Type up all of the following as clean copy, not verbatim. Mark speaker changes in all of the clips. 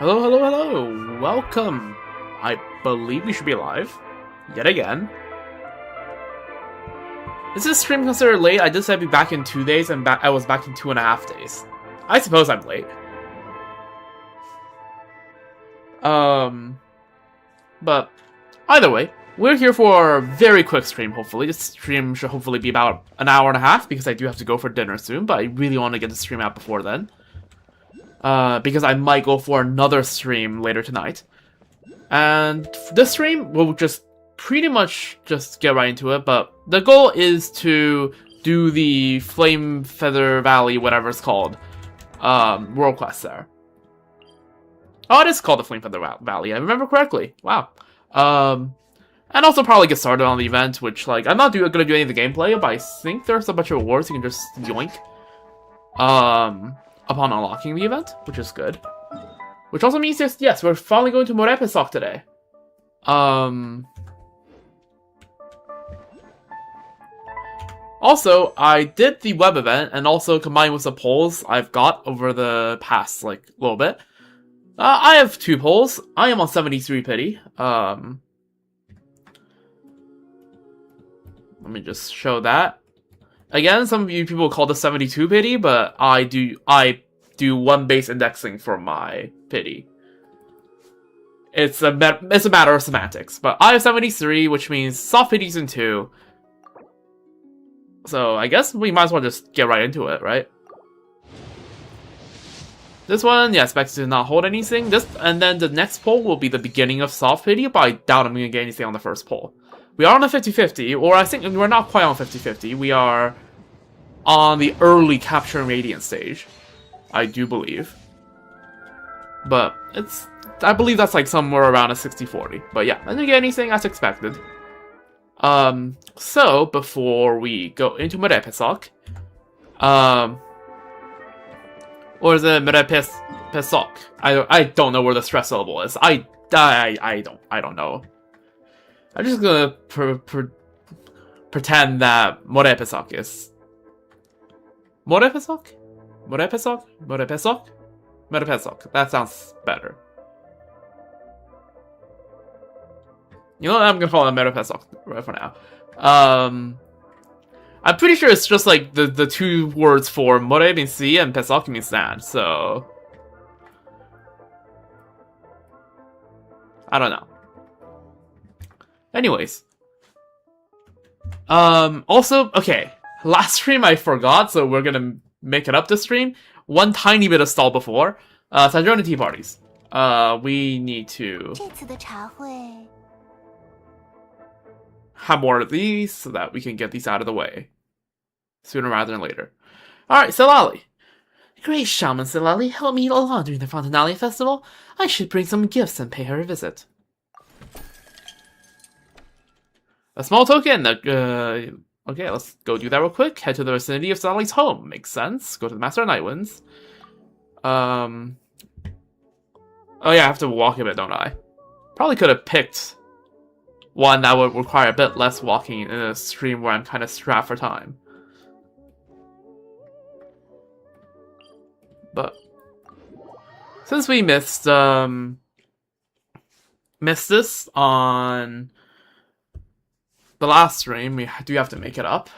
Speaker 1: Hello, hello, hello! Welcome! I believe we should be live. Yet again. Is this stream considered late? I just said I'd be back in 2 days, and I was back in 2.5 days. I suppose I'm late. But either way, we're here for a very quick stream, hopefully. This stream should hopefully be about an hour and a half, because I do have to go for dinner soon, but I really want to get the stream out before then. Because I might go for another stream later tonight. And this stream, we'll just pretty much just get right into it, but the goal is to do the Flame Feather Valley, whatever it's called, world quest there. Oh, it is called the Flame Feather Valley, I remember correctly. Wow. And also probably get started on the event, which, like, I'm not gonna do any of the gameplay, but I think there's a bunch of rewards you can just yoink. Upon unlocking the event, which is good. Which also means, yes, we're finally going to Morepisok today. Also, I did the web event, and also combined with the polls I've got over the past, like, little bit. I have 2 polls. I am on 73 pity. Let me just show that. Again, some of you people call this 72 pity, but I do 1 base indexing for my pity. It's a matter of semantics, but I have 73, which means soft pity's in 2. So I guess we might as well just get right into it, right? This one, yeah, expected to not hold anything. And then the next poll will be the beginning of soft pity, but I doubt I'm gonna get anything on the first poll. We are on a 50-50, or I think we're not quite on 50-50. We are on the early Capture Radiant stage, I do believe. But I believe that's like somewhere around a 60-40. But yeah, I didn't get anything as expected. So before we go into Morepisok, or is it Morepisok? I don't know where the stress syllable is. I don't know. I'm just gonna pretend that Morepisok is Morepisok? Morepisok? Morepisok? Morepisok. That sounds better. You know what? I'm gonna call it Morepisok right for now. I'm pretty sure it's just like the 2 words for More means sea and Pesok means sand, so I don't know. Anyways. Also, okay. Last stream I forgot, so we're gonna make it up this stream. 1 tiny bit of stall before. Snezhnaya tea parties. We need to have more of these so that we can get these out of the way sooner rather than later. Alright, Silali. Great shaman Silali, help me along during the Fontanalia festival. I should bring some gifts and pay her a visit. A small token that, okay, let's go do that real quick. Head to the vicinity of Silali's home. Makes sense. Go to the Master of Nightwinds. Oh yeah, I have to walk a bit, don't I? Probably could have picked one that would require a bit less walking in a stream where I'm kind of strapped for time. But since we missed this on the last stream, we do have to make it up.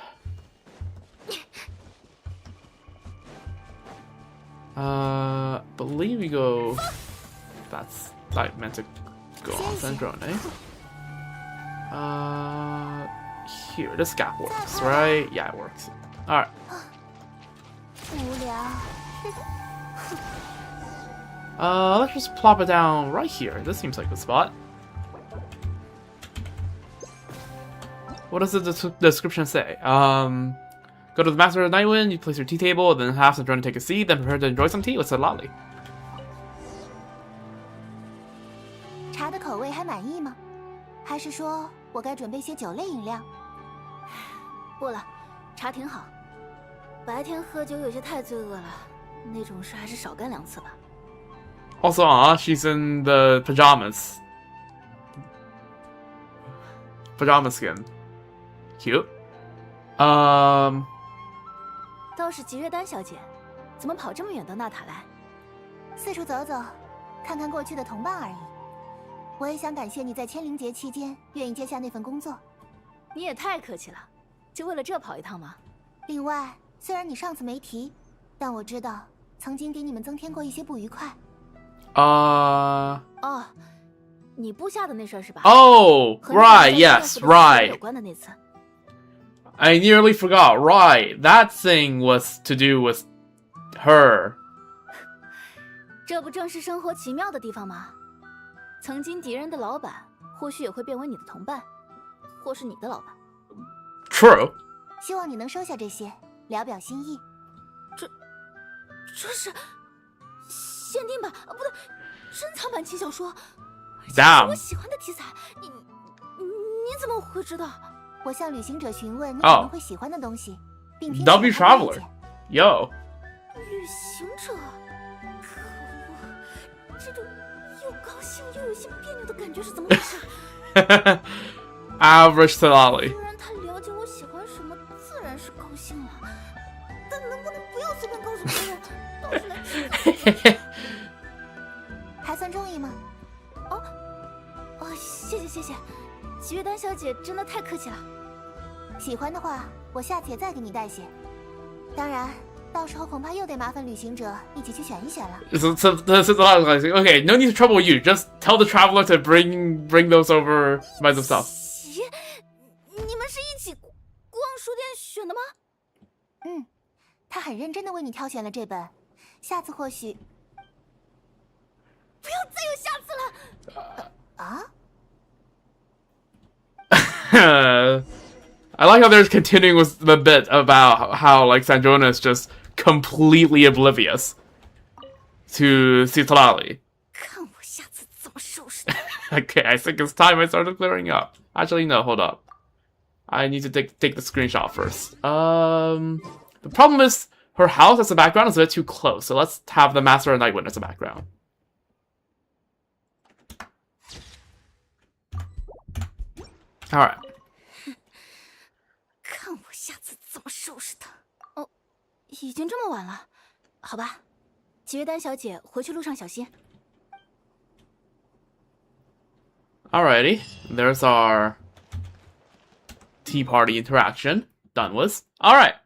Speaker 1: Believe we go. I meant to go on Snezhnaya. Here, this gap works, right? Yeah, it works. Alright. Let's just plop it down right here. This seems like the spot. What does the description say? Go to the Master of Nightwind, you place your tea table, then have some to take a seat, then prepare to enjoy some tea with Silali.
Speaker 2: 茶的口味还满意吗？还是说我该准备些酒类饮料？不了，茶挺好。白天喝酒有些太罪恶了，那种事还是少干2次吧。
Speaker 1: Also, she's in the pajamas. Pajama skin. Cute.
Speaker 2: 倒是吉月丹小姐，怎么跑这么远到纳塔来？四处走走，看看过去的同伴而已。我也想感谢你在千灵节期间愿意接下那份工作。
Speaker 3: 你也太客气了，就为了这跑一趟吗？
Speaker 2: 另外，虽然你上次没提，但我知道曾经给你们增添过一些不愉快。
Speaker 3: 哦，你部下的那事儿是吧
Speaker 1: ？Oh, right, yes,
Speaker 3: 有
Speaker 1: right.
Speaker 3: 关的那次。
Speaker 1: I nearly forgot. Right, that thing was to do with her.
Speaker 3: 这不正是生活奇妙的地方吗？曾经敌人的老板，或许也会变为你的同伴，或是你的老板。
Speaker 1: True.
Speaker 2: 希望你能收下这些，聊表心意。
Speaker 3: 这是限定版不对，珍藏版轻小说，而且是
Speaker 1: Damn.
Speaker 3: 我喜欢的题材。你怎么会知道？
Speaker 2: 我向旅行者询问你可能会喜欢的东西，并听取
Speaker 1: W
Speaker 2: 他的意
Speaker 1: Traveler.
Speaker 2: 见。
Speaker 1: Yo.
Speaker 3: 旅行者，可恶！这种又高兴又有些别扭的感觉是怎么回事？
Speaker 1: Average Solali.
Speaker 3: 虽然他了解我喜欢什么，自然是高兴了，但能不能不要随便告诉别人，倒是来提
Speaker 2: 还算中意吗？
Speaker 3: 谢谢，吉月丹小姐真的太客气了。
Speaker 2: 喜欢的话，我下次也再给你带些。当然，到时候恐怕又得麻烦旅行者一起去选一选了。
Speaker 1: So okay, no need to trouble you. Just tell the traveler to bring those over by themselves.
Speaker 3: 你们是一起逛书店选的吗？
Speaker 2: 嗯，他很认真的为你挑选了这本，下次或许
Speaker 3: 不要再有下次了。
Speaker 2: 啊？
Speaker 1: I like how they're continuing with the bit about how like Sanjona is just completely oblivious to Citlali.
Speaker 3: 看我下次怎么收拾他。
Speaker 1: Okay, I think it's time I started clearing up. Actually, no, hold up. I need to take the screenshot first. The problem is her house as a background is a bit too close, so let's have the Master of Nightwind as a background. Alright.
Speaker 3: 看我下次怎么收拾他。哦，已经这么晚了，好吧。吉月丹小姐，回去路上小心。
Speaker 1: Alrighty, there's our tea party interaction done with. Alright.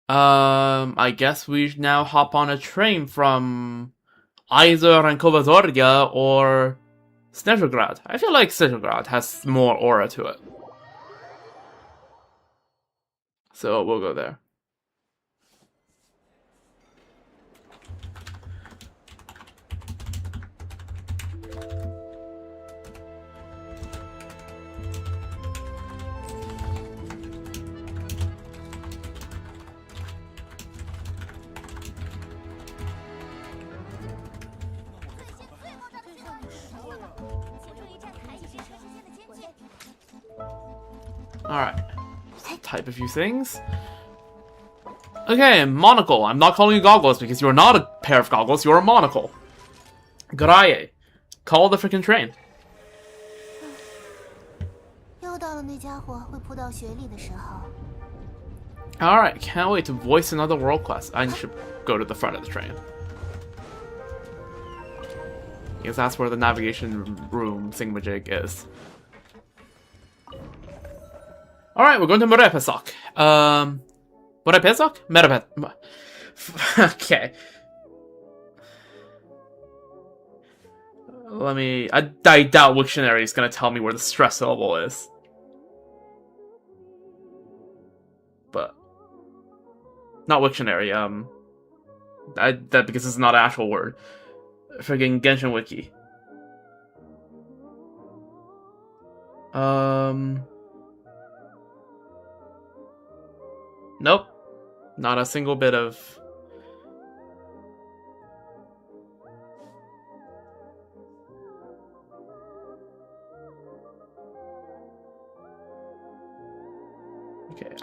Speaker 1: I guess we now hop on a train from either Rankovazorga or Snezhnaya. I feel like Snezhnaya has more aura to it. So we'll go there. Alright. Type a few things. Okay, monocle. I'm not calling you goggles because you're not a pair of goggles, you're a monocle. Graye. Call the freaking train.
Speaker 2: 又到了那家伙会扑到雪里的时候。
Speaker 1: Alright, can't wait to voice another world quest. I should go to the front of the train. Because that's where the navigation room thingamajig is. Alright, we're going to Merepesok. Merepesok? Okay. Let me... I doubt Wiktionary is going to tell me where the stress syllable is. But... Not Wiktionary, that because it's not an actual word. Friggin' Genshin Wiki. Nope. Not a single bit of... Okay,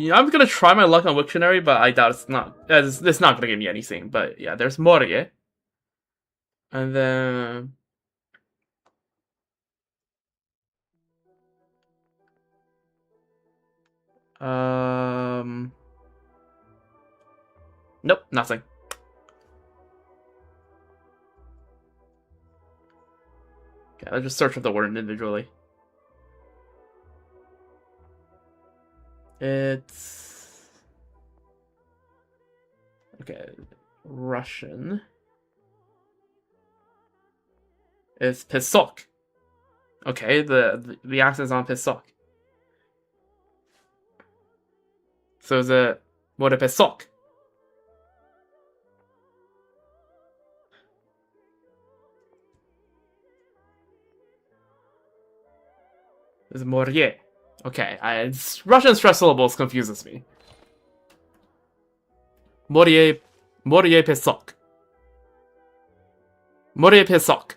Speaker 1: I'm gonna try my luck on Wiktionary, but I doubt it's not gonna give me anything. But yeah, there's Morie. And then... Nope, nothing. Okay, let's just search for the word individually. It's... Okay, Russian. It's Pisok. Okay, the accent's on Pisok. So is it what a Pisok? Is Morye. Okay, Russian stress syllables confuses me. Morye Pisok. Morye Pisok.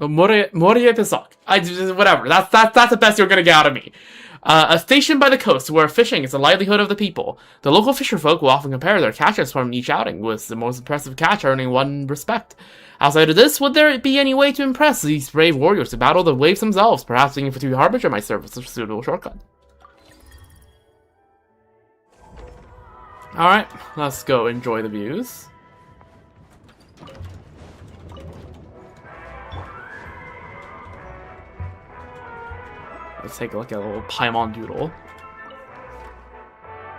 Speaker 1: Morye Pisok. Whatever. That's the best you're gonna get out of me. A station by the coast where fishing is the livelihood of the people. The local fisherfolk will often compare their catches from each outing, with the most impressive catch earning one respect. Outside of this, would there be any way to impress these brave warriors to battle the waves themselves? Perhaps thinking for two Harbinger might serve as a suitable shortcut. Alright, let's go enjoy the views. Let's take a look at a little Paimon doodle.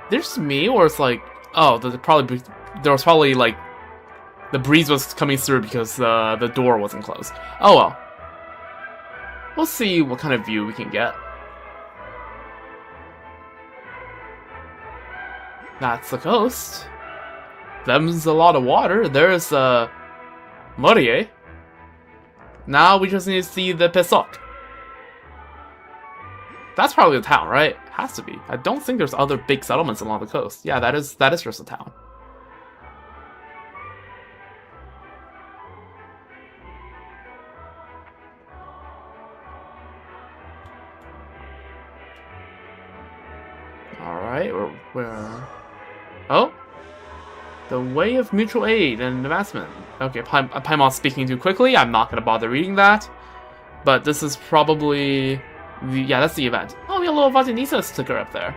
Speaker 1: There's me, or it's like, oh, there was probably like the breeze was coming through because the door wasn't closed. Oh well. We'll see what kind of view we can get. That's the coast. Them's a lot of water. There's Morie. Now we just need to see the Pesok. That's probably the town, right? Has to be. I don't think there's other big settlements along the coast. Yeah, that is just a town. Alright, where... Oh? The way of mutual aid and advancement. Okay, Paimon's speaking too quickly. I'm not gonna bother reading that. But this is probably... Yeah, that's the event. Oh, we have a little Vatinisa sticker up there.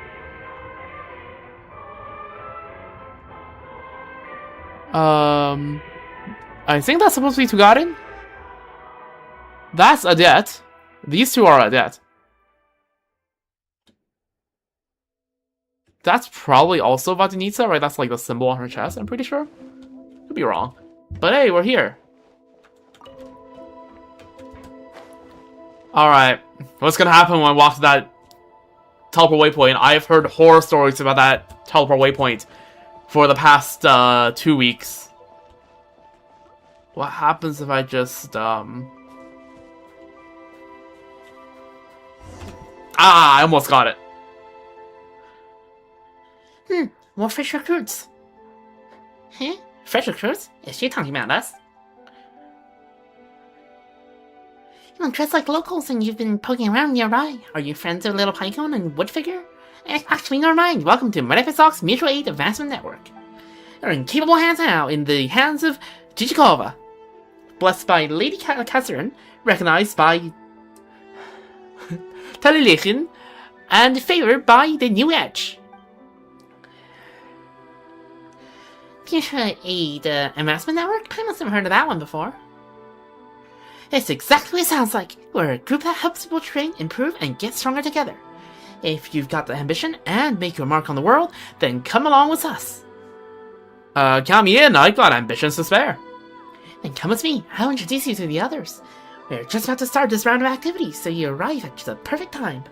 Speaker 1: I think that's supposed to be Tugarin? That's Adet. These two are Adet. That's probably also Vatinitsa, right? That's like the symbol on her chest, I'm pretty sure. Could be wrong. But hey, we're here. Alright, what's gonna happen when I walk to that teleport waypoint? I've heard horror stories about that teleport waypoint for the past 2 weeks. What happens if I just I almost got it.
Speaker 4: More fresh recruits. Huh? Fresh recruits? Is she talking about us? You don't dress like locals and you've been poking around nearby. Are you friends of Little Pycone and Woodfigure? Actually, never mind. Welcome to Medephisok's Mutual Aid Advancement Network. You're in capable hands now, in the hands of Chichikova. Blessed by Lady Catherine, recognized by Talilechin, and favored by the New Edge. Mutual Aid Advancement Network? I must have heard of that one before. It's exactly what it sounds like. We're a group that helps people train, improve, and get stronger together. If you've got the ambition and make your mark on the world, then come along with us.
Speaker 1: Count me in. I've got ambitions to spare.
Speaker 4: Then come with me. I'll introduce you to the others. We're just about to start this round of activities, so you arrive at the perfect time.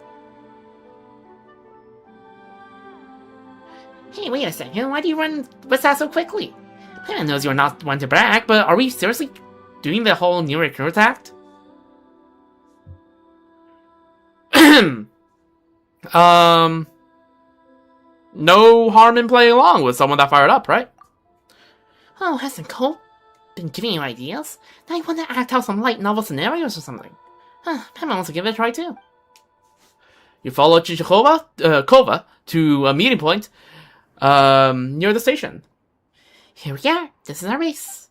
Speaker 4: Hey, wait a second. Why do you run with that so quickly? Paimon knows you're not one to brag, but are we seriously doing the whole new recruit act?
Speaker 1: No harm in playing along with someone that fired up, right?
Speaker 4: Oh, hasn't Cole been giving you ideas? Now you want to act out some light novel scenarios or something. Paimon wants to give it a try too.
Speaker 1: You follow Kova to a meeting point near the station.
Speaker 4: Here we are. This is our race.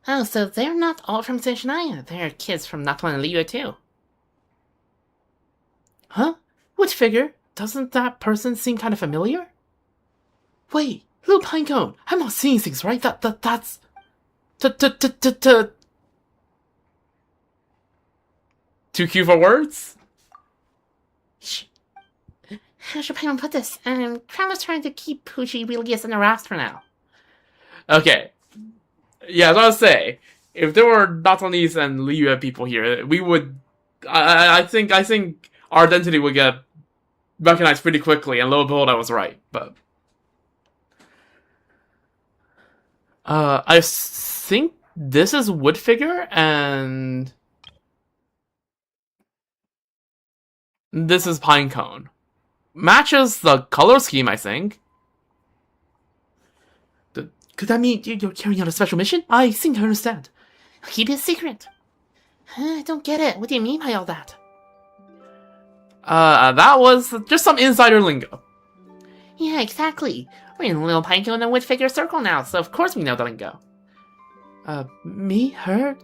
Speaker 4: Oh, so they're not all from Snezhnaya. They're kids from Natwan and Liyue too.
Speaker 1: Huh? Which figure? Doesn't that person seem kind of familiar? Wait, Little Pinecone, I'm not seeing things right. That's... Too cute for words?
Speaker 4: Shh. How should I put this? Traveler's trying to keep who she really is in the wraps for now.
Speaker 1: Okay. Yeah, as I was saying, if there were Natanese and Liyue people here, we would... I think our identity would get recognized pretty quickly, and lo and behold, I was right, but... I think this is Wood Figure, and... this is Pinecone. Matches the color scheme, I think. Could that mean you're carrying out a special mission? I think I understand.
Speaker 4: Keep it secret. I don't get it. What do you mean by all that?
Speaker 1: That was just some insider lingo.
Speaker 4: Yeah, exactly. We're in Little Pinecone and Wood Figure Circle now, so of course we know the lingo.
Speaker 1: Me, her,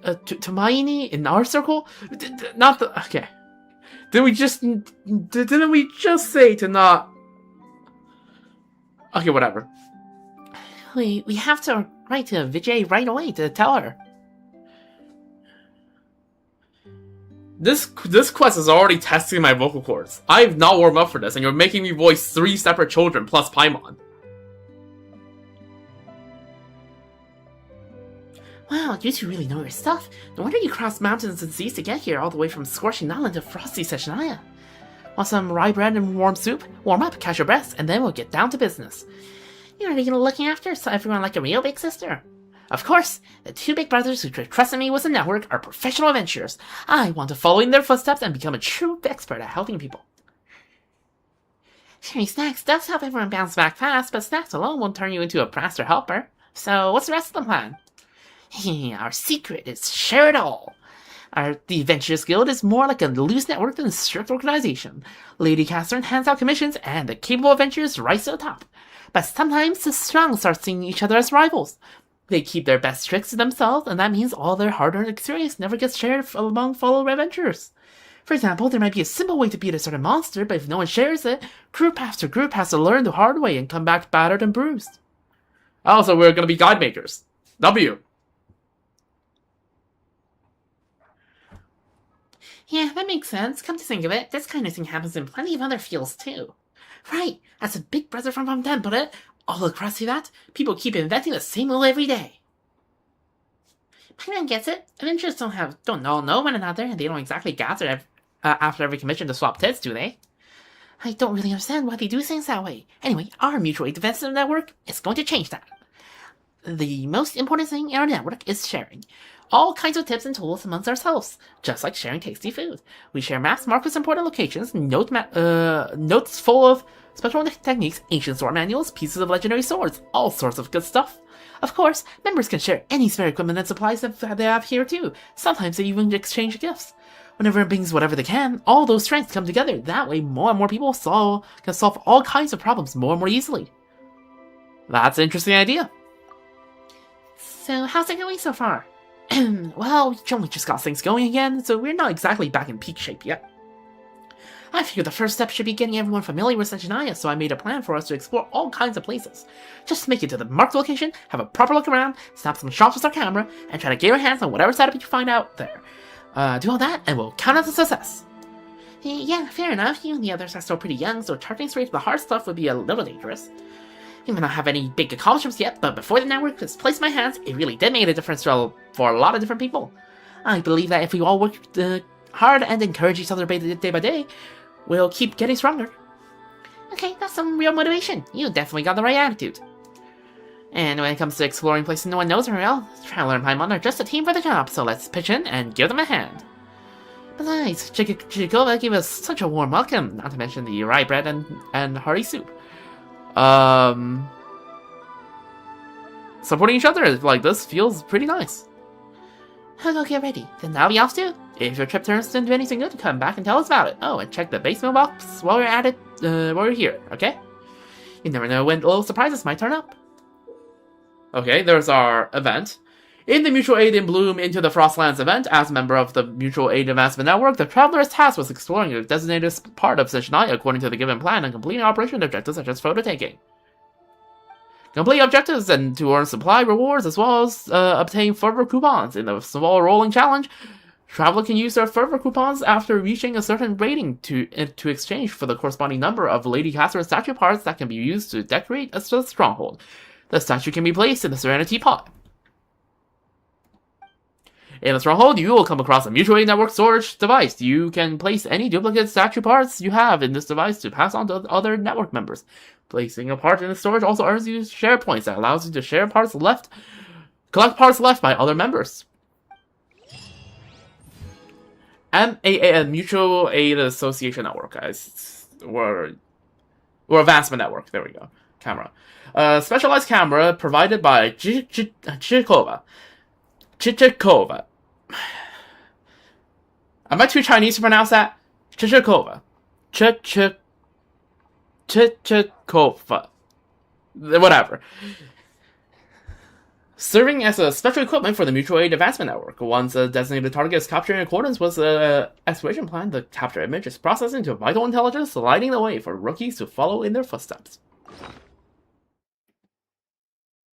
Speaker 1: Hermione in our circle? Not the... okay. Didn't we just say to not... okay, whatever.
Speaker 4: We have to write to Vijay right away to tell her.
Speaker 1: This quest is already testing my vocal cords. I've not warmed up for this, and you're making me voice 3 separate children plus Paimon.
Speaker 4: Wow, you two really know your stuff. No wonder you crossed mountains and seas to get here, all the way from scorching island to frosty Snezhnaya. Want some rye bread and warm soup? Warm up, catch your breath, and then we'll get down to business. You're really looking after everyone like a real big sister. Of course, the 2 big brothers who trusted me with the network are professional adventurers. I want to follow in their footsteps and become a true expert at helping people. Sharing snacks does help everyone bounce back fast, but snacks alone won't turn you into a praster helper. So what's the rest of the plan? Our secret is share it all. The Adventurers Guild is more like a loose network than a strict organization. Lady Catherine hands out commissions, and the capable adventurers rise to the top. But sometimes the strong start seeing each other as rivals. They keep their best tricks to themselves, and that means all their hard-earned experience never gets shared among fellow adventurers. For example, there might be a simple way to beat a certain monster, but if no one shares it, group after group has to learn the hard way and come back battered and bruised.
Speaker 1: Oh, so we're gonna be guide makers. W.
Speaker 4: Yeah, that makes sense. Come to think of it, this kind of thing happens in plenty of other fields, too. Right, as a big brother from Ten put it, all across that, people keep inventing the same rule every day. Paimon gets it. Adventurers don't all know one another, and they don't exactly gather after every commission to swap tits, do they? I don't really understand why they do things that way. Anyway, our mutual aid defensive network is going to change that. The most important thing in our network is sharing. All kinds of tips and tools amongst ourselves, just like sharing tasty food. We share maps marked with important locations, notes full of special techniques, ancient sword manuals, pieces of legendary swords, all sorts of good stuff. Of course, members can share any spare equipment and supplies that they have here too. Sometimes they even exchange gifts. Whenever it brings whatever they can, all those strengths come together. That way, more and more people can solve all kinds of problems more and more easily. That's an interesting idea. So, how's it going so far?
Speaker 1: Well, we only just got things going again, so we're not exactly back in peak shape yet.
Speaker 4: I figured the first step should be getting everyone familiar with Snezhnaya, so I made a plan for us to explore all kinds of places. Just make it to the marked location, have a proper look around, snap some shots with our camera, and try to get your hands on whatever setup you find out there. Do all that, and we'll count it as a success. Yeah, fair enough. You and the others are still pretty young, so charging straight to the hard stuff would be a little dangerous. You may not have any big accomplishments yet, but before the network was placed in my hands, it really did make a difference for a lot of different people. I believe that if we all work hard and encourage each other day by day, we'll keep getting stronger. Okay, that's some real motivation. You definitely got the right attitude. And when it comes to exploring places no one knows very well, Traveler and Paimon are just a team for the job, so let's pitch in and give them a hand. Besides, Chigova gave us such a warm welcome, not to mention the rye bread and hearty soup.
Speaker 1: Supporting each other like this feels pretty nice.
Speaker 4: I'll go get ready. Then that'll be off too. If your trip turns into anything good, come back and tell us about it. Oh, and check the base mailbox while we're at it, while we're here, okay? You never know when little surprises might turn up.
Speaker 1: Okay, there's our event. In the Mutual Aid in Bloom Into the Frostlands event, as a member of the Mutual Aid Advancement Network, the Traveler is tasked with exploring a designated part of Snezhnaya according to the given plan and completing operation objectives such as photo taking. Complete objectives and to earn supply rewards as well as obtain fervor coupons. In the small rolling challenge, traveler can use their fervor coupons after reaching a certain rating to exchange for the corresponding number of Lady Catherine statue parts that can be used to decorate a stronghold. The statue can be placed in the Serenity Pot. In the stronghold, you will come across a mutual aid network storage device. You can place any duplicate statue parts you have in this device to pass on to other network members. Placing a part in the storage also earns you share points that allows you to share parts left, collect parts left by other members. MAA, Mutual Aid Association Network, guys. Or Advancement Network. There we go. Camera. Specialized camera provided by Chichikova. Am I too Chinese to pronounce that? Chichikova. Chichikova. Whatever. Serving as a special equipment for the Mutual Aid Advancement Network. Once a designated target is captured in accordance with the exploration plan, the captured image is processed into vital intelligence, lighting the way for rookies to follow in their footsteps.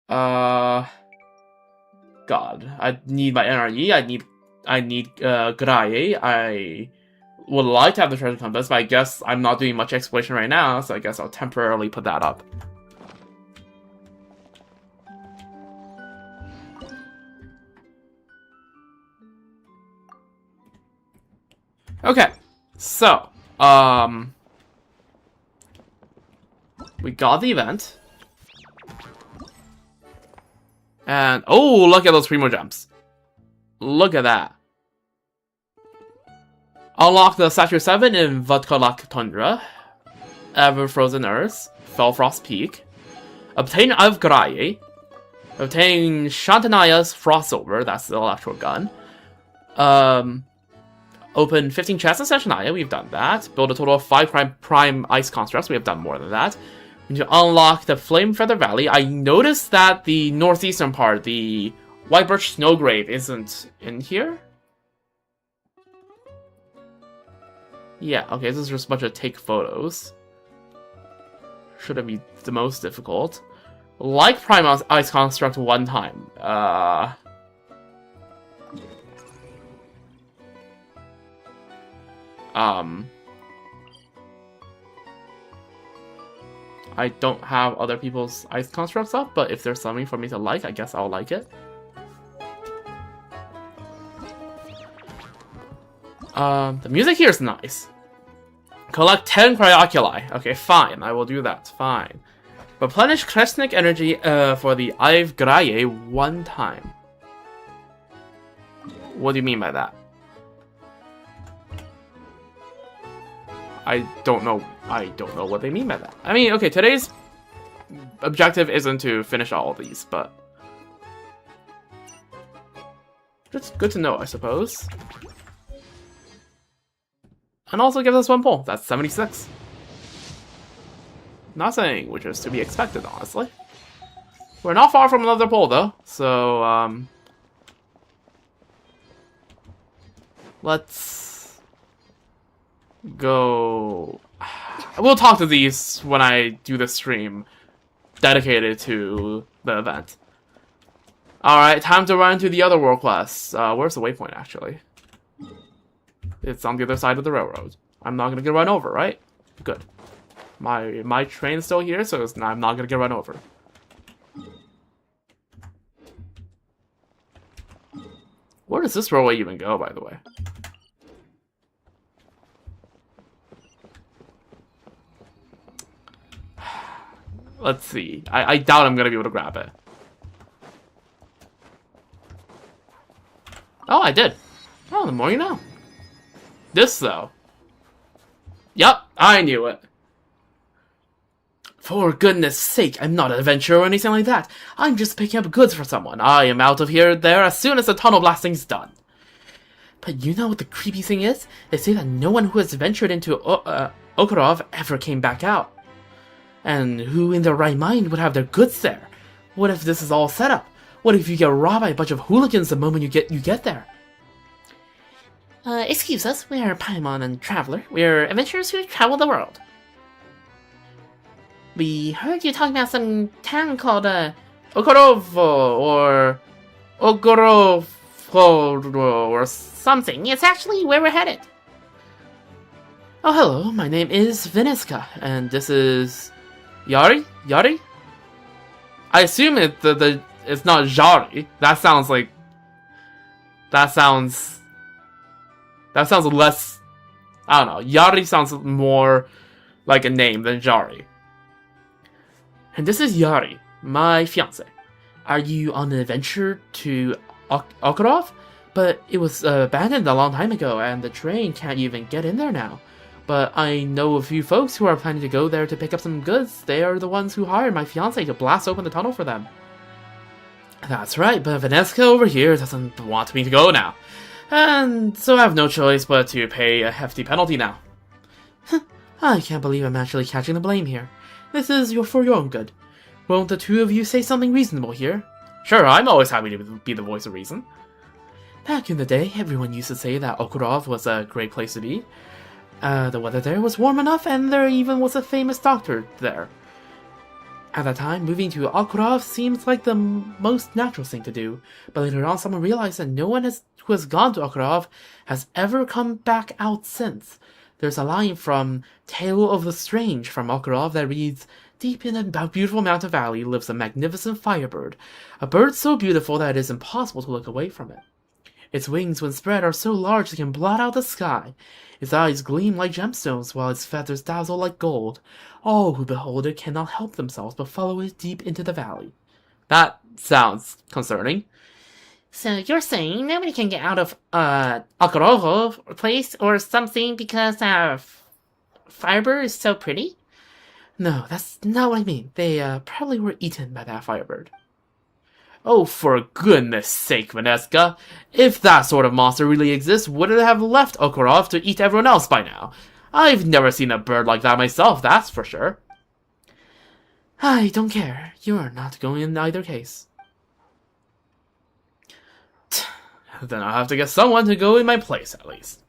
Speaker 1: God. I need my NRE, I need Graye, I would like to have the treasure compass, but I guess I'm not doing much exploration right now, so I guess I'll temporarily put that up. Okay, so, we got the event. And, oh, look at those Primo Gems. Look at that. Unlock the Statue 7 in Vodkalak Tundra. Ever Frozen Earth. Felfrost Peak. Obtain Avgraye. Obtain Snezhnaya's Frost Silver. That's the electro gun. Open 15 chests in Snezhnaya. We've done that. Build a total of 5 prime ice constructs. We have done more than that. To unlock the Flame Feather Valley, I noticed that the northeastern part, the White Birch Snowgrave, isn't in here. Yeah, okay, this is just a bunch of take photos. Shouldn't be the most difficult. Like Prime Ice Construct one time. I don't have other people's ice constructs up, but if there's something for me to like, I guess I'll like it. The music here is nice. Collect 10 Cryoculi. Okay, fine. I will do that. Fine. Replenish Kresnik energy for the Ive Graye one time. What do you mean by that? I don't know what they mean by that. I mean, okay, today's objective isn't to finish all of these, but it's good to know, I suppose. And also gives us 1 pull. That's 76. Nothing which is to be expected, honestly. We're not far from another pull, though, so let's go. We'll talk to these when I do the stream dedicated to the event. Alright, time to run to the other world class. Where's the waypoint, actually? It's on the other side of the railroad. I'm not gonna get run over, right? Good. My train's still here, so I'm not gonna get run over. Where does this railway even go, by the way? Let's see. I doubt I'm gonna be able to grab it. Oh, I did. Oh, the more you know. This, though. Yup, I knew it. For goodness sake, I'm not an adventurer or anything like that. I'm just picking up goods for someone. I am out of there as soon as the tunnel blasting's done. But you know what the creepy thing is? They say that no one who has ventured into Okarov ever came back out. And who in their right mind would have their goods there? What if this is all set up? What if you get robbed by a bunch of hooligans the moment you get there?
Speaker 4: Excuse us, we are Paimon and Traveler. We are adventurers who travel the world. We heard you talking about some town called,
Speaker 1: Okorovo or Ogorovo or
Speaker 4: something. It's actually where we're headed.
Speaker 1: Oh, hello. My name is Veniska, and this is Yari. Yari. I assume it's not Jari. That sounds less. I don't know. Yari sounds more like a name than Jari. And this is Yari, my fiance. Are you on an adventure to Okarov? But it was abandoned a long time ago, and the train can't even get in there now. But I know a few folks who are planning to go there to pick up some goods. They are the ones who hired my fiance to blast open the tunnel for them. That's right, but Veniska over here doesn't want me to go now. And so I have no choice but to pay a hefty penalty now. I can't believe I'm actually catching the blame here. This is for your own good. Won't the two of you say something reasonable here? Sure, I'm always happy to be the voice of reason. Back in the day, everyone used to say that Okurov was a great place to be. The weather there was warm enough, and there even was a famous doctor there. At that time, moving to Okurov seemed like the most natural thing to do, but later on someone realized that no one who has gone to Okurov has ever come back out since. There's a line from Tale of the Strange from Okurov that reads, "Deep in a beautiful mountain valley lives a magnificent firebird, a bird so beautiful that it is impossible to look away from it. Its wings, when spread, are so large they can blot out the sky. Its eyes gleam like gemstones, while its feathers dazzle like gold. All who behold it cannot help themselves but follow it deep into the valley." That sounds concerning.
Speaker 4: So you're saying nobody can get out of, Okarov place or something because our firebird is so pretty?
Speaker 1: No, that's not what I mean. They, probably were eaten by that firebird. Oh, for goodness sake, Veniska. If that sort of monster really exists, would it have left Okarov to eat everyone else by now? I've never seen a bird like that myself, that's for sure. I don't care. You're not going in either case. Then I'll have to get someone to go in my place, at least.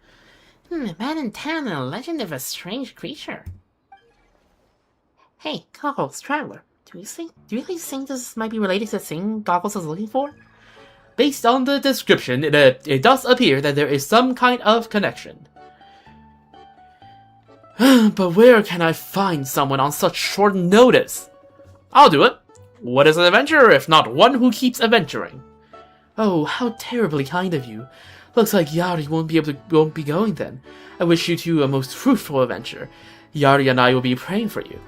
Speaker 4: A man in town and a legend of a strange creature. Hey, Goggles, Traveler. Do you really think this might be related to the thing Goggles is looking for?
Speaker 1: Based on the description, it does appear that there is some kind of connection. But where can I find someone on such short notice? I'll do it. What is an adventurer if not one who keeps adventuring? Oh, how terribly kind of you. Looks like Yari won't be going then. I wish you two a most fruitful adventure. Yari and I will be praying for you.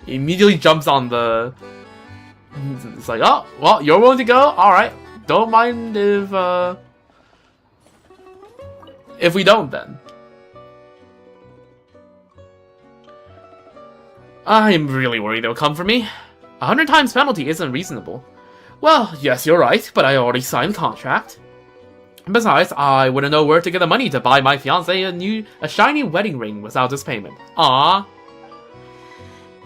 Speaker 1: He immediately jumps on the... It's like, oh, well, you're willing to go? Alright. Don't mind if we don't, then. I'm really worried they'll come for me. 100 times penalty isn't reasonable. Well, yes, you're right, but I already signed the contract. Besides, I wouldn't know where to get the money to buy my fiancé a shiny wedding ring without this payment. Ah.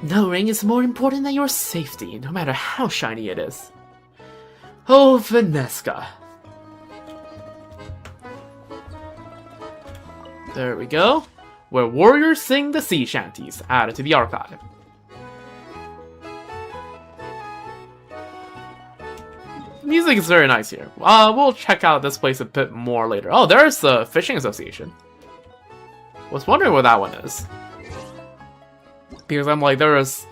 Speaker 1: No ring is more important than your safety, no matter how shiny it is. Oh, Veniska. There we go. Where warriors sing the sea shanties, added to the archive. Music is very nice here. We'll check out this place a bit more later. Oh, there's the Fishing Association. Was wondering what that one is. Because I'm like, there is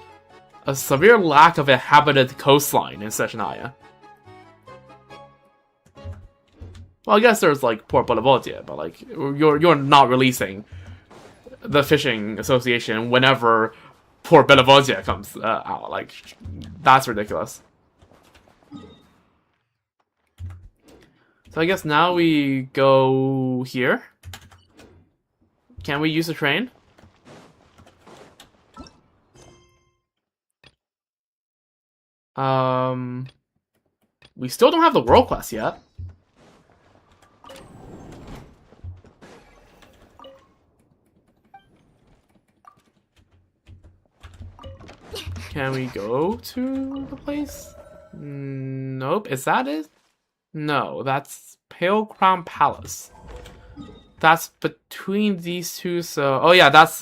Speaker 1: a severe lack of inhabited coastline in Snezhnaya. Well, I guess there's like Port Bolovodia, but like you're not releasing the Fishing Association whenever Port Bolovodia comes out. Like, that's ridiculous. So I guess now we go here. Can we use the train? We still don't have the world quest yet. Can we go to the place? Nope. Is that it? No, that's Pale Crown Palace. That's between these two, so... Oh yeah, that's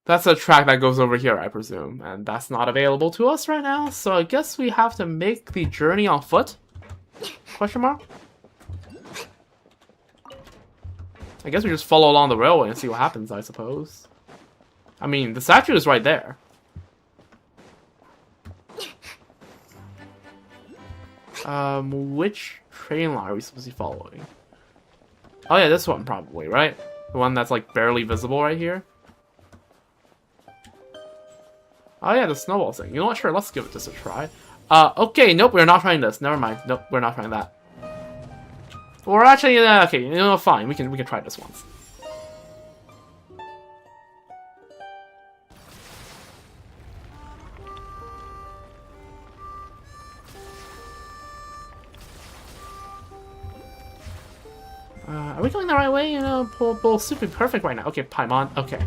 Speaker 1: That's a track that goes over here, I presume. And that's not available to us right now, so I guess we have to make the journey on foot? Question mark? I guess we just follow along the railway and see what happens, I suppose. I mean, the statue is right there. Which train line are we supposed to be following? Oh yeah, this one probably, right? The one that's like barely visible right here. Oh yeah, the snowball thing. You know what? Sure, let's give it this a try. Okay, nope, we're not trying this. Never mind. Nope, we're not trying that. Or actually, okay, you know, fine. We can try this once. Are we going the right way? You know, pull super perfect right now. Okay, Paimon. Okay.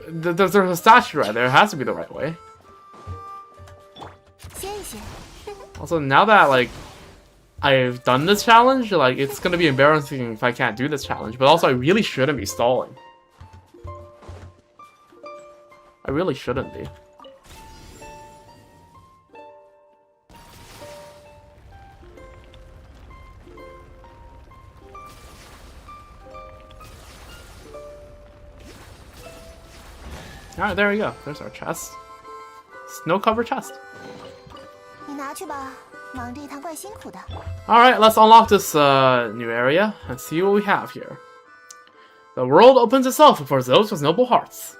Speaker 1: There's a statue right there. It has to be the right way. Also, now that, like, I've done this challenge, like, it's gonna be embarrassing if I can't do this challenge. But also, I really shouldn't be stalling. I really shouldn't be. Alright, there we go. There's our chest. Snow-covered chest. Alright, let's unlock this new area and see what we have here. The world opens itself for those with noble hearts.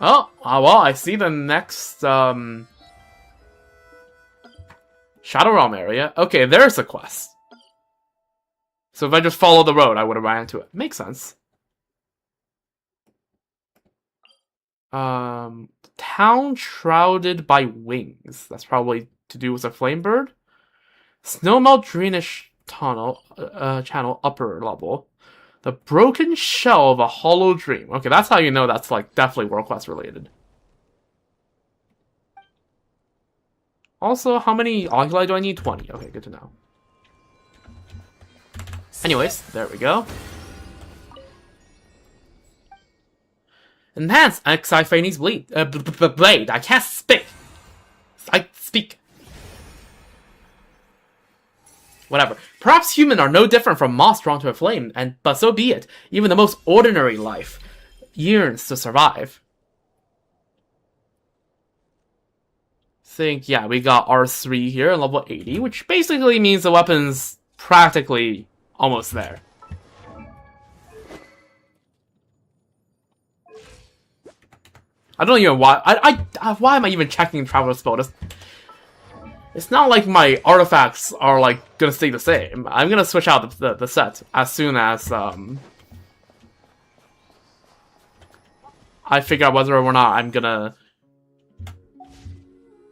Speaker 1: Oh, well, I see the next Shadow Realm area. Okay, there's a quest. So if I just follow the road, I would have ran into it. Makes sense. Town shrouded by wings. That's probably to do with a flame bird. Snowmelt drainage tunnel channel upper level. The broken shell of a hollow dream. Okay, that's how you know that's like definitely World Quest related. Also, how many oculi do I need? 20. Okay, good to know. Anyways, there we go. Enhance Xiphanes blade. I can't speak. I speak. Whatever. Perhaps humans are no different from moths drawn to a flame, but so be it. Even the most ordinary life yearns to survive. Think, yeah, we got R3 here, level 80, which basically means the weapon's practically almost there. I don't even why why am I even checking Traveler's Spell? It's not like my artifacts are like gonna stay the same. I'm gonna switch out the set as soon as I figure out whether or not I'm gonna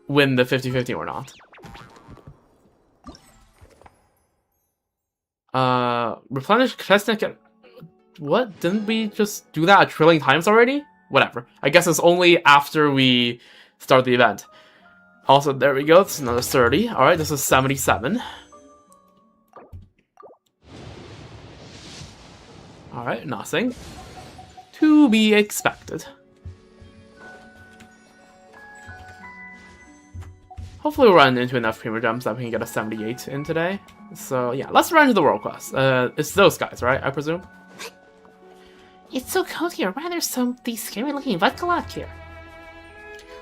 Speaker 1: win the 50-50 or not. Replenish Kresnik. What? Didn't we just do that a trillion times already? Whatever. I guess it's only after we start the event. Also, there we go. This is another 30. Alright, this is 77. Alright, nothing. To be expected. Hopefully we'll run into enough Premier Gems that we can get a 78 in today. So, yeah, let's run into the World Quest. It's those guys, right? I presume?
Speaker 4: It's so cold here. Why are there these scary-looking vodka out here?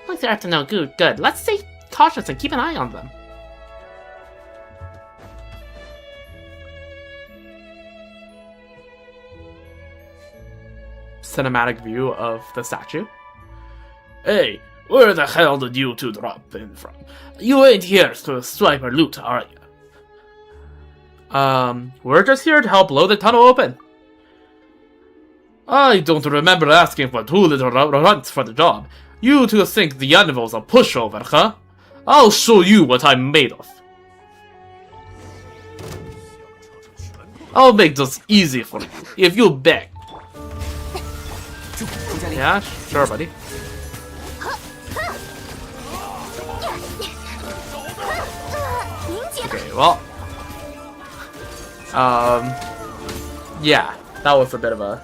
Speaker 4: Like they're up to no good. Good. Let's stay cautious and keep an eye on them.
Speaker 1: Cinematic view of the statue. Hey, where the hell did you two drop in from? You ain't here to swipe or loot, are you? We're just here to help blow the tunnel open. I don't remember asking for too little runts for the job. You two think the animal's a pushover, huh? I'll show you what I'm made of. I'll make this easy for you, if you beg. Yeah, sure, buddy. Okay, well... Yeah, that was a bit of a...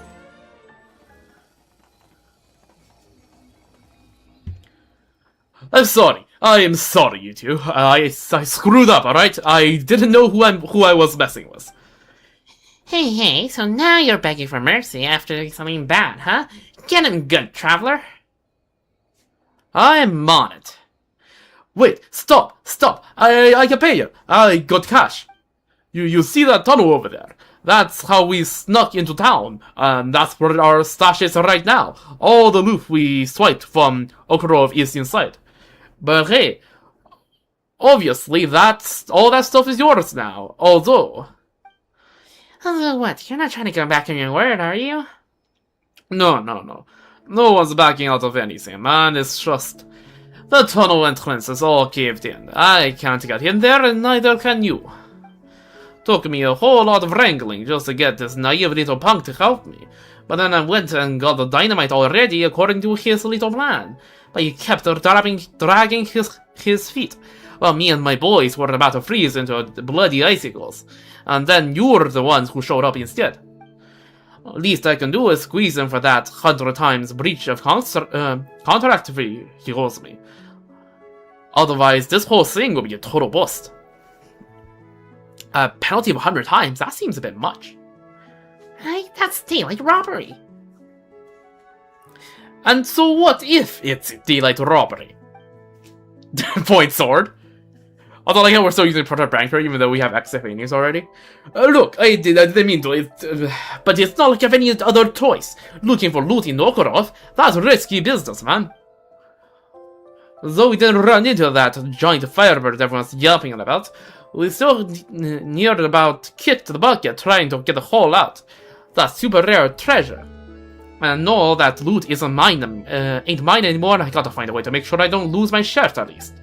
Speaker 1: I'm sorry. I am sorry, you two. I screwed up, alright? I didn't know who I was messing with.
Speaker 4: Hey, so now you're begging for mercy after doing something bad, huh? Get him good, traveler.
Speaker 1: I'm on it. Wait, stop. I can pay you. I got cash. You see that tunnel over there? That's how we snuck into town, and that's where our stash is right now. All the loot we swiped from Okarov is inside. But hey, obviously all that stuff is yours now, although...
Speaker 4: What, you're not trying to go back on your word, are you?
Speaker 1: No. No one's backing out of anything, man. It's just... the tunnel entrance is all caved in. I can't get in there, and neither can you. Took me a whole lot of wrangling just to get this naive little punk to help me. But then I went and got the dynamite already according to his little plan. But he kept dragging his feet, while me and my boys were about to freeze into bloody icicles. And then you're the ones who showed up instead. Least I can do is squeeze him for that 100 times breach of contract fee he owes me. Otherwise, this whole thing will be a total bust. A penalty of 100 times? That seems a bit much.
Speaker 4: Hey, that's daylight robbery.
Speaker 1: And so what if it's daylight robbery? Point sword. Although, like, we're still using Proto Pranker, even though we have XFANs already. Look, I didn't mean to, but it's not like I have any other choice. Looking for loot in Okarov, that's risky business, man. Though we didn't run into that giant firebird everyone's yelping about, we still near about kicked the bucket trying to get the haul out. That super rare treasure. And no, all that loot isn't mine, ain't mine anymore, and I gotta find a way to make sure I don't lose my shirt at least.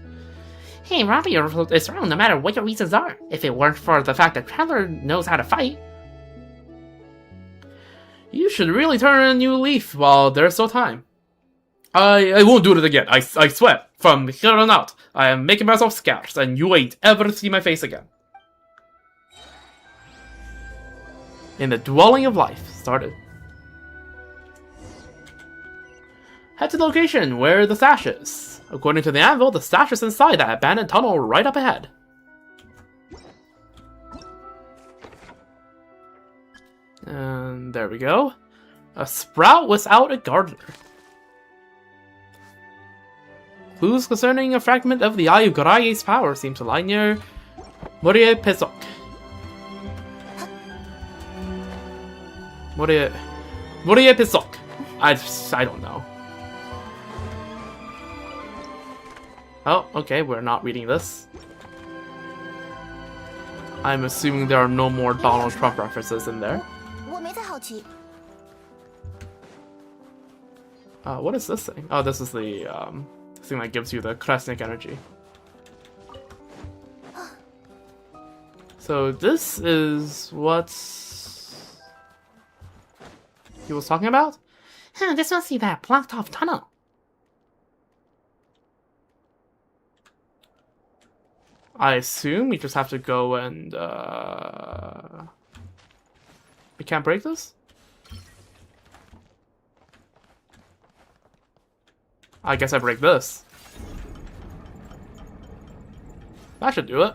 Speaker 4: Hey, Robbie is wrong no matter what your reasons are. If it weren't for the fact that Traveler knows how to fight.
Speaker 1: You should really turn a new leaf while there's still time. I won't do it again, I swear. From here on out, I am making myself scarce, and you ain't ever see my face again. In the Dwelling of Life started. Head to the location where the stash is. According to the anvil, the stash is inside that abandoned tunnel right up ahead. And there we go. A sprout without a gardener. Clues concerning a fragment of the Eye of Garaye's power seem to lie near Morie Pesok. Morie Pesok. I don't know. Oh, okay, we're not reading this. I'm assuming there are no more Donald Trump references in there. What is this thing? Oh, this is the thing that gives you the Kresnik energy. So this is what he was talking about?
Speaker 4: This must be that blocked off tunnel.
Speaker 1: I assume we just have to go and, we can't break this? I guess I break this. That should do it.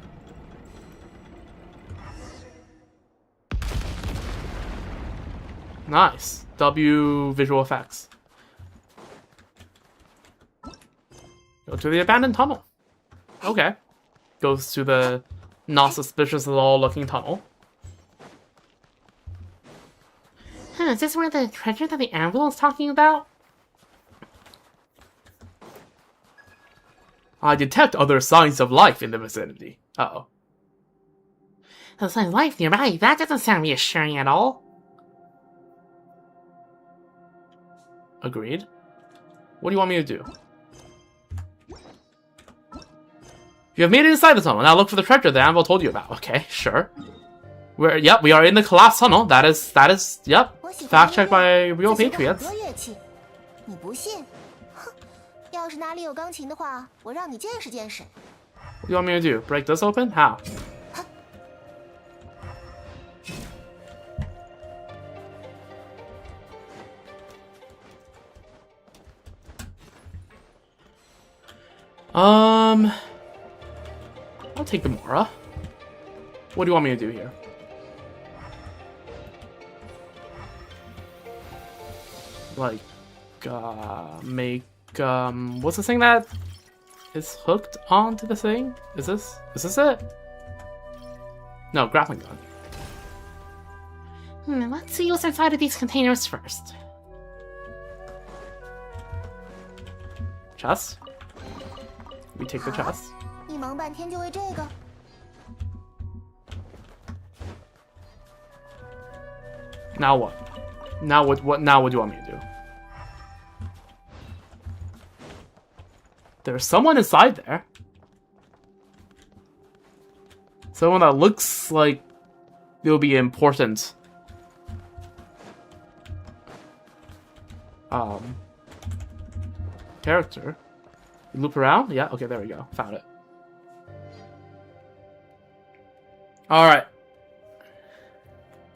Speaker 1: Nice. W visual effects. Go to the abandoned tunnel. Okay. Goes to the not suspicious at all looking tunnel.
Speaker 4: Is this where the treasure that the anvil is talking about?
Speaker 1: I detect other signs of life in the vicinity. Uh-oh.
Speaker 4: There's life nearby. That doesn't sound reassuring at all.
Speaker 1: Agreed. What do you want me to do? You have made it inside the tunnel. Now look for the treasure the anvil told you about. Okay, sure. Yep, we are in the collapsed tunnel. That is, yep. Fact checked by real patriots.
Speaker 2: 要是哪里有钢琴的话，我让你见识见识。
Speaker 1: What do you want me to do? Break this open? How? I'll take the Mora. What do you want me to do here? Like, make, what's the thing that is hooked onto the thing? Is this it? No, grappling gun.
Speaker 4: Let's see what's inside of these containers first.
Speaker 1: Chest. We take the chest.
Speaker 2: 你忙半天就为这个？
Speaker 1: Now what? Now what do you want me to do? There's someone inside there. Someone that looks like it'll be important. Character. You loop around? Yeah, okay, there we go. Found it. Alright.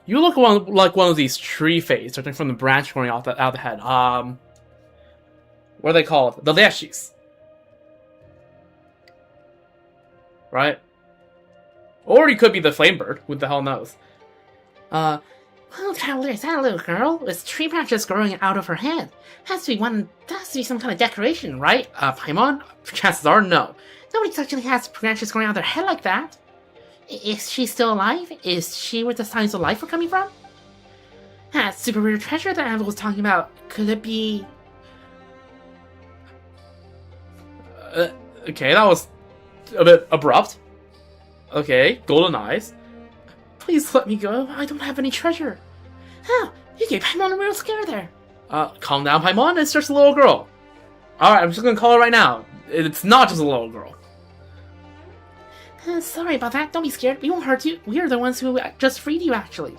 Speaker 1: You look like one of these tree face, starting from the branch growing out of the head. What are they called? The Leshis. Right? Or you could be the Flamebird. Who the hell knows?
Speaker 4: Well, Traveler, is that a little girl with tree branches growing out of her head? Has to be some kind of decoration, right?
Speaker 1: Paimon? Chances are no.
Speaker 4: Nobody actually has branches growing out of their head like that. Is she still alive? Is she where the signs of life are coming from? That super rare treasure that Anvil was talking about, could it be...
Speaker 1: Okay, that was a bit abrupt. Okay, golden eyes.
Speaker 4: Please let me go, I don't have any treasure. Oh, you gave Paimon a real scare there.
Speaker 1: Calm down, Paimon, it's just a little girl. Alright, I'm just gonna call her right now. It's not just a little girl.
Speaker 4: Sorry about that, don't be scared, we won't hurt you. We are the ones who just freed you, actually.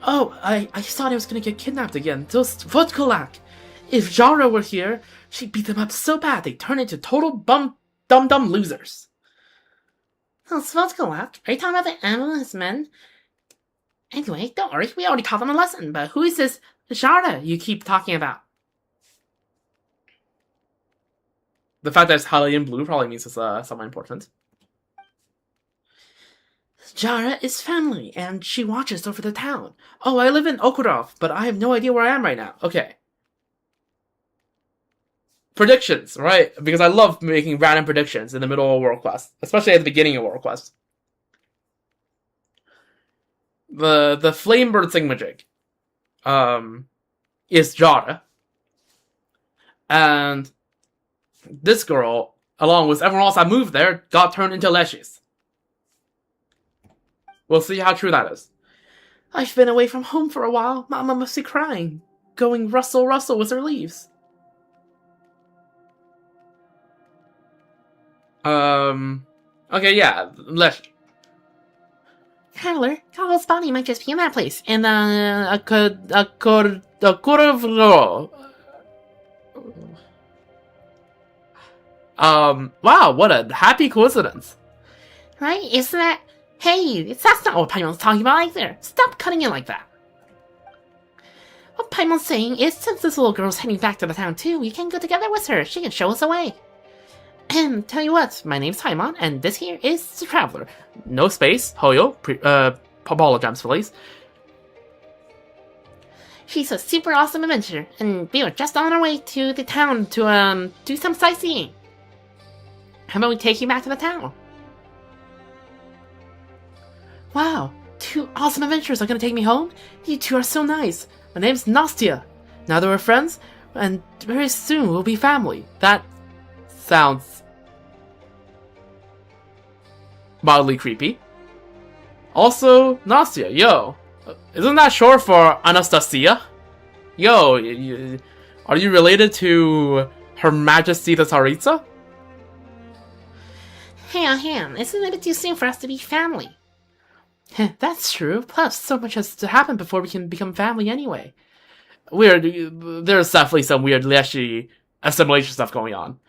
Speaker 1: Oh, I thought I was gonna get kidnapped again. Those Vodkolak. If Jara were here, she'd beat them up so bad they'd turn into total dumb losers.
Speaker 4: Oh, Vodkolak? Are you talking about the Anvil and his men? Anyway, don't worry, we already taught them a lesson, but who is this Jara you keep talking about?
Speaker 1: The fact that it's Hylian blue probably means it's somewhat important.
Speaker 4: Jara is family, and she watches over the town. Oh, I live in Okurov, but I have no idea where I am right now.
Speaker 1: Okay. Predictions, right? Because I love making random predictions in the middle of a world quest, especially at the beginning of a world quest. The Flamebird thingamajig is Jara. And this girl, along with everyone else that moved there, got turned into Leshis. We'll see how true that is.
Speaker 4: I've been away from home for a while. Mama must be crying. Going rustle rustle with her leaves.
Speaker 1: Okay, yeah, Lesh.
Speaker 4: Traveler, Carl's body might just be in that place. And,
Speaker 1: wow, what a happy coincidence.
Speaker 4: Right? Isn't that... Hey, that's not what Paimon's talking about either. Stop cutting in like that. What Paimon's saying is, since this little girl's heading back to the town too, we can go together with her. She can show us the way. Tell you what, my name's Paimon, and this here is the Traveler.
Speaker 1: No space, Hoyo, apologize, please.
Speaker 4: She's a super awesome adventurer, and we are just on our way to the town to, do some sightseeing. How about we take you back to the town? Wow, 2 awesome adventurers are gonna take me home? You two are so nice.
Speaker 1: My name's Nastia. Now that we're friends, and very soon we'll be family. That sounds mildly creepy. Also, Nastia, yo. Isn't that short for Anastasia? Yo, are you related to Her Majesty the Tsaritsa?
Speaker 4: Hang on, isn't it a bit too soon for us to be family?
Speaker 1: That's true. Plus, so much has to happen before we can become family anyway. There's definitely some weird Leshi assimilation stuff going on.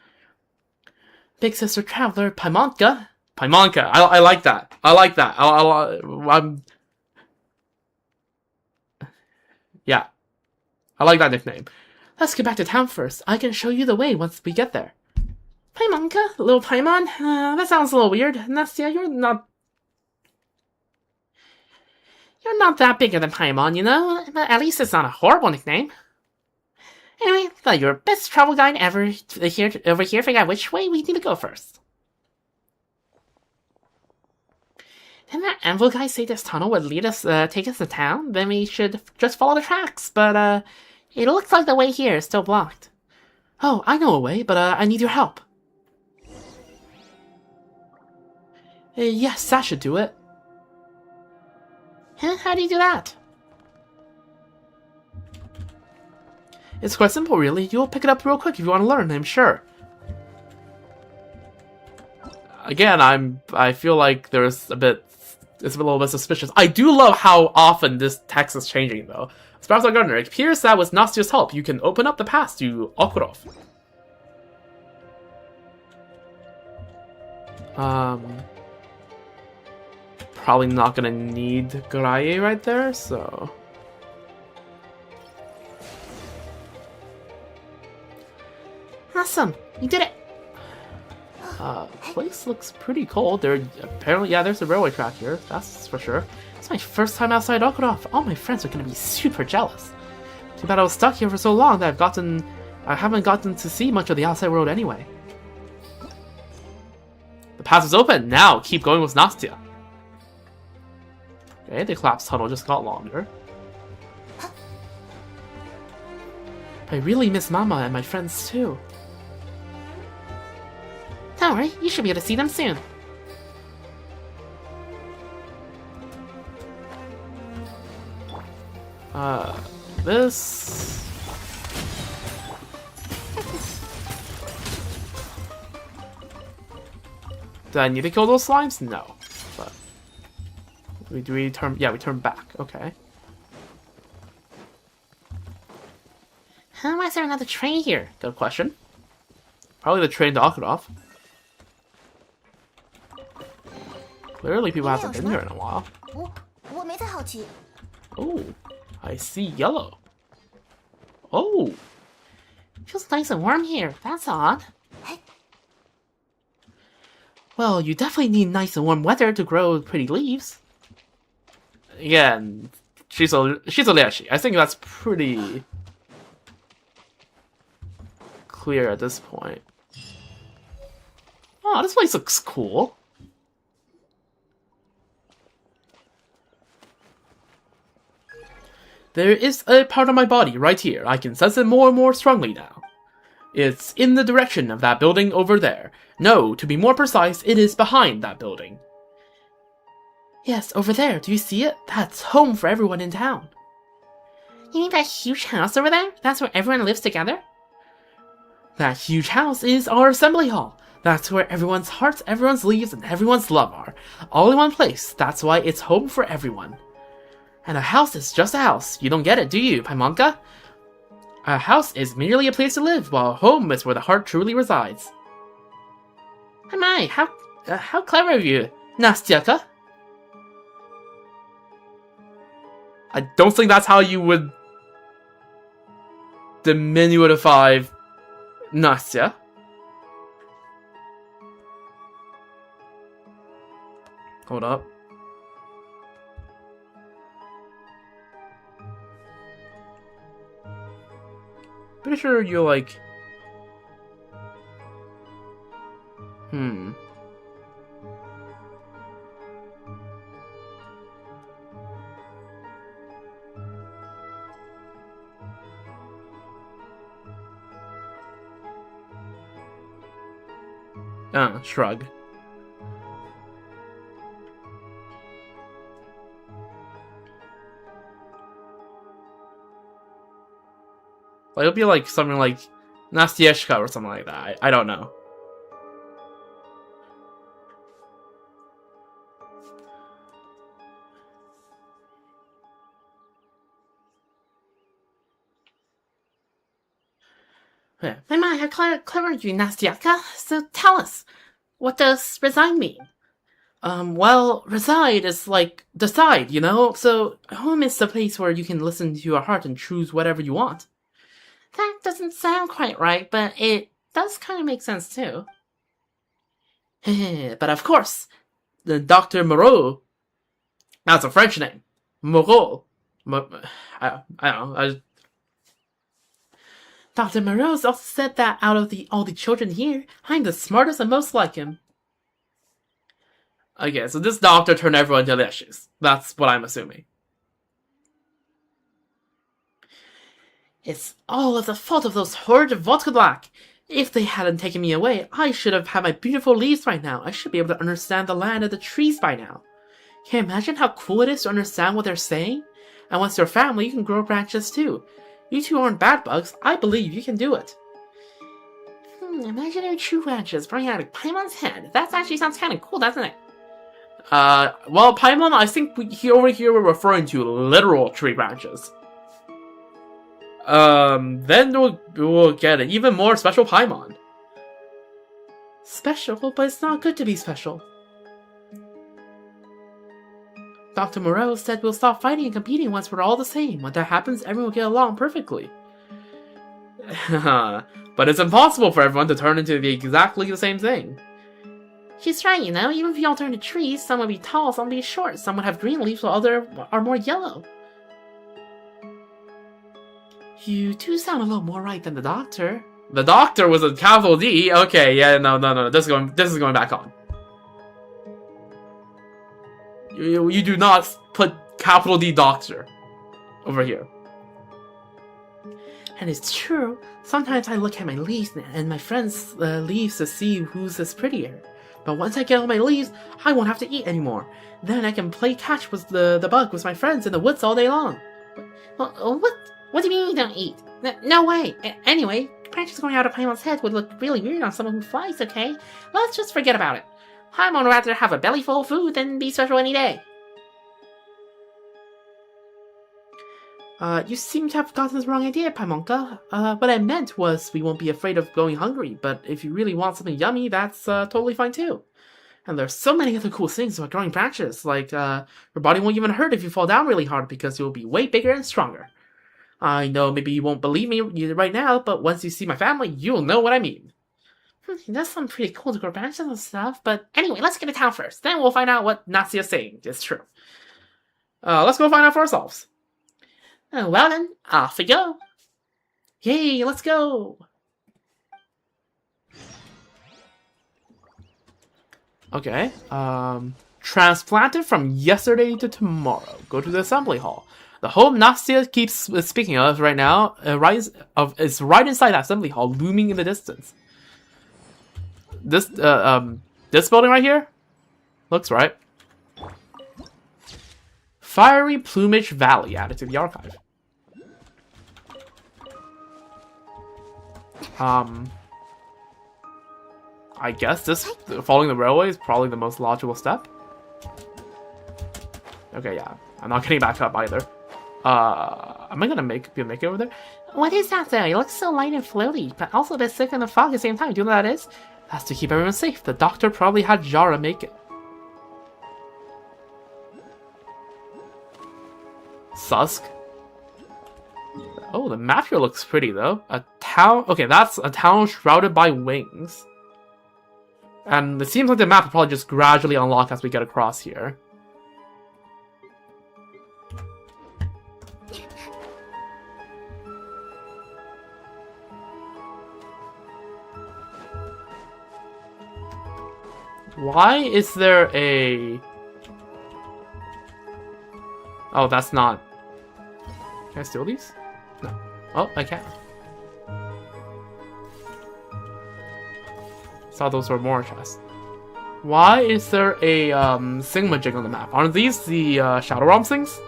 Speaker 4: Big Sister Traveler Paimonka.
Speaker 1: Paimonka. I like that. I like that. I'm... Yeah. I like that nickname.
Speaker 4: Let's get back to town first. I can show you the way once we get there. Paimonka? Little Paimon? That sounds a little weird. Nastya, you're not that bigger than Paimon, you know? But at least it's not a horrible nickname. Anyway, thought your best travel guide ever over here figure out which way we need to go first. Didn't that envoy guy say this tunnel would lead us, take us to town? Then we should just follow the tracks, but, it looks like the way here is still blocked. Oh, I know a way, but, I need your help. Yes, that should do it. Huh? How do you do that? It's quite simple, really. You'll pick it up real quick if you want to learn, I'm sure. Again, I feel like it's a little bit suspicious. I do love how often this text is changing, though. As far as I'm concerned, it appears that with Nastya's help, you can open up the path to Okurov. Probably not gonna need Graye right there, so... Awesome! You did it! Place looks pretty cool. Apparently, yeah, there's a railway track here, that's for sure. It's my first time outside Okurov. All my friends are gonna be super jealous. Too bad I was stuck here for so long that I haven't gotten to see much of the outside world anyway. The path is open! Now, keep going with Nastya. Okay, the collapsed tunnel just got longer. I really miss Mama and my friends too. Don't worry, you should be able to see them soon. This... Do I need to kill those slimes? No. But... we turn... Yeah, we turn back. Okay. Why is there another train here? Good question. Probably the train to Okurov. Clearly people haven't been here in a while. Oh, I see yellow. Oh, feels nice and warm here. That's odd. Well, you definitely need nice and warm weather to grow pretty leaves. Again, she's a Leashi. I think that's pretty clear at this point. Oh, this place looks cool. There is a part of my body right here. I can sense it more and more strongly now. It's in the direction of that building over there. No, to be more precise, it is behind that building. Yes, over there. Do you see it? That's home for everyone in town. You mean that huge house over there? That's where everyone lives together? That huge house is our assembly hall. That's where everyone's hearts, everyone's leaves, and everyone's love are. All in one place. That's why it's home for everyone. And a house is just a house. You don't get it, do you, Paimonka? A house is merely a place to live, while home is where the heart truly resides. How clever of you, Nastyaka. I don't think that's how you would diminutify Nastya. Hold up. Pretty sure you're like... Shrug. Like, it'll be like something like Nastyeshka or something like that. I don't know. My, how clever are you, Nastyaka? So tell us, what does reside mean? Well, reside is like decide, you know? So home is the place where you can listen to your heart and choose whatever you want. That doesn't sound quite right, but it does kind of make sense too.
Speaker 1: But of course, the Dr. Moreau, that's a French name. Moreau. I don't know. Dr. Moreau also said that out of all the children here, I'm the smartest and most like him. Okay, so this doctor turned everyone delicious. That's what I'm assuming. It's all of the fault of those horrid Volkadlak. If they hadn't taken me away, I should have had my beautiful leaves by now. I should be able to understand the land of the trees by now. Can you imagine how cool it is to understand what they're saying? And once you're family, you can grow branches too. You two aren't bad bugs. I believe you can do it.
Speaker 4: Imaginary tree branches growing out of Paimon's head. That actually sounds kind of cool, doesn't it?
Speaker 1: Well, Paimon, I think over here we're referring to literal tree branches. Then we'll get an even more special Paimon.
Speaker 4: Special, but it's not good to be special.
Speaker 1: Dr. Moreau said we'll stop fighting and competing once we're all the same. When that happens, everyone will get along perfectly. But it's impossible for everyone to turn into exactly the same thing.
Speaker 4: She's right, you know. Even if you all turn to trees, some would be tall, some would be short, some would have green leaves while others are more yellow.
Speaker 1: You do sound a little more right than the doctor. The doctor was a capital D? Okay, yeah, no. This is going back on. You do not put capital D doctor over here.
Speaker 4: And it's true. Sometimes I look at my leaves and my friends' leaves to see whose is prettier. But once I get all my leaves, I won't have to eat anymore. Then I can play catch with the bug with my friends in the woods all day long. What do you mean you don't eat? No way. Anyway, branches going out of Paimon's head would look really weird on someone who flies, okay? Let's just forget about it. Paimon would rather have a belly full of food than be special any day.
Speaker 1: You seem to have gotten the wrong idea, Paimonka. What I meant was we won't be afraid of going hungry, but if you really want something yummy, that's totally fine too. And there's so many other cool things about growing branches, like your body won't even hurt if you fall down really hard because you'll be way bigger and stronger. I know maybe you won't believe me right now, but once you see my family, you'll know what I mean.
Speaker 4: It does sound pretty cool to grow branches and stuff, but anyway, let's get to town first. Then we'll find out what Nazi is saying is true.
Speaker 1: Let's go find out for ourselves.
Speaker 4: Well then, off we go.
Speaker 1: Yay, let's go! Okay, transplanted from yesterday to tomorrow. Go to the assembly hall. The home Nastia keeps speaking of right now is right inside that assembly hall, looming in the distance. This building right here? Looks right. Fiery Plumage Valley added to the archive. I guess following the railway is probably the most logical step. Okay, yeah. I'm not getting back up either. Am I gonna make it over there?
Speaker 4: What is that there? It looks so light and floaty, but also a bit thick in the fog at the same time. Do you know what that is?
Speaker 1: That's to keep everyone safe. The doctor probably had Jara make it. Susk. Oh, the map here looks pretty though. A town. Okay, that's a town shrouded by wings. And it seems like the map will probably just gradually unlock as we get across here. Why is there a... Oh, that's not... Can I steal these? No. Oh, I can. Thought those were more chests. Why is there a Sigma jig on the map? Aren't these the Shadow Realm things?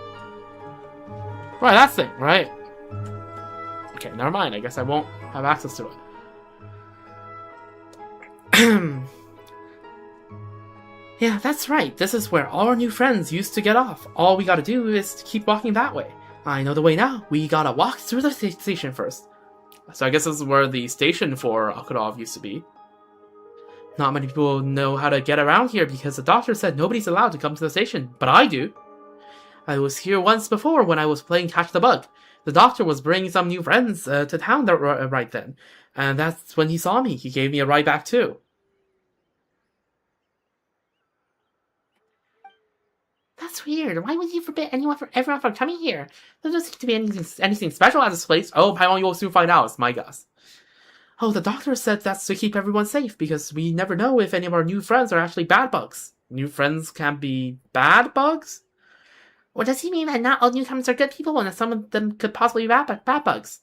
Speaker 1: Right, that thing, right? Okay, never mind. I guess I won't have access to it. Yeah, that's right. This is where all our new friends used to get off. All we gotta do is to keep walking that way. I know the way now. We gotta walk through the station first. So I guess this is where the station for Akurov used to be. Not many people know how to get around here because the doctor said nobody's allowed to come to the station, but I do. I was here once before when I was playing Catch the Bug. The doctor was bringing some new friends to town right then, and that's when he saw me. He gave me a ride back too.
Speaker 4: That's weird. Why would you forbid everyone from coming here? There doesn't seem to be anything special at this place. Oh, Paimon, you'll soon find out. It's my guess. Oh, the doctor said that's to keep everyone safe, because we never know if any of our new friends are actually bad bugs. New friends can't be bad bugs? Or does he mean that not all newcomers are good people and that some of them could possibly be bad bugs?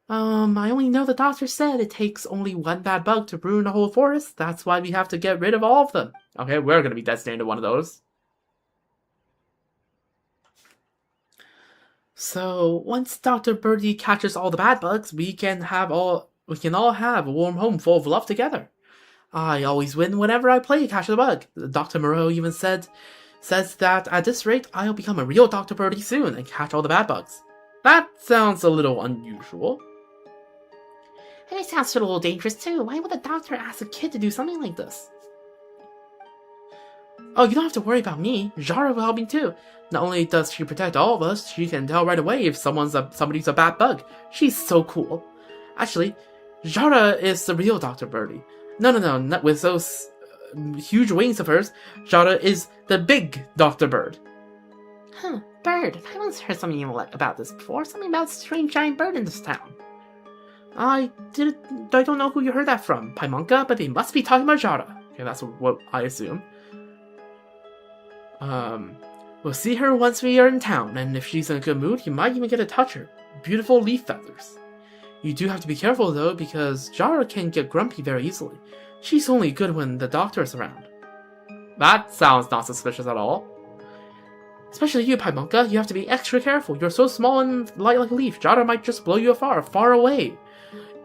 Speaker 4: I only know the doctor said it takes only one bad bug to ruin the whole forest. That's why we have to get rid of all of them. Okay, we're gonna be designated to one of those. So, once Dr. Birdie catches all the bad bugs, we can all have a warm home full of love together. I always win whenever I play Catch the Bug. Dr. Moreau even says that at this rate, I'll become a real Dr. Birdie soon and catch all the bad bugs. That sounds a little unusual. And it sounds a little dangerous too. Why would the doctor ask a kid to do something like this? Oh, you don't have to worry about me. Zara will help me too. Not only does she protect all of us, she can tell right away if somebody's a bad bug. She's so cool. Actually, Zara is the real Dr. Birdie. No, not with those huge wings of hers. Zara is the big Dr. Bird. Bird. I once heard something about this before. Something about a strange giant bird in this town.
Speaker 1: I don't know who you heard that from, Paimonka, but they must be talking about Zara. Okay, that's what I assume. We'll see her once we are in town, and if she's in a good mood, you might even get to touch her. Beautiful leaf feathers. You do have to be careful, though, because Zara can get grumpy very easily. She's only good when the doctor is around. That sounds not suspicious at all. Especially you, Paimonka, you have to be extra careful. You're so small and light like a leaf. Zara might just blow you far away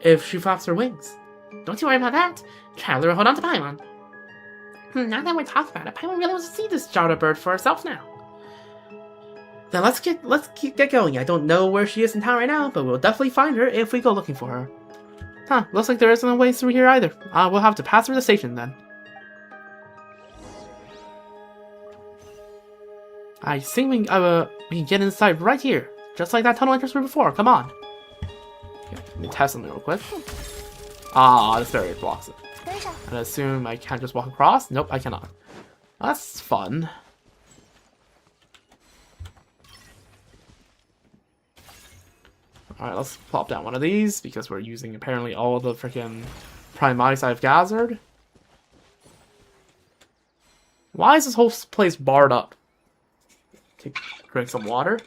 Speaker 1: if she flaps her wings.
Speaker 4: Don't you worry about that. Traveler, hold on to Paimon. Now that we're talking about it, Paimon really wants to see this Zara bird for herself now.
Speaker 1: Then let's get going. I don't know where she is in town right now, but we'll definitely find her if we go looking for her. Looks like there isn't a way through here either. We'll have to pass through the station then. I think we can get inside right here. Just like that tunnel entrance room before. Come on. Okay, let me test something real quick. This barrier blocks it. And I assume I can't just walk across? Nope, I cannot. That's fun. Alright, let's plop down one of these, because we're using apparently all the freaking Primates I've gathered. Why is this whole place barred up? Drink some water.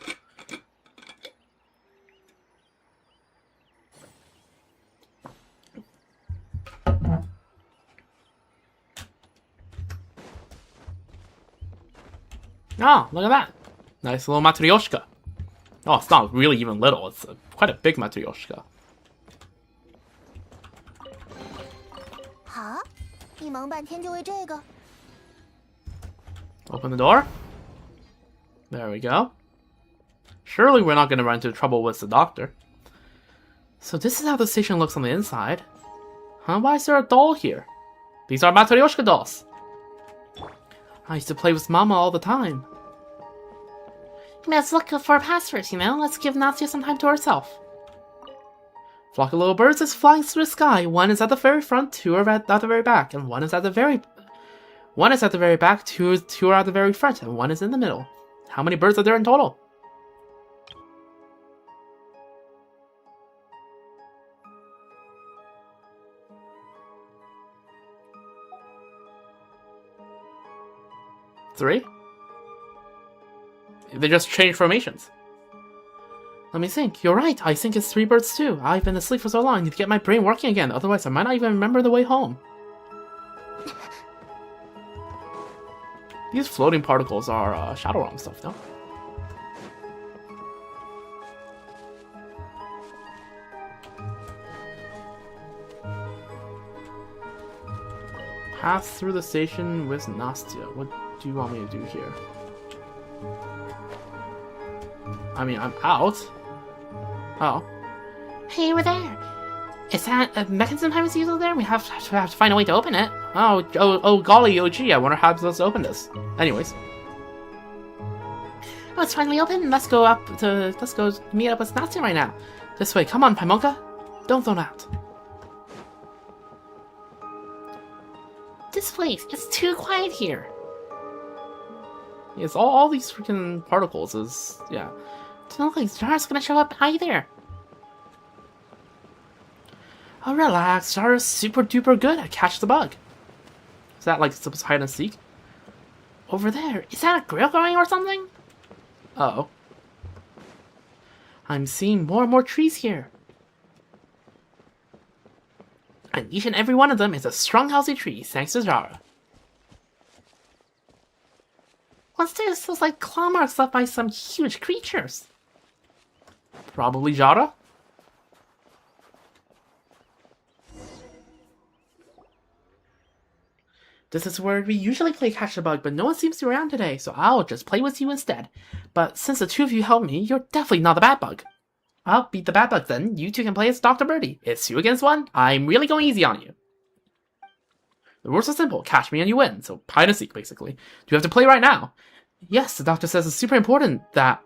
Speaker 1: Ah, look at that. Nice little matryoshka. Oh, it's not really even little. It's quite a big matryoshka.
Speaker 2: Huh? 你忙半天就为这个?
Speaker 1: Open the door. There we go. Surely we're not going to run into trouble with the doctor. So this is how the station looks on the inside. Huh? Why is there a doll here? These are matryoshka dolls. I used to play with Mama all the time.
Speaker 4: Let's look for a password, you know? Let's give Natsuya some time to herself.
Speaker 1: Flock of little birds is flying through the sky. One is at the very front, two are at the very back, and one is at the very back, two are at the very front, and one is in the middle. How many birds are there in total? Three? They just changed formations. Let me think. You're right. I think it's 3 birds too. I've been asleep for so long. I need to get my brain working again. Otherwise, I might not even remember the way home. These floating particles are Shadow Realm stuff, no? Pass through the station with Nastya. What do you want me to do here? I mean, I'm out. Oh.
Speaker 4: Hey, we're there. Is that a mechanism having usual there? We have to find a way to open it.
Speaker 1: Oh, golly, OG, I wonder how to open this. Anyways.
Speaker 4: Oh, it's finally open. Let's go meet up with Natsu right now.
Speaker 1: This way, come on, Paimonka. Don't zone out.
Speaker 4: This place, it's too quiet here.
Speaker 1: It's all these freaking particles is, yeah.
Speaker 4: Doesn't look like Zara's gonna show up either.
Speaker 1: Oh, relax. Zara's super duper good at catch the bug. Is that like supposed to hide and seek?
Speaker 4: Over there, is that a grill going or something?
Speaker 1: Uh-oh.
Speaker 4: I'm seeing more and more trees here. And each and every one of them is a strong, healthy tree, thanks to Zara. What's this? Those like claw marks left by some huge creatures.
Speaker 1: Probably Zara?
Speaker 4: This is where we usually play catch the bug, but no one seems to be around today, so I'll just play with you instead. But since the two of you helped me, you're definitely not the bad bug. I'll beat the bad bug then. You two can play as Dr. Birdie. It's 2 against 1. I'm really going easy on you.
Speaker 1: The rules are simple. Catch me and you win. So hide and seek, basically. Do you have to play right now?
Speaker 4: Yes, the doctor says it's super important that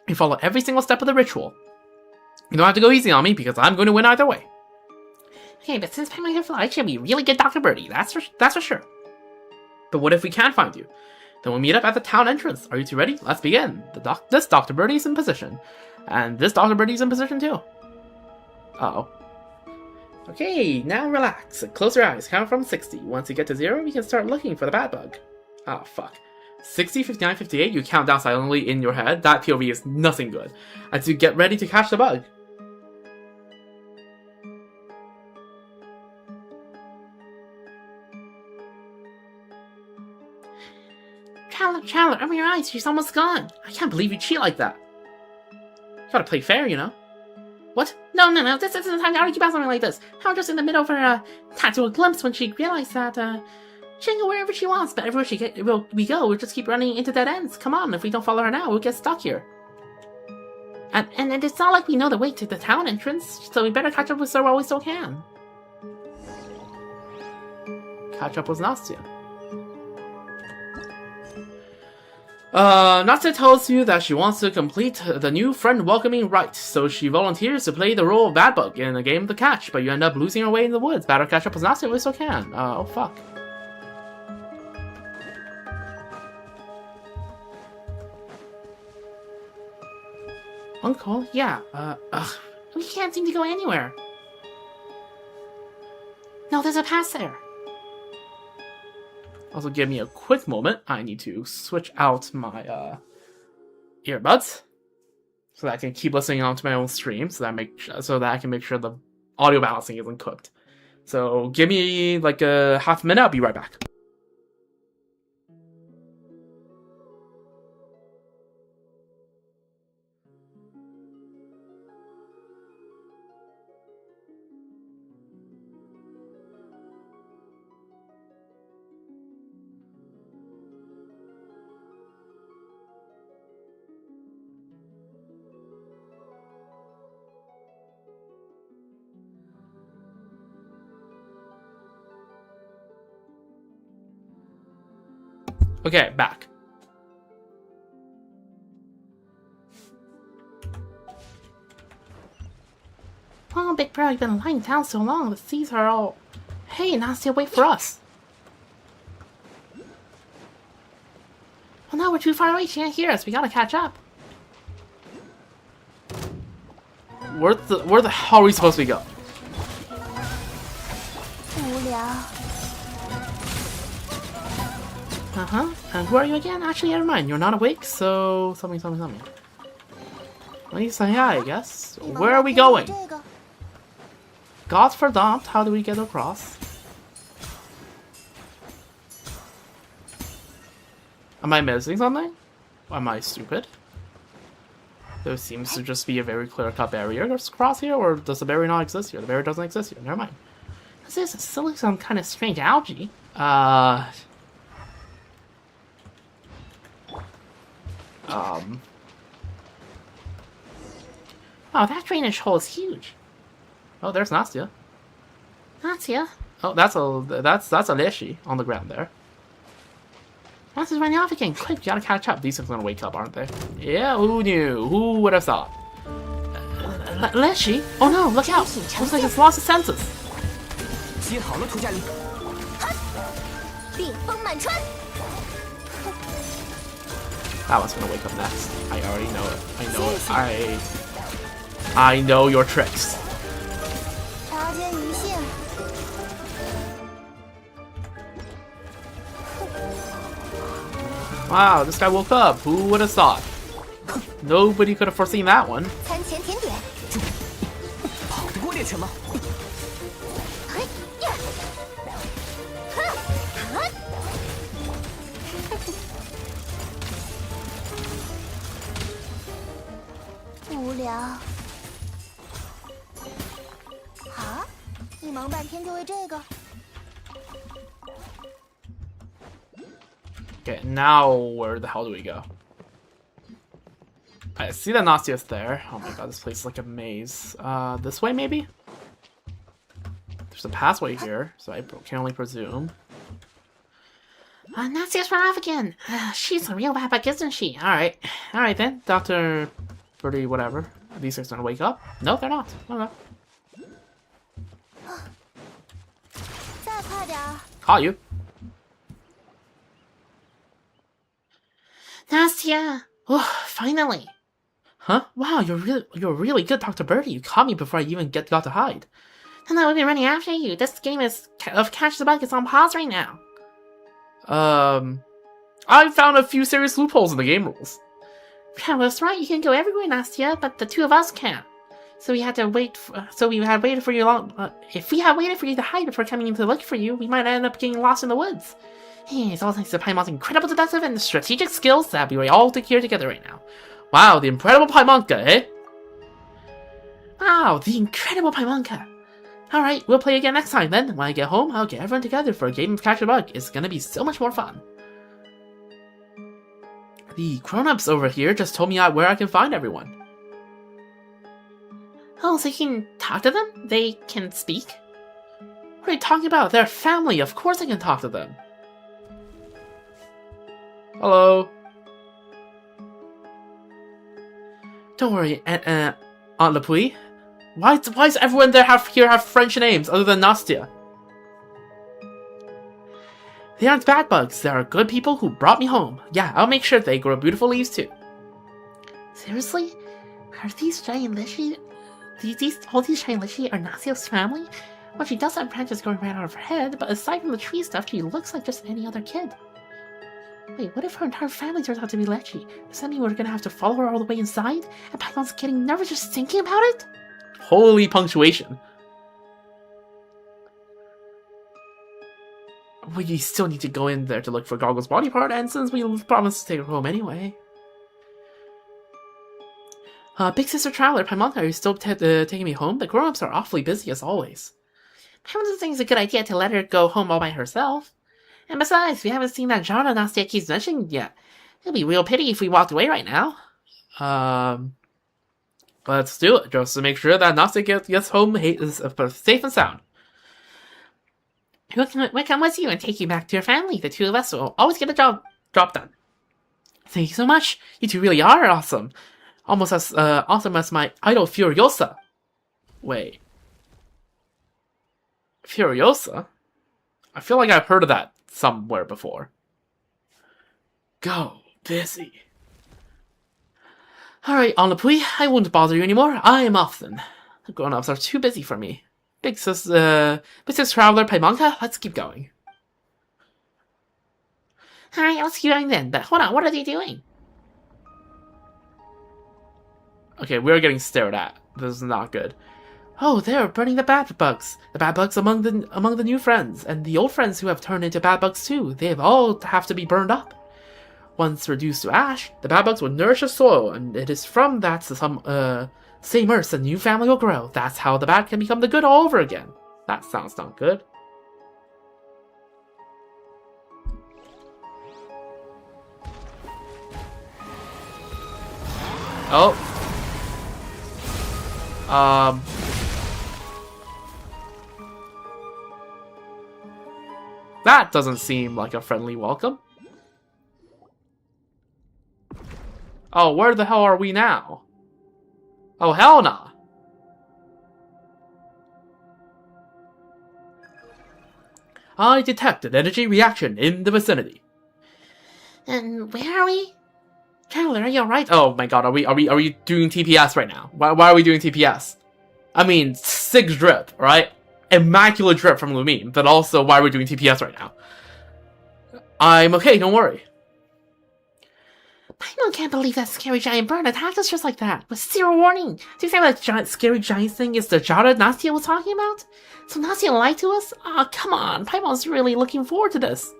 Speaker 4: you follow every single step of the ritual.
Speaker 1: You don't have to go easy on me, because I'm going to win either way.
Speaker 4: Okay, but since Pamela I should be really good Dr. Birdie, that's for sure.
Speaker 1: But what if we can't find you? Then we'll meet up at the town entrance. Are you two ready? Let's begin. This Dr. Birdie is in position. And this Dr. Birdie is in position too. Uh-oh.
Speaker 4: Okay, now relax. Close your eyes. Count from 60. Once you get to 0, we can start looking for the bad bug.
Speaker 1: Oh, fuck. 60, 59, 58, you count down silently in your head. That POV is nothing good. As you get ready to catch the bug.
Speaker 4: Chandler, open your eyes. She's almost gone. I can't believe you cheat like that.
Speaker 1: You gotta play fair, you know?
Speaker 4: What? No. This isn't the time to argue about something like this. I was just in the middle of her tactical glimpse when she realized that she can go wherever she wants, but everywhere we go, we'll just keep running into dead ends. Come on, if we don't follow her now, we'll get stuck here. And it's not like we know the way to the town entrance, so we better catch up with her while we still can.
Speaker 1: Catch up with Nastya. Nastya tells you that she wants to complete the new friend welcoming rite, so she volunteers to play the role of Bad Bug in a game of the catch, but you end up losing your way in the woods. Better catch up with Nastya while we still can. Oh fuck.
Speaker 4: Uncle? Yeah, we can't seem to go anywhere. No, there's a pass there.
Speaker 1: Also, give me a quick moment. I need to switch out my earbuds so that I can keep listening onto my own stream, so that I can make sure the audio balancing isn't cooked. So give me like a half minute. I'll be right back. Okay, back.
Speaker 4: Oh, Big Bro, you've been lying down so long, the seas are all... Hey, Nastya, wait for us. Well, no, we're too far away, she can't hear us, we gotta catch up.
Speaker 1: Where the hell are we supposed to go?
Speaker 2: 无聊。
Speaker 4: And who are you again? Actually, never mind. You're not awake, so... Something.
Speaker 1: Snezhnaya, I guess. Where are we going?
Speaker 4: God's Verdant, how do we get across?
Speaker 1: Am I missing something? Am I stupid? There seems to just be a very clear-cut barrier across here, or does the barrier not exist here? The barrier doesn't exist here. Never mind.
Speaker 4: This is still some kind of strange algae. Oh, that drainage hole is huge.
Speaker 1: Oh, there's Nastya.
Speaker 4: Nastya?
Speaker 1: Oh, that's a Leshy on the ground there.
Speaker 4: Nastya's running off again. Quick, you gotta catch up.
Speaker 1: These things are gonna wake up, aren't they? Yeah, who knew? Who would have thought?
Speaker 4: Leshy? Oh no, look out! Looks like it's lost its senses.
Speaker 5: 接好了，涂家里。
Speaker 2: 烈风满川。
Speaker 1: That one's gonna wake up next. I already know it. I know it. I know your tricks.
Speaker 2: 插肩一线，
Speaker 1: Wow, this guy woke up. Who would have thought? Nobody could have foreseen that one.
Speaker 2: 餐前甜点。
Speaker 5: 跑得过猎犬吗？
Speaker 2: 嘿呀！哈！啊！无聊。啊？你忙半天就为这个？
Speaker 1: Okay, now where the hell do we go? I see that Nastia's there. Oh my god, this place is like a maze. This way maybe? There's a pathway here, so I can only presume.
Speaker 4: Nastia's run off again. She's a real bad bug, isn't she?
Speaker 1: Alright. Alright then, Dr. Birdie, whatever. Are these things gonna wake up? No, they're not. Okay.
Speaker 2: 再快点儿！
Speaker 1: Caught you.
Speaker 4: Nastia! Oh, finally!
Speaker 1: Huh? Wow, you're really good, Dr. Birdie. You caught me before I even got to hide.
Speaker 4: And we've been running after you. This game of Catch the Bug is on pause right now.
Speaker 1: I found a few serious loopholes in the game rules.
Speaker 4: Yeah, that's right. You can go everywhere, Nastia, but the two of us can't. So we had to wait. So we had waited for you long. If we had waited for you to hide before coming in to look for you, we might end up getting lost in the woods. Hey, it's all thanks to Paimon's incredible deductive and strategic skills that we all here together right now.
Speaker 1: Wow, the incredible Paimonka, eh?
Speaker 4: Wow, the incredible Paimonka.
Speaker 1: Alright, we'll play again next time then. When I get home, I'll get everyone together for a game of Catch a Bug. It's gonna be so much more fun. The grown-ups over here just told me where I can find everyone.
Speaker 4: Oh, so you can talk to them? They can speak?
Speaker 1: What are you talking about? They're family. Of course I can talk to them. Hello. Don't worry, Aunt Lepui. Why does everyone there have French names other than Nastia? They aren't bad bugs. They are good people who brought me home. Yeah, I'll make sure they grow beautiful leaves too.
Speaker 4: Seriously? Are these giant lychee? All these giant lychee are Nastia's family? Well, she does have branches growing right out of her head, but aside from the tree stuff, she looks like just any other kid. Wait, what if her entire family turns out to be Lechi? Does that mean we're gonna have to follow her all the way inside? And Paimon's getting nervous just thinking about it?
Speaker 1: Holy punctuation. We still need to go in there to look for Goggle's body part, and since we promised to take her home anyway. Big Sister Traveler, Paimonka, are you still taking me home? The grown-ups are awfully busy as always.
Speaker 4: Paimon doesn't think it's a good idea to let her go home all by herself. And besides, we haven't seen that genre Nastia keeps mentioning yet. It'd be real pity if we walked away right now.
Speaker 1: Let's do it, just to make sure that Nastia gets home safe and sound.
Speaker 4: We'll come with you and take you back to your family. The two of us will always get the job done.
Speaker 1: Thank you so much. You two really are awesome. Almost as awesome as my idol Furiosa. Wait. Furiosa? I feel like I've heard of that somewhere before. Go, busy. Alright, Aunt Lepui, I won't bother you anymore. I am off then. The grown-ups are too busy for me. Big sis Traveler, Paimonka, let's keep going.
Speaker 4: Alright, let's keep going then. But hold on, what are they doing?
Speaker 1: Okay, we're getting stared at. This is not good. Oh, they're burning the bad bugs. The bad bugs among the new friends, and the old friends who have turned into bad bugs too. They all have to be burned up. Once reduced to ash, the bad bugs will nourish the soil, and it is from that same earth the new family will grow. That's how the bad can become the good all over again. That sounds not good. Oh. That doesn't seem like a friendly welcome. Oh, where the hell are we now? Oh, hell nah. I detect an energy reaction in the vicinity.
Speaker 4: And where are we? Traveler, are you alright?
Speaker 1: Oh my god, are we doing TPS right now? Why are we doing TPS? I mean, sick drip, right? Immaculate drip from Lumine, but also why are we doing TPS right now? I'm okay, don't worry.
Speaker 4: Paimon can't believe that scary giant bird attacked us just like that, with zero warning. Do you think that scary giant thing is the Jara Nastia was talking about? So Nastia lied to us? Aw, oh, come on, Paimon's really looking forward to this.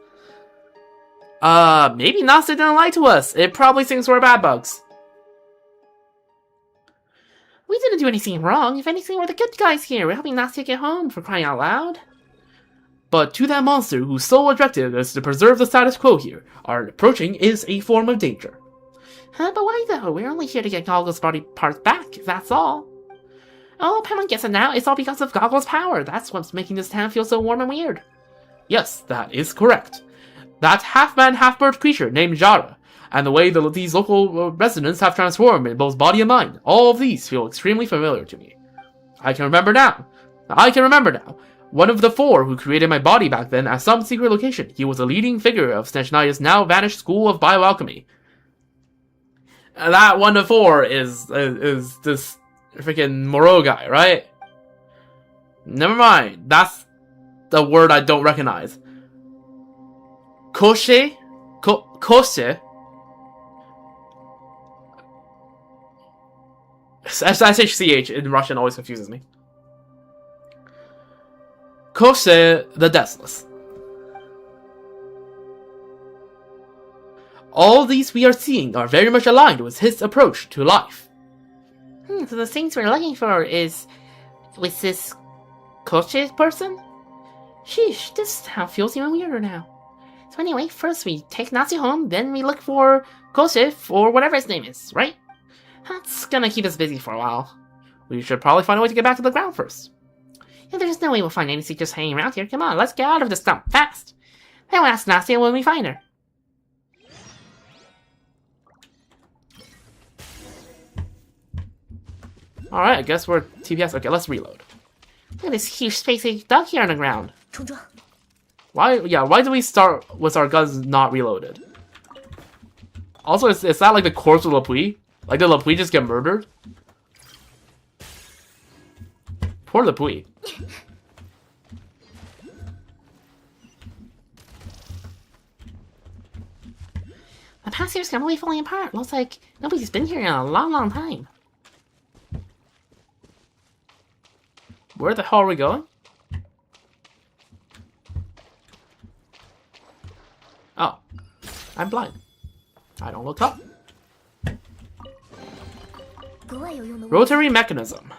Speaker 1: Maybe Nastia didn't lie to us. It probably thinks we're bad bugs.
Speaker 4: We didn't do anything wrong. If anything, we're the good guys here. We're helping Nastia get home, for crying out loud.
Speaker 1: But to that monster whose sole objective is to preserve the status quo here, our approaching is a form of danger.
Speaker 4: Huh, but why though? We're only here to get Goggle's body parts back, that's all. Oh, Paimon gets it now. It's all because of Goggle's power. That's what's making this town feel so warm and weird.
Speaker 1: Yes, that is correct. That half-man, half-bird creature named Jara, and the way these local residents have transformed in both body and mind, all of these feel extremely familiar to me. I can remember now. One of the 4 who created my body back then at some secret location. He was a leading figure of Snezhnaya's now vanished school of bioalchemy. That 1 of 4 is this freaking Moreau guy, right? Never mind. That's the word I don't recognize. Koshe? Koshe? SHCH in Russian always confuses me. Koshe the Deathless. All these we are seeing are very much aligned with his approach to life.
Speaker 4: So the things we're looking for is with this Koshe person? Sheesh, this town feels even weirder now. So anyway, first we take Nastia home, then we look for Koshe or whatever his name is, right? That's gonna keep us busy for a while.
Speaker 1: We should probably find a way to get back to the ground first.
Speaker 4: Yeah, there's no way we'll find any secrets hanging around here. Come on, let's get out of this dump, fast! Then we'll ask Nastia when we find her.
Speaker 1: Alright, I guess we're TPS. Okay, let's reload.
Speaker 4: Look at this huge space they dug here on the ground.
Speaker 1: Why do we start with our guns not reloaded? Also, is that like the corpse of Lapui? Like, did Lapui just get murdered? Poor Lapui.
Speaker 4: The past year's completely falling apart. Looks like nobody's been here in a long, long time.
Speaker 1: Where the hell are we going? Oh. I'm blind. I don't look up. Rotary mechanism.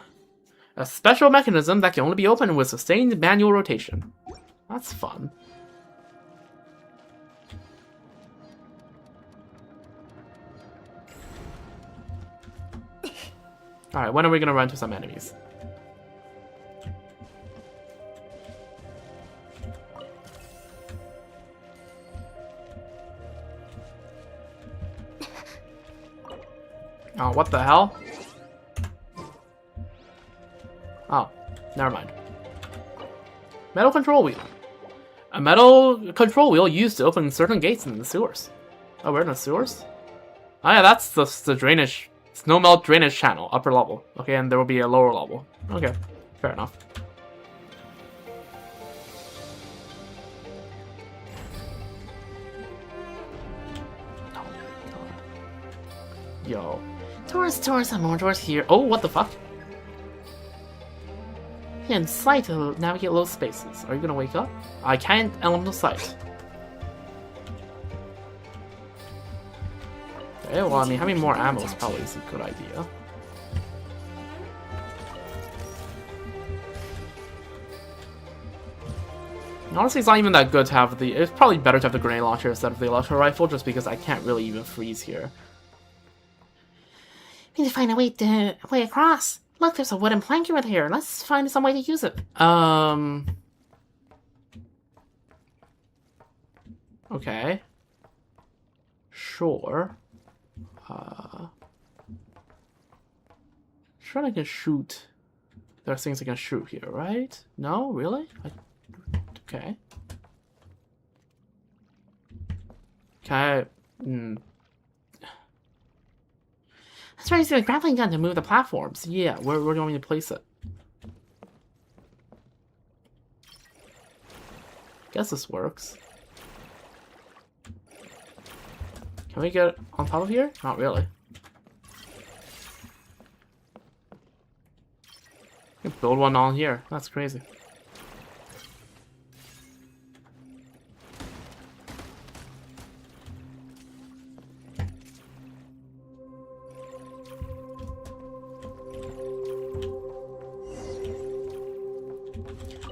Speaker 1: A special mechanism that can only be opened with sustained manual rotation. That's fun. Alright, when are we gonna run to some enemies? Oh, what the hell? Oh, never mind. Metal control wheel. A metal control wheel used to open certain gates in the sewers. Oh, we're in the sewers? Oh yeah, that's the drainage, snow melt drainage channel, upper level. Okay, and there will be a lower level. Okay, fair enough. Yo.
Speaker 4: Doors, and more doors here. Oh, what the fuck?
Speaker 1: In sight to navigate low spaces. Are you gonna wake up? I can't elemental sight. Okay, well, I mean, having more ammo is probably a good idea. Honestly, it's not even that good to have the... It's probably better to have the grenade launcher instead of the electro rifle, just because I can't really even freeze here.
Speaker 4: We need to find a way across. Look, there's a wooden plank over here. Let's find some way to use it.
Speaker 1: Okay. Sure. Sure I can shoot. There are things I can shoot here, right? No? Really? Okay. Can I...
Speaker 4: That's why I using a grappling gun to move the platforms.
Speaker 1: Yeah, where do you want me to place it? Guess this works. Can we get on top of here? Not really. You can build one on here. That's crazy.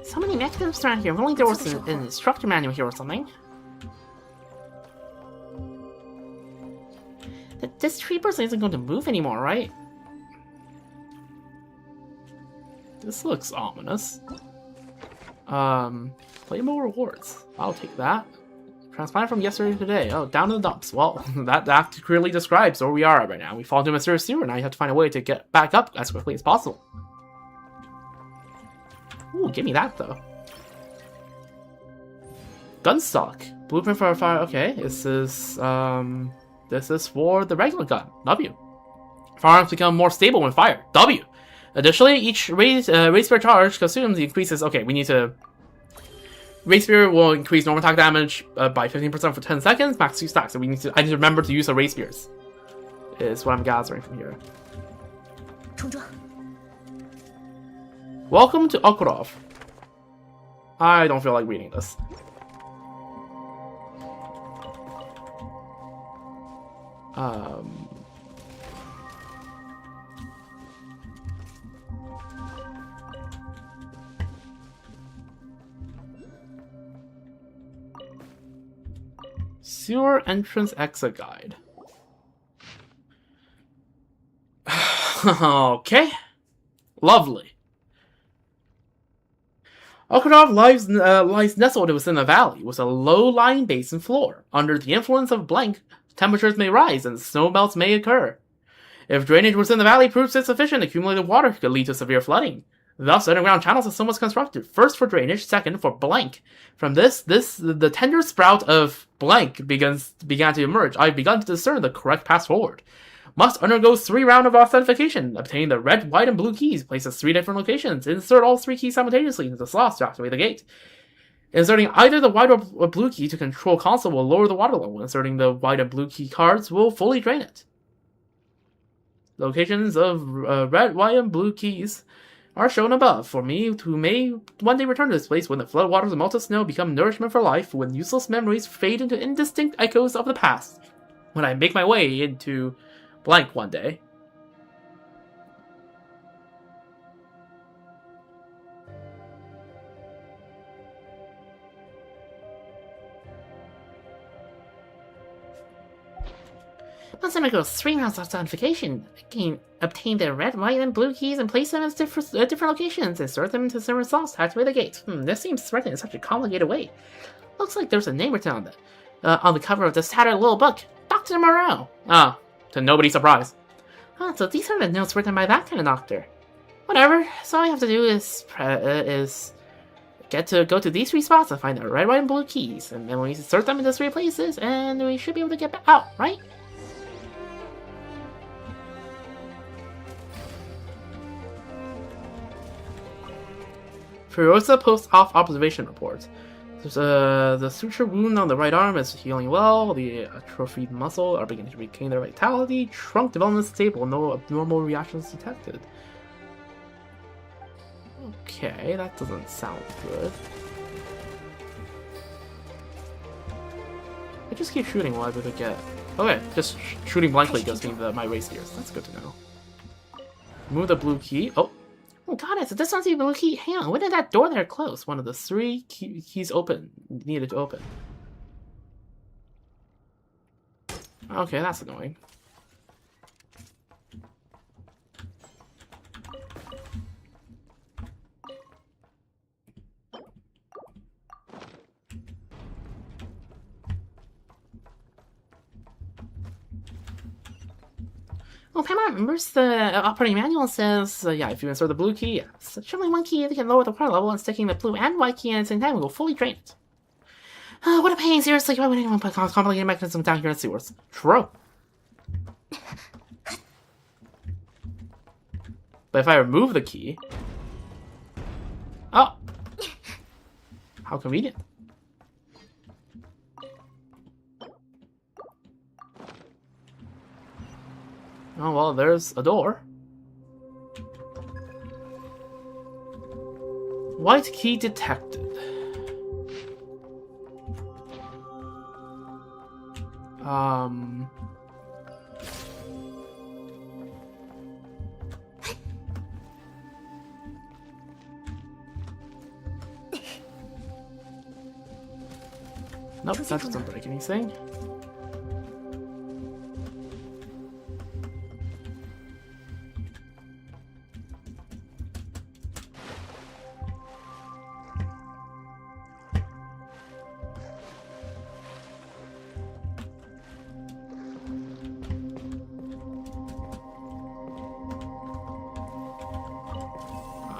Speaker 4: So many mechanisms around here. If only there was an instructor manual here or something. This tree person isn't going to move anymore, right?
Speaker 1: This looks ominous. Playable rewards. I'll take that. Transplant from yesterday to today. Oh, down to the dumps. Well, that clearly describes where we are right now. We fall into a mysterious sewer, now you have to find a way to get back up as quickly as possible. Ooh, give me that, though. Gunstock. Blueprint for a fire. Okay, this is for the regular gun. W. Firearms become more stable when fired. W. Additionally, each rapier charge consumes the increases. Okay, we need to. Rapier will increase normal attack damage by 15% for 10 seconds, max 2 stacks. So I need to remember to use the rapiers. Is what I'm gathering from here. Welcome to Okurov. I don't feel like reading this. Sewer entrance exit guide. Okay. Lovely. Okurov lies nestled within a valley with a low-lying basin floor. Under the influence of blank, temperatures may rise and snowmelts may occur. If drainage within the valley proves insufficient, accumulated water could lead to severe flooding. Thus, underground channel system was constructed. First for drainage, second for blank. From the tender sprout of blank began to emerge. I've begun to discern the correct path forward. Must undergo 3 rounds of authentication. Obtain the red, white, and blue keys. Places 3 different locations. Insert all 3 keys simultaneously into the slots to activate the gate. Inserting either the white or blue key to control console will lower the water level. Inserting the white and blue key cards will fully drain it. Locations of red, white, and blue keys are shown above. For me, who may one day return to this place when the floodwaters of melted snow become nourishment for life, when useless memories fade into indistinct echoes of the past. When I make my way into blank one day.
Speaker 4: Once I go 3 rounds of authentication, I can obtain the red, white, and blue keys and place them in different locations. Insert them into different slots to activate the gate. This seems threatening in such a complicated way. Looks like there's a name written on the cover of this tattered little book. Dr. Moreau.
Speaker 1: Ah, to nobody's surprise.
Speaker 4: So these are the notes written by that kind of doctor. Whatever. So all you have to do is go to these 3 spots and find the red, white, and blue keys. And then we insert them into 3 places, and we should be able to get back out, right?
Speaker 1: Furiosa post-off observation report. The suture wound on the right arm is healing well. The atrophied muscle are beginning to regain their vitality. Trunk development is stable. No abnormal reactions detected. Okay, that doesn't sound good. I just keep shooting while I get. Okay, just shooting blankly gives me my race gears. That's good to know. Move the blue key.
Speaker 4: Oh god, so this one's the blue key. Hang on, when did that door there close?
Speaker 1: One of the 3 keys needed to open. Okay, that's annoying.
Speaker 4: Well, Paramount remembers the operating manual says,
Speaker 1: yeah, if you insert the blue key, yeah.
Speaker 4: So only 1 key that can lower the water level, and sticking the blue and white key at the same time will fully drain it. What a pain, seriously, why would anyone put complicated mechanism down here in sewers?
Speaker 1: True. But if I remove the key... Oh! How convenient. Oh, well, there's a door. White key detected. Nope, that doesn't break anything.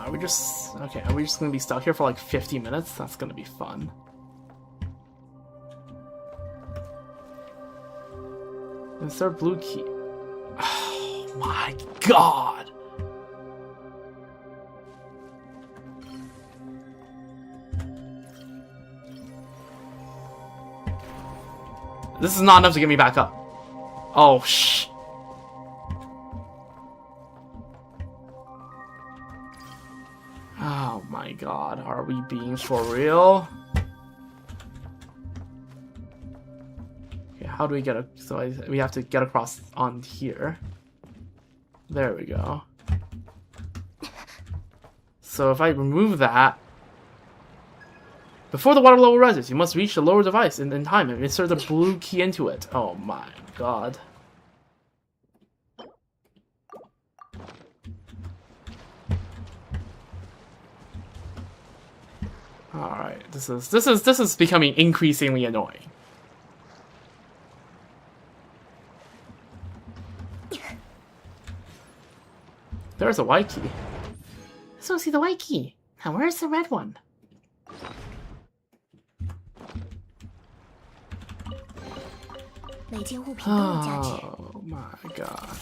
Speaker 1: Are we just gonna be stuck here for like 50 minutes? That's gonna be fun. Is there a blue key? Oh my god! This is not enough to get me back up. Oh, shh. Oh my god, are we being for real? Okay, how do we get a... So we have to get across on here. There we go. So if I remove that... Before the water level rises, you must reach the lower device in time and insert the blue key into it. Oh my god. Alright, this is becoming increasingly annoying. There's a white key.
Speaker 4: I just want to see the white key. Now where's the red one?
Speaker 1: Oh my god.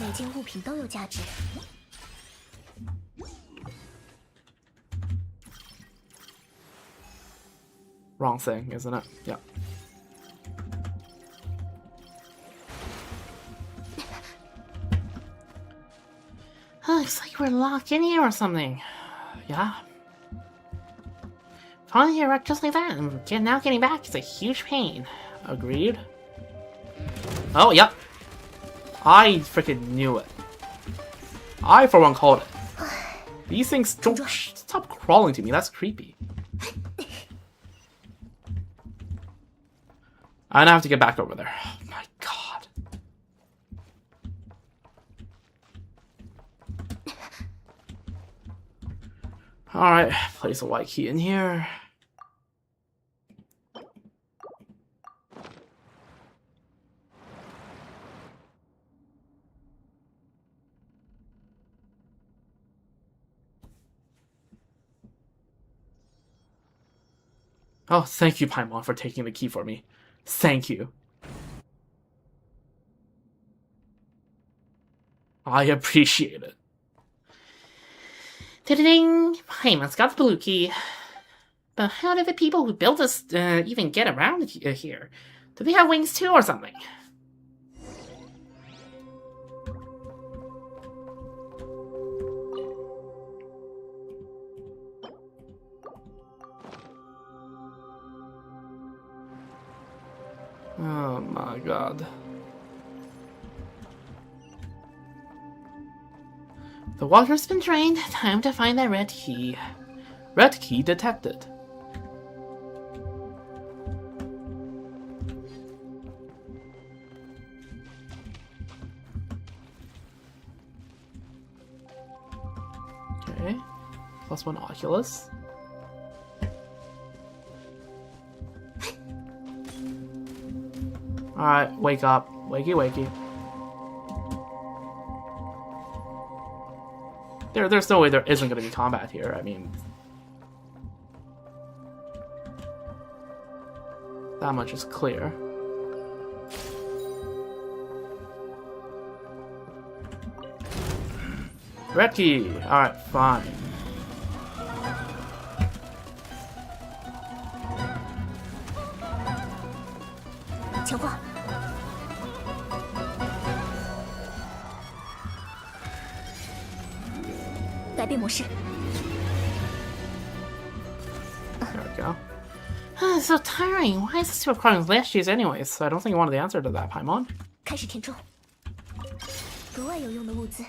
Speaker 1: Wrong thing, isn't it? Yeah.
Speaker 4: Looks like we're locked in here or something. Yeah. Falling here right just like that, and now getting back is a huge pain.
Speaker 1: Agreed. Oh, yep. I freaking knew it. I, for one, called it. These things don't stop crawling to me. That's creepy. I have to get back over there. Oh my god. Alright, place a white key in here. Oh, thank you, Paimon, for taking the key for me. Thank you. I appreciate it.
Speaker 4: Da-da-ding! Paimon's got the blue key. But how did the people who built us even get around here? Do they have wings too or something?
Speaker 1: Oh my god.
Speaker 4: The water's been drained. Time to find that red key.
Speaker 1: Red key detected. Okay. +1 Oculus. Alright, wake up. Wakey, wakey. There's no way there isn't going to be combat here. I mean... that much is clear. Red key. Alright, fine. There we go.
Speaker 4: It's so tiring. Why is this requiring last year's anyways? So I don't think you wanted the answer to that, Paimon.
Speaker 2: 开始填充，格外有用的物资。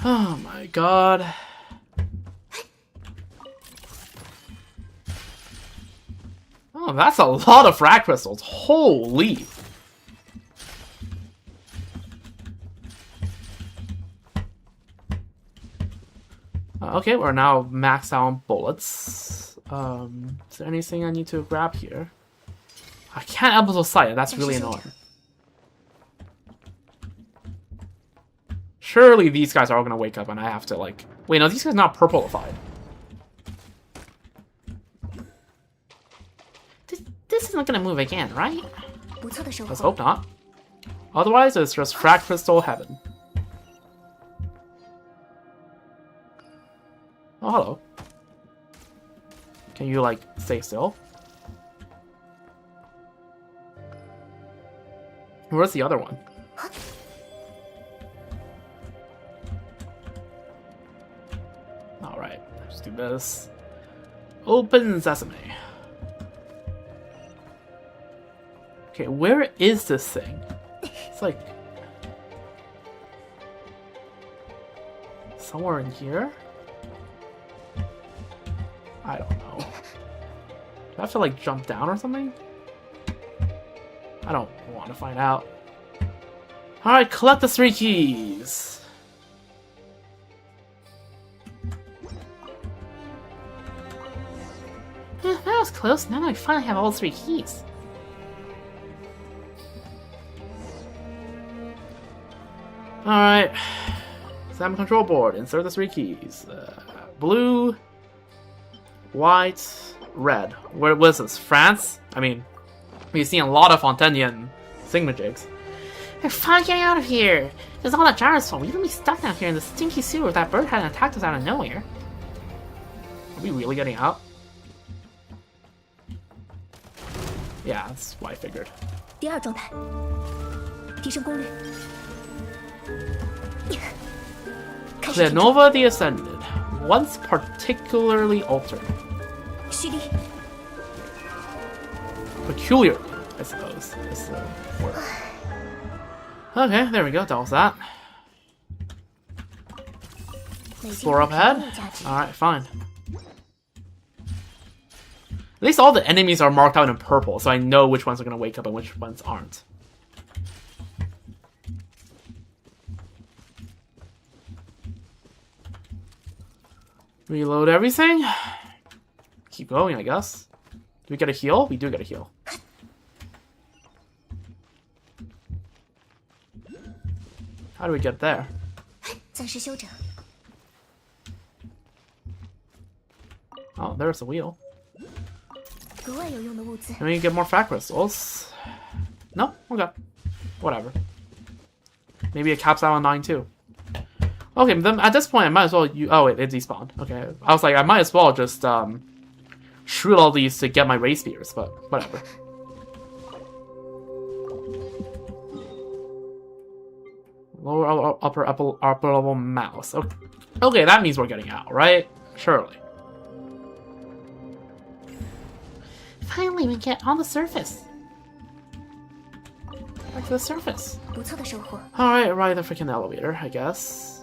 Speaker 1: Oh my god. Oh, that's a lot of frag crystals. Holy. Okay, we're now maxed out on bullets. Is there anything I need to grab here? I can't help but sight it. That's really annoying. Surely these guys are all gonna wake up and I have to, like... Wait, no, these guys are not purplified.
Speaker 4: This isn't gonna move again, right?
Speaker 1: Let's hope not. Otherwise, it's just frag crystal heaven. Oh, hello. Can you, like, stay still? Where's the other one? Alright, let's do this. Open sesame. Okay, where is this thing? It's like... somewhere in here? I don't know. Do I have to, like, jump down or something? I don't want to find out. Alright, collect the 3 keys.
Speaker 4: That was close. Now I finally have all 3 keys.
Speaker 1: Alright. Examine control board. Insert the 3 keys. Blue, white, red. Where was this? France? I mean, we've seen a lot of Fontanian thingamajigs.
Speaker 4: We're finally getting out of here. There's all that Gyro's fault. We don't be stuck down here in the stinky sewer if that bird hadn't attacked us out of nowhere.
Speaker 1: Are we really getting out? Yeah, that's what I figured.
Speaker 2: 第二状态，提升功率。
Speaker 1: Clenova the Ascended. Once particularly altered.
Speaker 2: 蓄力。
Speaker 1: Peculiarly, I suppose, is the word. Okay, there we go. That was that. Explore up ahead. Alright, fine. At least all the enemies are marked out in purple, so I know which ones are going to wake up and which ones aren't. Reload everything. Keep going, I guess. Do we get a heal? We do get a heal. How do we get there?
Speaker 2: 暂时休整。
Speaker 1: Oh, there's the wheel.
Speaker 2: 格外有用的物资。
Speaker 1: Can we get more fat crystals? No? Okay. Whatever. Maybe it caps out on 9 too. Okay, then at this point I might as well... Oh wait, it despawned. Okay. I was like, I might as well just shoot all these to get my ray spears, but whatever. Lower upper level mouse. Okay. Okay, that means we're getting out, right? Surely.
Speaker 4: Finally, we get on the surface.
Speaker 1: Back to the surface.
Speaker 2: 不错的收获。
Speaker 1: Alright, ride the freaking elevator, I guess.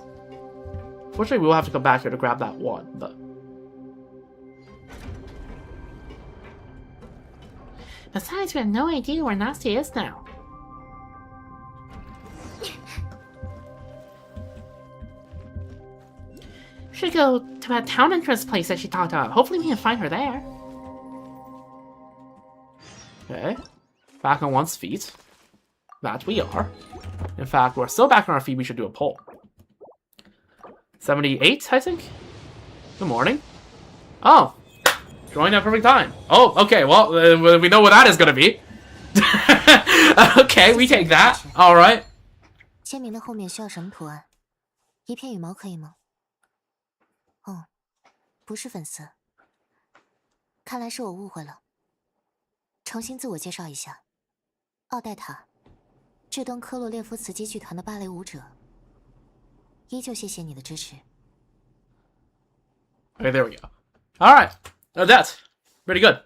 Speaker 1: Fortunately, we'll have to come back here to grab that one, but...
Speaker 4: Besides, we have no idea where Nasty is now. We should go to that town entrance place that she talked about. Hopefully we can find her there.
Speaker 1: Okay. Back on one's feet. That we are. In fact, we're still back on our feet. We should do a poll. 78, I think? Good morning. Oh. Joined at perfect time. Oh, okay. Well, we know what that is going to be. Okay, we take that. All right.
Speaker 2: 签名的后面需要什么图案？一片羽毛可以吗？哦，不是粉丝。看来是我误会了。重新自我介绍一下，奥黛塔，智东科洛列夫茨基剧团的芭蕾舞者。依旧谢谢你的支持。
Speaker 1: Okay, there we go. Alright, that's pretty good.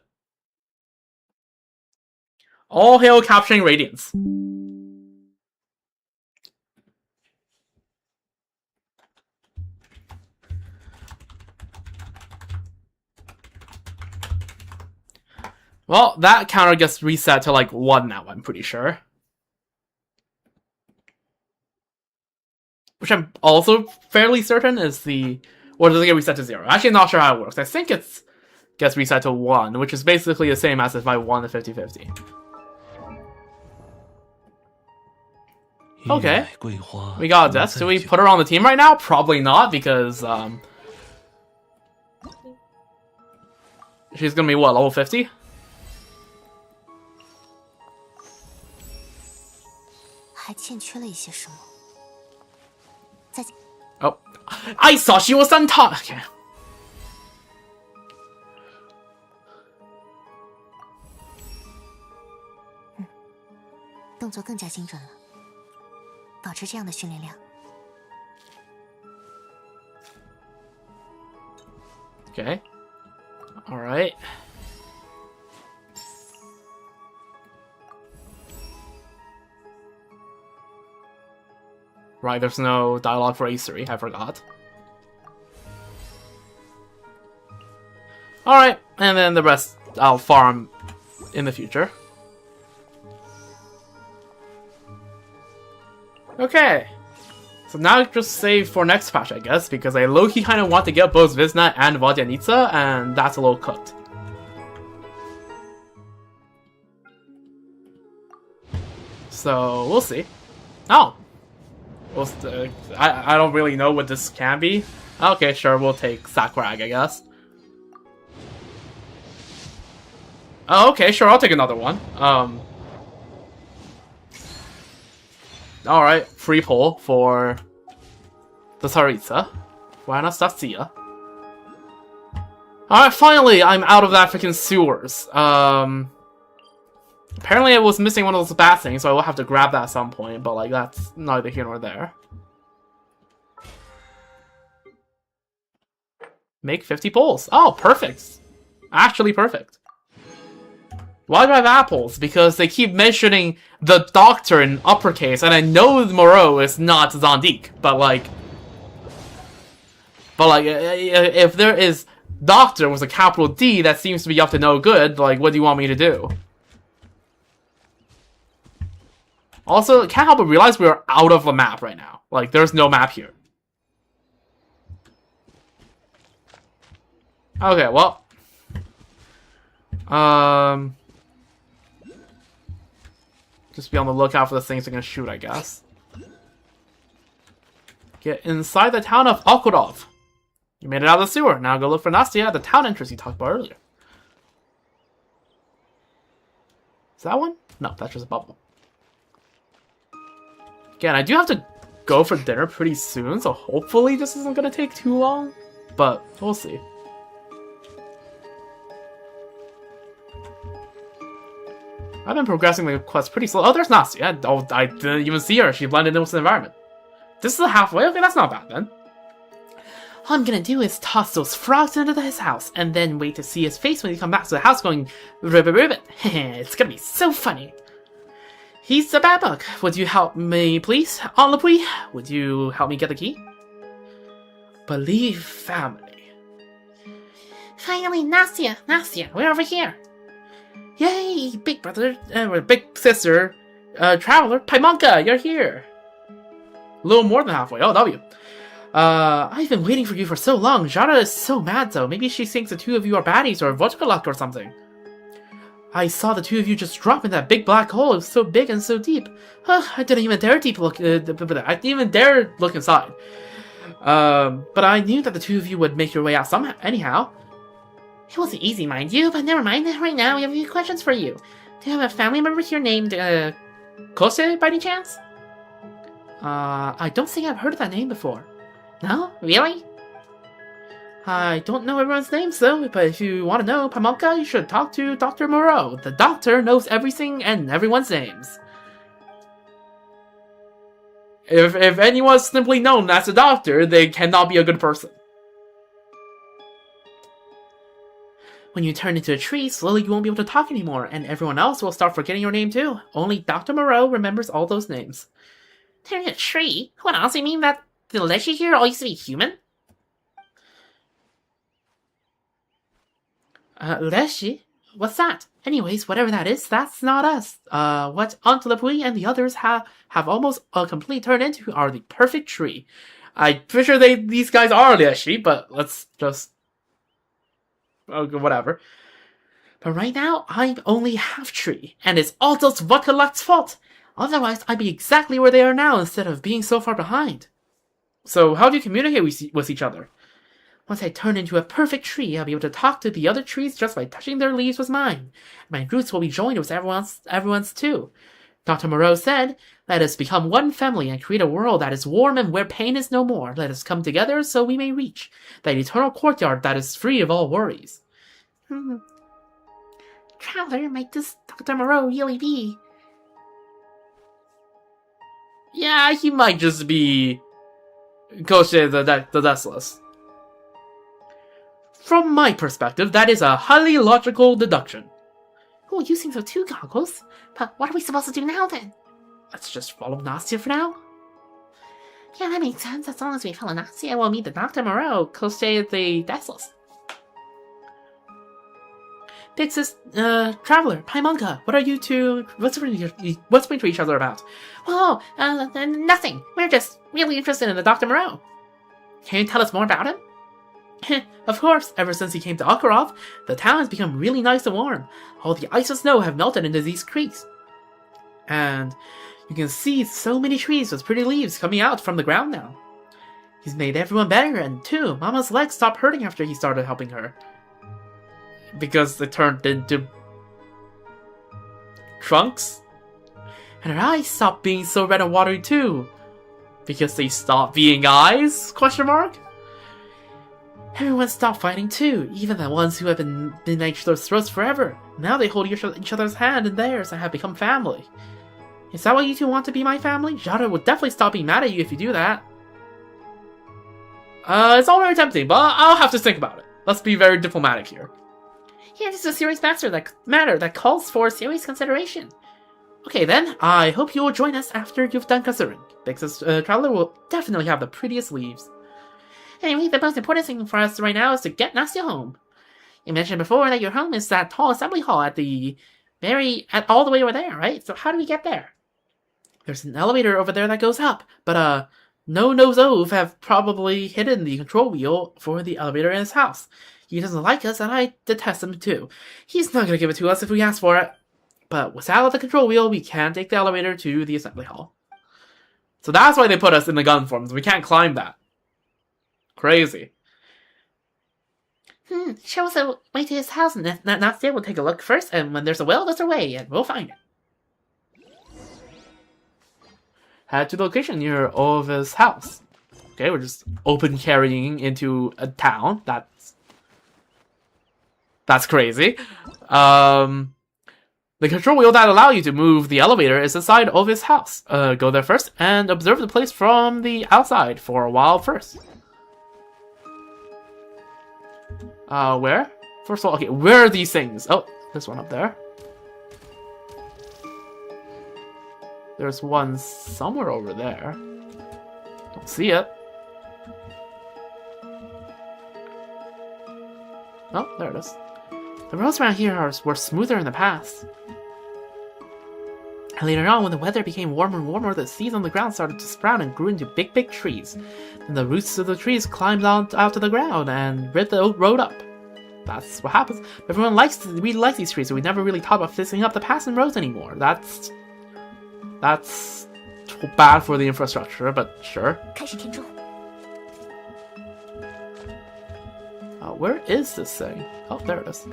Speaker 1: All hail capturing Radiance. Well, that counter gets reset to like 1 now, I'm pretty sure. Which I'm also fairly certain is the... Or does it get reset to 0? Actually, I'm not sure how it works. I think it gets reset to 1, which is basically the same as if I won the 50-50. Okay. We got this. Do we put her on the team right now? Probably not, because she's gonna be what, level 50? Oh, I saw she was on top. Okay.
Speaker 2: 动作更加精准了，保持这样的训练量。
Speaker 1: Okay. All right. Right, there's no dialogue for Ace3, I forgot. Alright, and then the rest I'll farm in the future. Okay. So now just save for next patch, I guess, because I low-key kind of want to get both Vizna and Vodyanitsa, and that's a little cooked. So, we'll see. Oh! I don't really know what this can be. Okay, sure, we'll take Sakurag, I guess. Oh, okay, sure, I'll take another one. Alright, free pull for the Tsaritsa. For Anastasia. Alright, finally, I'm out of that freaking sewers. Apparently I was missing one of those bat things, so I will have to grab that at some point, but like that's neither here nor there. Make 50 pulls. Oh, perfect. Actually perfect. Why do I have apples? Because they keep mentioning the doctor in uppercase, and I know Moreau is not Zondique, but like, if there is doctor with a capital D that seems to be up to no good, like, what do you want me to do? Also, I can't help but realize we're out of the map right now. Like, there's no map here. Okay, well. Just be on the lookout for the things they're gonna shoot, I guess. Get inside the town of Okurov. You made it out of the sewer. Now go look for Nastia at the town entrance you talked about earlier. Is that one? No, that's just a bubble. Again, I do have to go for dinner pretty soon, so hopefully this isn't going to take too long. But we'll see. I've been progressing the quest pretty slow. Oh, there's Nastia. Oh, I didn't even see her. She blended in with the environment. This is a halfway. Okay, that's not bad then. All I'm gonna do is toss those frogs into his house, and then wait to see his face when he comes back to the house going, ribbit ribbit. It's gonna be so funny. He's a bad bug. Would you help me, please? En Lepui, would you help me get the key? Believe family.
Speaker 4: Finally, Nastia, we're over here.
Speaker 1: Yay, big brother, big sister, traveler, Paimonka, you're here. A little more than halfway. Oh, W. I've been waiting for you for so long. Jara is so mad though. Maybe she thinks the two of you are baddies or vodka luck or something. I saw the two of you just drop in that big black hole. It was so big and so deep. I didn't even dare look. I didn't even dare look inside. But I knew that the two of you would make your way out somehow. Anyhow,
Speaker 4: it wasn't easy, mind you, but never mind. Right now, we have a few questions for you. Do you have a family member here named Kose by any chance?
Speaker 1: I don't think I've heard of that name before.
Speaker 4: No? Really?
Speaker 1: I don't know everyone's names though, but if you want to know Pamolka, you should talk to Dr. Moreau. The doctor knows everything and everyone's names. If anyone's simply known as a doctor, they cannot be a good person.
Speaker 4: When you turn into a tree, slowly you won't be able to talk anymore, and everyone else will start forgetting your name too. Only Dr. Moreau remembers all those names. Turning a tree? What else? You mean that the Leshy here all used to be human? Leshy? What's that? Anyways, whatever that is, that's not us. What Aunt Lepui and the others have almost completely turned into are the perfect tree.
Speaker 1: I'm pretty sure these guys are Leshy, but let's just... Okay, whatever.
Speaker 4: But right now, I'm only half tree, and it's all those Vodka-Luck's fault. Otherwise, I'd be exactly where they are now instead of being so far behind.
Speaker 1: So how do you communicate with each other?
Speaker 4: Once I turn into a perfect tree, I'll be able to talk to the other trees just by touching their leaves with mine. My roots will be joined with everyone's too. Dr. Moreau said, "Let us become one family and create a world that is warm and where pain is no more. Let us come together so we may reach that eternal courtyard that is free of all worries." Traveler, might this Dr. Moreau really be?
Speaker 1: Yeah, he might just be Coach the Deathless. From my perspective, that is a highly logical deduction.
Speaker 4: Oh, you think so too, Goggles. But what are we supposed to do now, then?
Speaker 1: Let's just follow Nastia for now.
Speaker 4: Yeah, that makes sense. As long as we follow Nastia, we'll meet the Dr. Moreau, Coach the Deathless.
Speaker 1: Big Sis, Traveler, Paimonka, what are you two whispering to each other about?
Speaker 4: Oh, nothing. We're just really interested in the Dr. Moreau. Can you tell us more about him?
Speaker 1: Of course, ever since he came to Akarov, the town has become really nice and warm. All the ice and snow have melted into these creeks. And you can see so many trees with pretty leaves coming out from the ground now. He's made everyone better, and too, Mama's legs stopped hurting after he started helping her. Because they turned into trunks. And her eyes stopped being so red and watery too. Because they stopped being eyes? Question mark? Everyone stopped fighting too, even the ones who have been at each other's throats forever. Now they hold each other's hand in theirs and have become family. Is that why you two want to be my family? Jada would definitely stop being mad at you if you do that. It's all very tempting, but I'll have to think about it. Let's be very diplomatic here.
Speaker 4: Yeah, this is a serious matter that calls for serious consideration.
Speaker 1: Okay then, I hope you will join us after you've done considering. Because Traveler will definitely have the prettiest leaves.
Speaker 4: Anyway, the most important thing for us right now is to get Nastia home. You mentioned before that your home is that tall assembly hall all the way over there, right? So how do we get there?
Speaker 1: There's an elevator over there that goes up, but No-Nose-Ove have probably hidden the control wheel for the elevator in his house. He doesn't like us, and I detest him too. He's not gonna give it to us if we ask for it. But without the control wheel, we can't take the elevator to the assembly hall. So that's why they put us in the gun forms. We can't climb that. Crazy.
Speaker 4: Show us a way to his house, and if not there, we'll take a look first, and when there's a will, there's a way, and we'll find it.
Speaker 1: Head to the location near Ova's house. Okay, we're just open carrying into a town. That's crazy. The control wheel that allows you to move the elevator is inside Ova's house. Go there first and observe the place from the outside for a while first. Where? First of all, okay, where are these things? Oh, there's one up there. There's one somewhere over there. Don't see it. Oh, there it is. The roads around here were smoother in the past. And later on, when the weather became warmer and warmer, the seeds on the ground started to sprout and grew into big, big trees. And the roots of the trees climbed out to the ground and ripped the road up. That's what happens. Everyone really likes these trees, so we never really thought about fixing up the passing roads anymore. That's bad for the infrastructure, but sure. Where is this thing? Oh, there it is.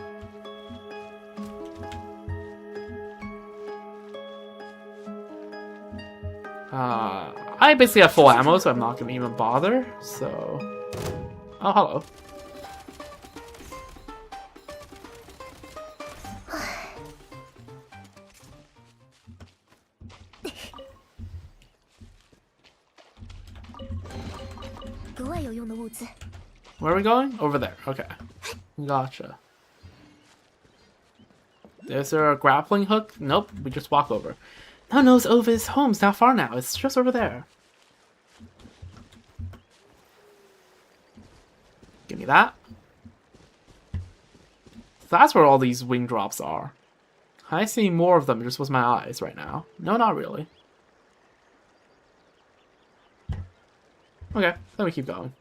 Speaker 1: I I basically have full ammo, so I'm not gonna even bother. So, oh hello. Where are we going? Over there. Okay. Gotcha. Is there a grappling hook? Nope. We just walk over. No one knows Ovid's home's not far now. It's just over there. Give me that. That's where all these wing drops are. I see more of them just with my eyes right now. No, not really. Okay, then we keep going.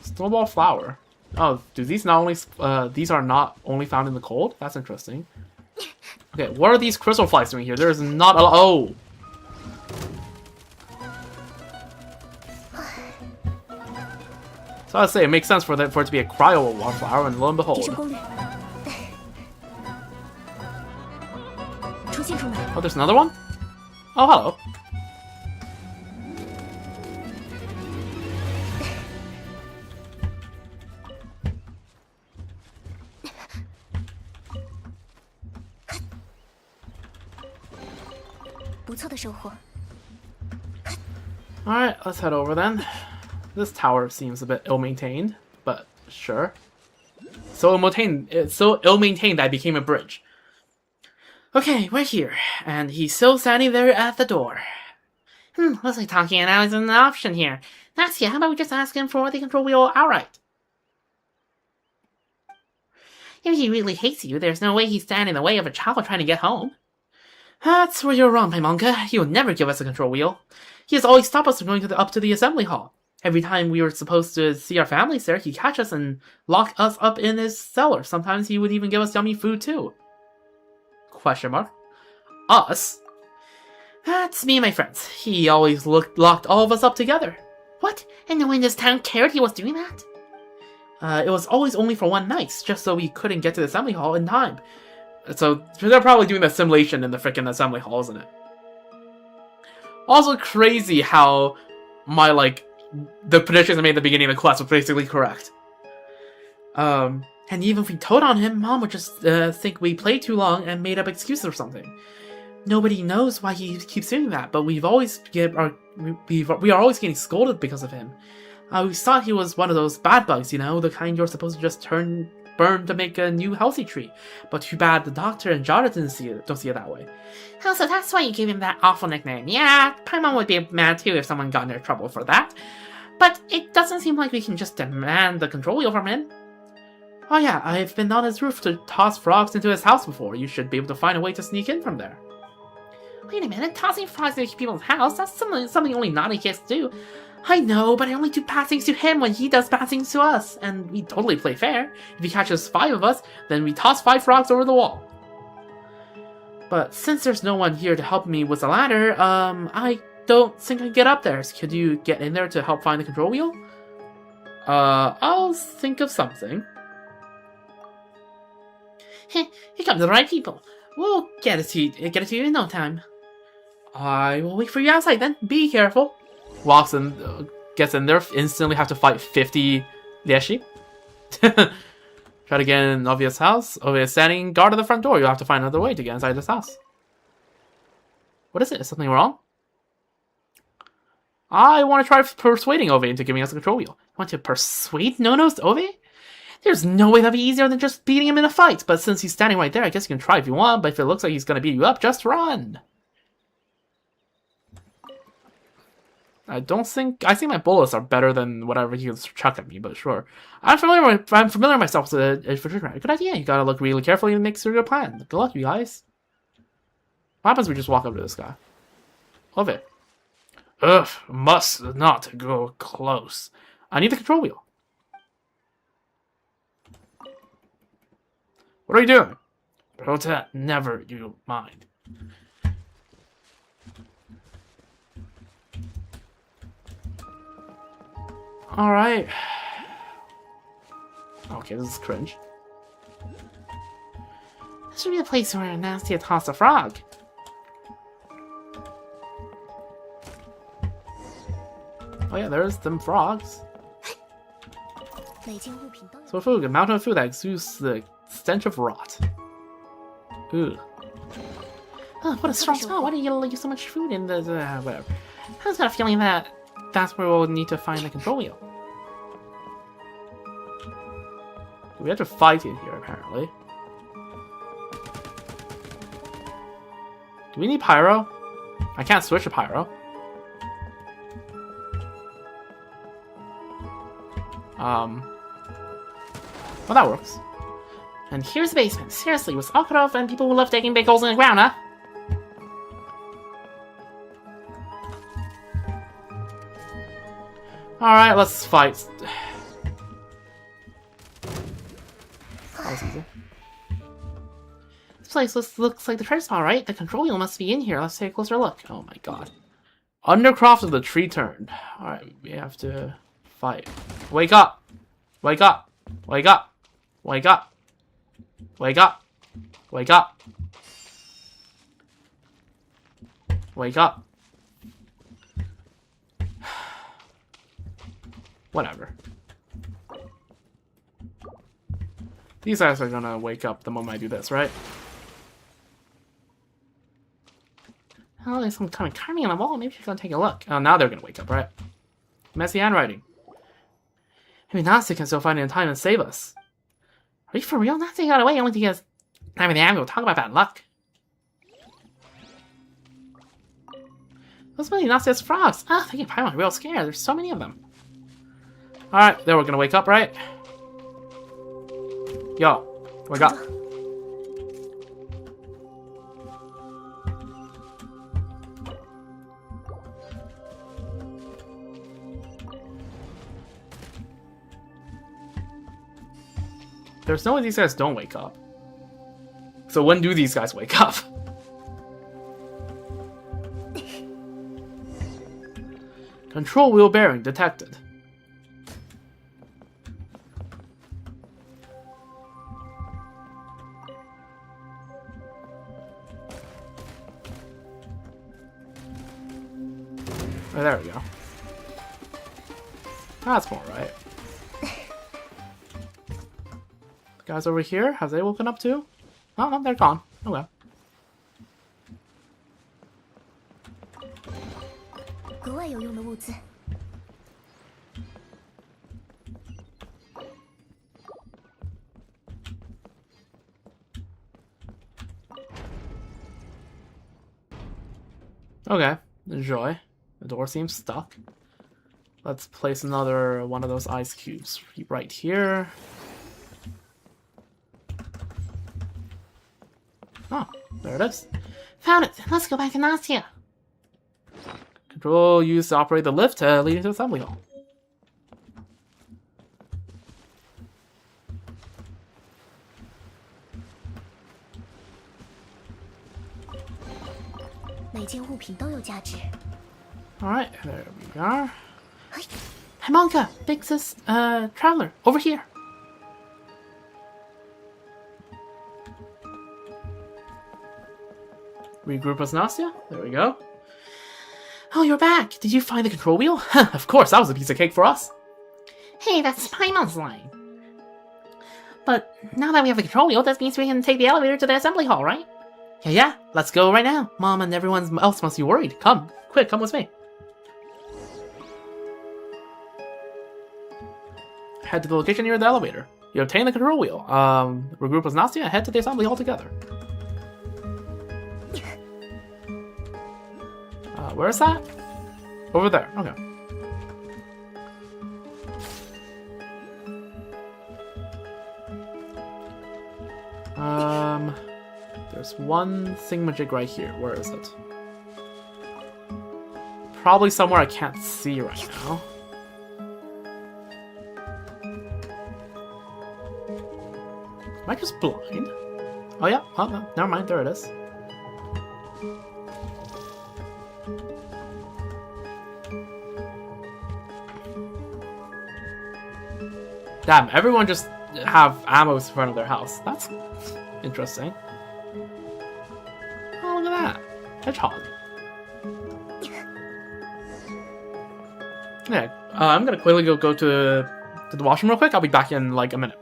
Speaker 1: Snowball flower. Oh, do these not only these are not only found in the cold? That's interesting. Okay, what are these crystal flies doing here? There is not a oh. So I would say it makes sense for it to be a cryo wallflower, and lo and behold. Oh, there's another one? Oh, hello. Alright, let's head over then. This tower seems a bit ill-maintained, but sure. So ill-maintained that it became a bridge. Okay, we're here, and he's still standing there at the door.
Speaker 4: Looks like talking it out isn't an option here. Nastia, how about we just ask him for the control wheel outright? If he really hates you, there's no way he'd stand in the way of a child trying to get home.
Speaker 1: That's where you're wrong, Paimonka. He would never give us a control wheel. He has always stopped us from going up to the assembly hall. Every time we were supposed to see our families there, he'd catch us and lock us up in his cellar. Sometimes he would even give us yummy food, too. Question mark. Us?
Speaker 4: That's me and my friends. He always locked all of us up together. What? And no one in this town cared he was doing that?
Speaker 1: It was always only for one night, just so we couldn't get to the assembly hall in time. So they're probably doing the simulation in the frickin' assembly hall, isn't it? Also crazy how the predictions I made at the beginning of the quest were basically correct. And even if we told on him, Mom would just think we played too long and made up excuses or something. Nobody knows why he keeps doing that, but we are always getting scolded because of him. We thought he was one of those bad bugs, you know, the kind you're supposed to just burn to make a new healthy tree. But too bad the doctor and Jada don't see it that way.
Speaker 4: Oh, so that's why you gave him that awful nickname. Yeah, Paimon would be mad too if someone got into trouble for that. But it doesn't seem like we can just demand the control wheel from him.
Speaker 1: Oh yeah, I've been on his roof to toss frogs into his house before. You should be able to find a way to sneak in from there.
Speaker 4: Wait a minute, tossing frogs into people's house? That's something only naughty kids do. I know, but I only do bad things to him when he does bad things to us. And we totally play fair. If he catches 5 of us, then we toss 5 frogs over the wall. But since there's no one here to help me with the ladder, I don't think I can get up there. Could you get in there to help find the control wheel? I'll think of something. Here come the right people. We'll get it to you in no time.
Speaker 1: I will wait for you outside then. Be careful. Walks in, gets in there, instantly have to fight 50 Lieshi. Try to get in Ovia's house. Ovia is standing guard at the front door. You'll have to find another way to get inside this house. What is it? Is something wrong? I want to try persuading Ovia into giving us a control wheel. You want to persuade Nonos to Ovia? There's no way that'd be easier than just beating him in a fight. But since he's standing right there, I guess you can try if you want. But if it looks like he's going to beat you up, just run. I think my bullets are better than whatever he can chuck at me, but sure. I'm familiar myself with the refrigerator. Good idea. You gotta look really carefully and make sure your plan. Good luck, you guys. What happens if we just walk up to this guy? Love it. Ugh, must not go close. I need the control wheel. What are you doing? Protect, never you mind. Alright. Okay, this is cringe.
Speaker 4: This should be a place where Nastia toss a frog.
Speaker 1: Oh yeah, there's them frogs.
Speaker 2: 每件物品都有。
Speaker 1: So food, a mountain of food that exudes the stench of rot. Ooh.
Speaker 4: Oh, what a strong smell. Why do you use so much food in the whatever? I just got a feeling that that's where we'll need to find the control wheel.
Speaker 1: We have to fight in here, apparently. Do we need pyro? I can't switch to pyro. Well, that works.
Speaker 4: And here's the basement. Seriously, was Akharov and people who love digging big holes in the ground, huh?
Speaker 1: Alright, let's fight. That was easy.
Speaker 4: This place looks like the treasure spot, right? The control wheel must be in here. Let's take a closer look.
Speaker 1: Oh my god. Undercroft of the tree turned. Alright, we have to fight. Wake up! Wake up! Wake up! Wake up! Wake up! Wake up! Wake up! Whatever. These guys are gonna wake up the moment I do this, right?
Speaker 4: Oh, there's some kind of carving on the wall. Maybe she's gonna take a look.
Speaker 1: Oh, now they're gonna wake up, right? Messy handwriting. Maybe Nastya can still find it in time and save us.
Speaker 4: Are you for real? Nazi got away only because time of the we'll talk about bad luck.
Speaker 1: Those many Nastya's frogs.
Speaker 4: Ah, they get probably real scared. There's so many of them.
Speaker 1: Alright, then we're gonna wake up, right? Yo, wake up. There's no way these guys don't wake up. So when do these guys wake up? Control wheel bearing detected. Oh, there we go. That's more right. The guys over here, have they woken up too? Oh, no, they're gone. Oh well.
Speaker 2: 格外有用的物资。
Speaker 1: Okay, enjoy. The door seems stuck. Let's place another one of those ice cubes right here. Oh, there it is.
Speaker 4: Found it. Let's go back to Nastya.
Speaker 1: Control used to operate the lift leading to the assembly hall. Alright, there we are.
Speaker 4: Hey, Monka, big sis, traveler, over here.
Speaker 1: Regroup as Nastya. There we go.
Speaker 4: Oh, you're back.
Speaker 1: Did you find the control wheel? Of course, that was a piece of cake for us.
Speaker 4: Hey, that's Paimon's line. But now that we have the control wheel, that means we can take the elevator to the assembly hall, right?
Speaker 1: Yeah, let's go right now. Mom and everyone else must be worried. Come, quick, come with me. Head to the location near the elevator. You obtain the control wheel. Regroup as Nastya and head to the assembly hall together. Where is that? Over there. Okay. There's one thingamajig right here. Where is it? Probably somewhere I can't see right now. Am I just blind? Oh yeah. Oh no. Never mind. There it is. Damn, everyone just have ammo in front of their house. That's interesting. Oh, look at that. Hedgehog. Yeah, I'm gonna quickly go to the washroom real quick. I'll be back in like a minute.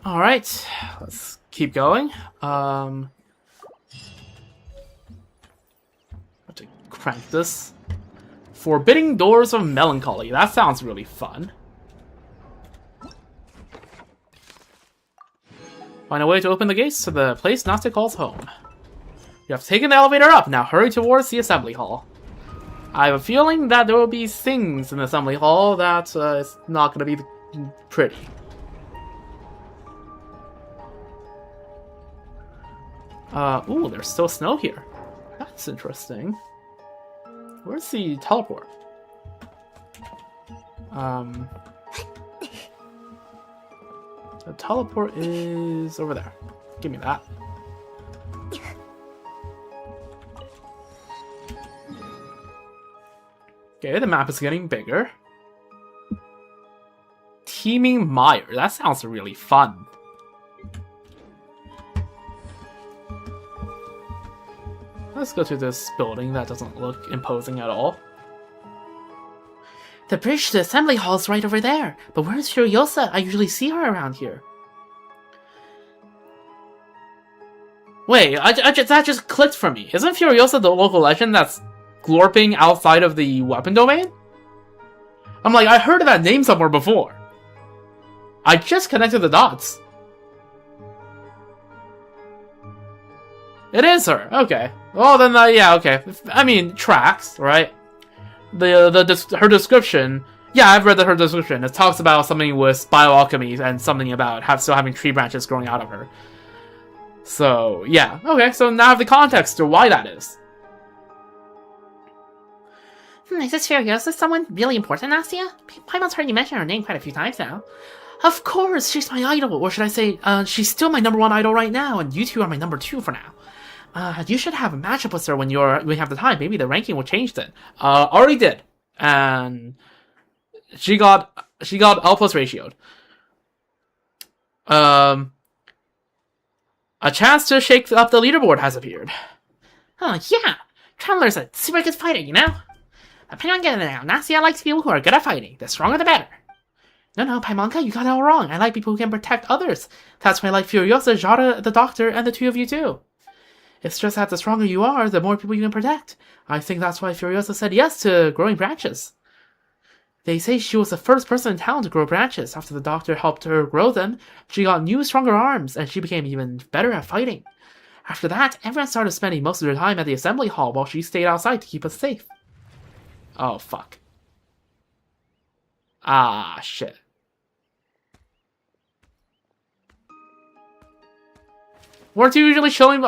Speaker 1: Alright, let's keep going. Have to crank this. Forbidding Doors of Melancholy. That sounds really fun. Find a way to open the gates to the place Nastia calls home. You have taken the elevator up. Now hurry towards the assembly hall. I have a feeling that there will be things in the assembly hall that is not going to be pretty. Ooh, there's still snow here. That's interesting. Where's the teleport? The teleport is over there. Give me that. Okay, the map is getting bigger. Teeming Mire. That sounds really fun. Let's go to this building that doesn't look imposing at all.
Speaker 4: The bridge to the assembly hall is right over there. But where's Furiosa? I usually see her around here.
Speaker 1: Wait, that just clicked for me. Isn't Furiosa the local legend that's glorping outside of the weapon domain? I'm like, I heard of that name somewhere before. I just connected the dots. It is her. Okay. Well, then, yeah, okay. I mean, tracks, right? Her description. Yeah, I've read her description. It talks about something with bioalchemy and something about still having tree branches growing out of her. So, yeah. Okay, so now I have the context to why that is.
Speaker 4: Is this Furiosa someone really important, Nastia? Paimon's heard you mention her name quite a few times now. Of course, she's my idol. Or should I say, she's still my #1 idol right now, and you two are my #2 for now. You should have a matchup with her when you have the time. Maybe the ranking will change then. Already did, and she got L+ ratioed. A chance to shake up the leaderboard has appeared. Oh yeah, Traveler's a super good fighter, you know. Paimon get it now. Nastia likes people who are good at fighting. The stronger the better. No, Paimonka, you got it all wrong. I like people who can protect others. That's why I like Furiosa, Jada, the Doctor, and the two of you too. It's just that the stronger you are, the more people you can protect. I think that's why Furiosa said yes to growing branches. They say she was the first person in town to grow branches. After the Doctor helped her grow them, she got new, stronger arms, and she became even better at fighting. After that, everyone started spending most of their time at the assembly hall while she stayed outside to keep us safe. Oh, fuck. Ah, shit. Weren't you usually chilling?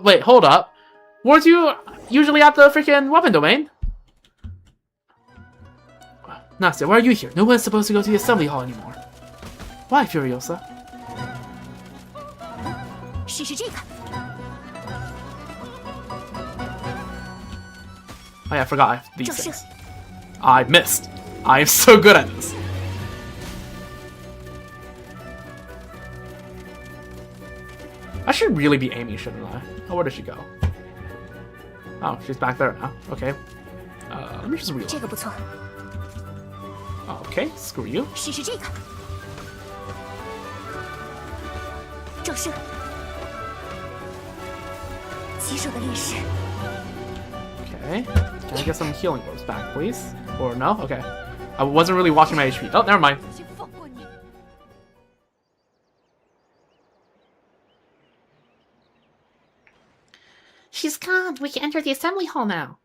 Speaker 4: Wait, hold up. Weren't you usually at the freaking weapon domain? Nastia, why are you here? No one's supposed to go to the assembly hall anymore. Why, Furiosa? Oh yeah, I forgot I have these things. I missed. I am so good at this. I should really be aiming, shouldn't I? Oh, where did she go? Oh, she's back there now. Okay. Let me just reload. Okay, screw you. Okay. Can I get some healing orbs back, please? Or no? Okay. I wasn't really watching my HP. Oh, never mind. She's gone. We can enter the assembly hall now.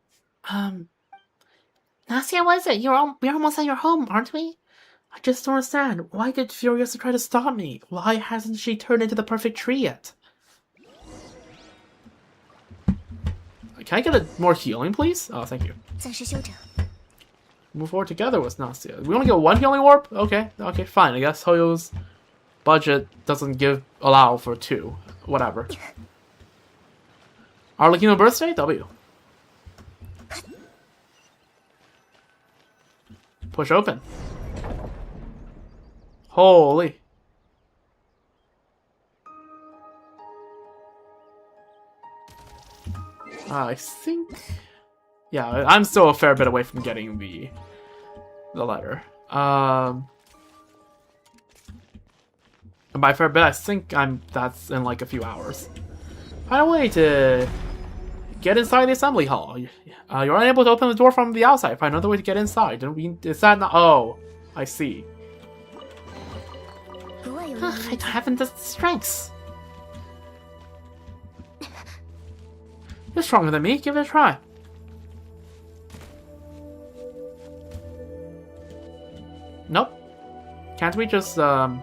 Speaker 4: Nastia, what is it? We're almost at your home, aren't we?
Speaker 1: I just don't understand. Why did Furiosa try to stop me? Why hasn't she turned into the perfect tree yet? Can I get more healing, please? Oh, thank you.
Speaker 2: 暂时休整。
Speaker 1: Move forward together with Nastia. We only get one healing orb? Okay, fine. I guess Hoyo's budget doesn't allow for 2. Whatever. Arlecchino birthday? W. Push open. Holy. I think... Yeah, I'm still a fair bit away from getting the letter. And by fair bit, I think that's in like a few hours. Find a way to get inside the assembly hall. You're unable to open the door from the outside. Find another way to get inside. Is that not... Oh, I see.
Speaker 2: 格外有
Speaker 4: I haven't the strengths.
Speaker 1: You're stronger than me. Give it a try. Nope. Can't we just, do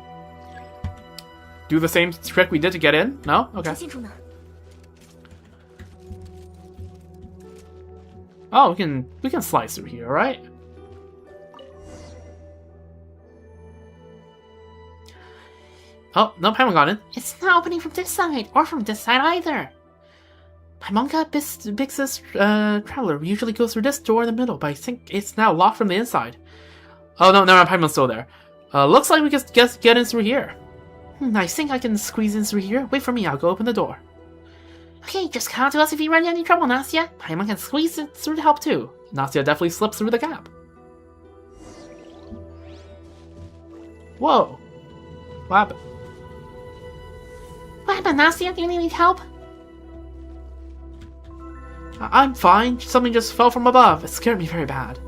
Speaker 1: the same trick we did to get in? No? Okay.
Speaker 2: 出信处呢？
Speaker 1: Oh, we can slice through here, right? Oh, no, Paimon got in.
Speaker 4: It's not opening from this side, or from this side either.
Speaker 1: Paimonka, Bix's traveler usually goes through this door in the middle, but I think it's now locked from the inside. Oh, no, Paimon's still there. Looks like we can get in through here.
Speaker 4: I think I can squeeze in through here. Wait for me, I'll go open the door. Okay, just count to us if you run into any trouble, Nastia. Paimon can squeeze it through to help too.
Speaker 1: Nastia definitely slips through the gap. Whoa. What happened?
Speaker 4: What happened, Nastia? Do you need help?
Speaker 1: I'm fine. Something just fell from above. It scared me very bad.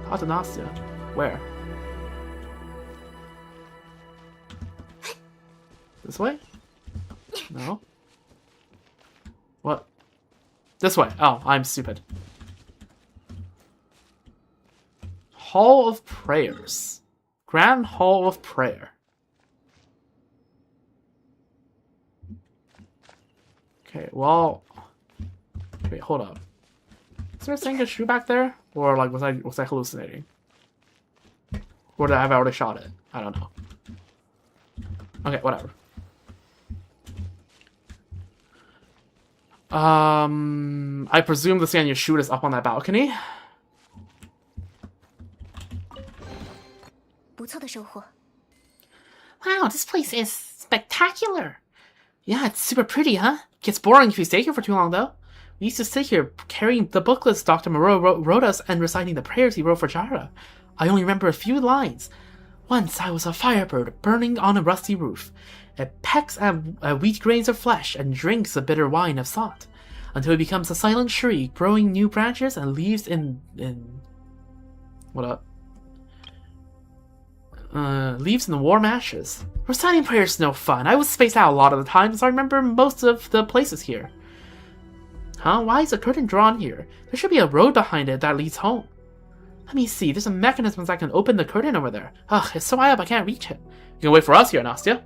Speaker 1: Talk to Nastia. Where? This way? No. What? This way. Oh, I'm stupid. Hall of Prayers. Grand Hall of Prayer. Okay, well... Wait, hold up. Is there a Sengoku back there? Or, like, was I hallucinating? Or did I have already shot it? I don't know. Okay, whatever. I presume the Sengoku is up on that balcony.
Speaker 2: 不错的收获。
Speaker 4: Wow, this place is spectacular.
Speaker 1: Yeah, it's super pretty, huh? Gets boring if you stay here for too long, though. We used to sit here carrying the booklets Dr. Moreau wrote us and reciting the prayers he wrote for Jara. I only remember a few lines. Once I was a firebird burning on a rusty roof. It pecks at wheat grains of flesh and drinks the bitter wine of salt, until it becomes a silent tree, growing new branches and leaves in what up? Leaves in the warm ashes. Reciting prayers is no fun. I was spaced out a lot of the time, so I remember most of the places here. Huh? Why is a curtain drawn here? There should be a road behind it that leads home. Let me see. There's a mechanism that can open the curtain over there. Ugh, it's so high up I can't reach it. You can wait for us here, Nastia.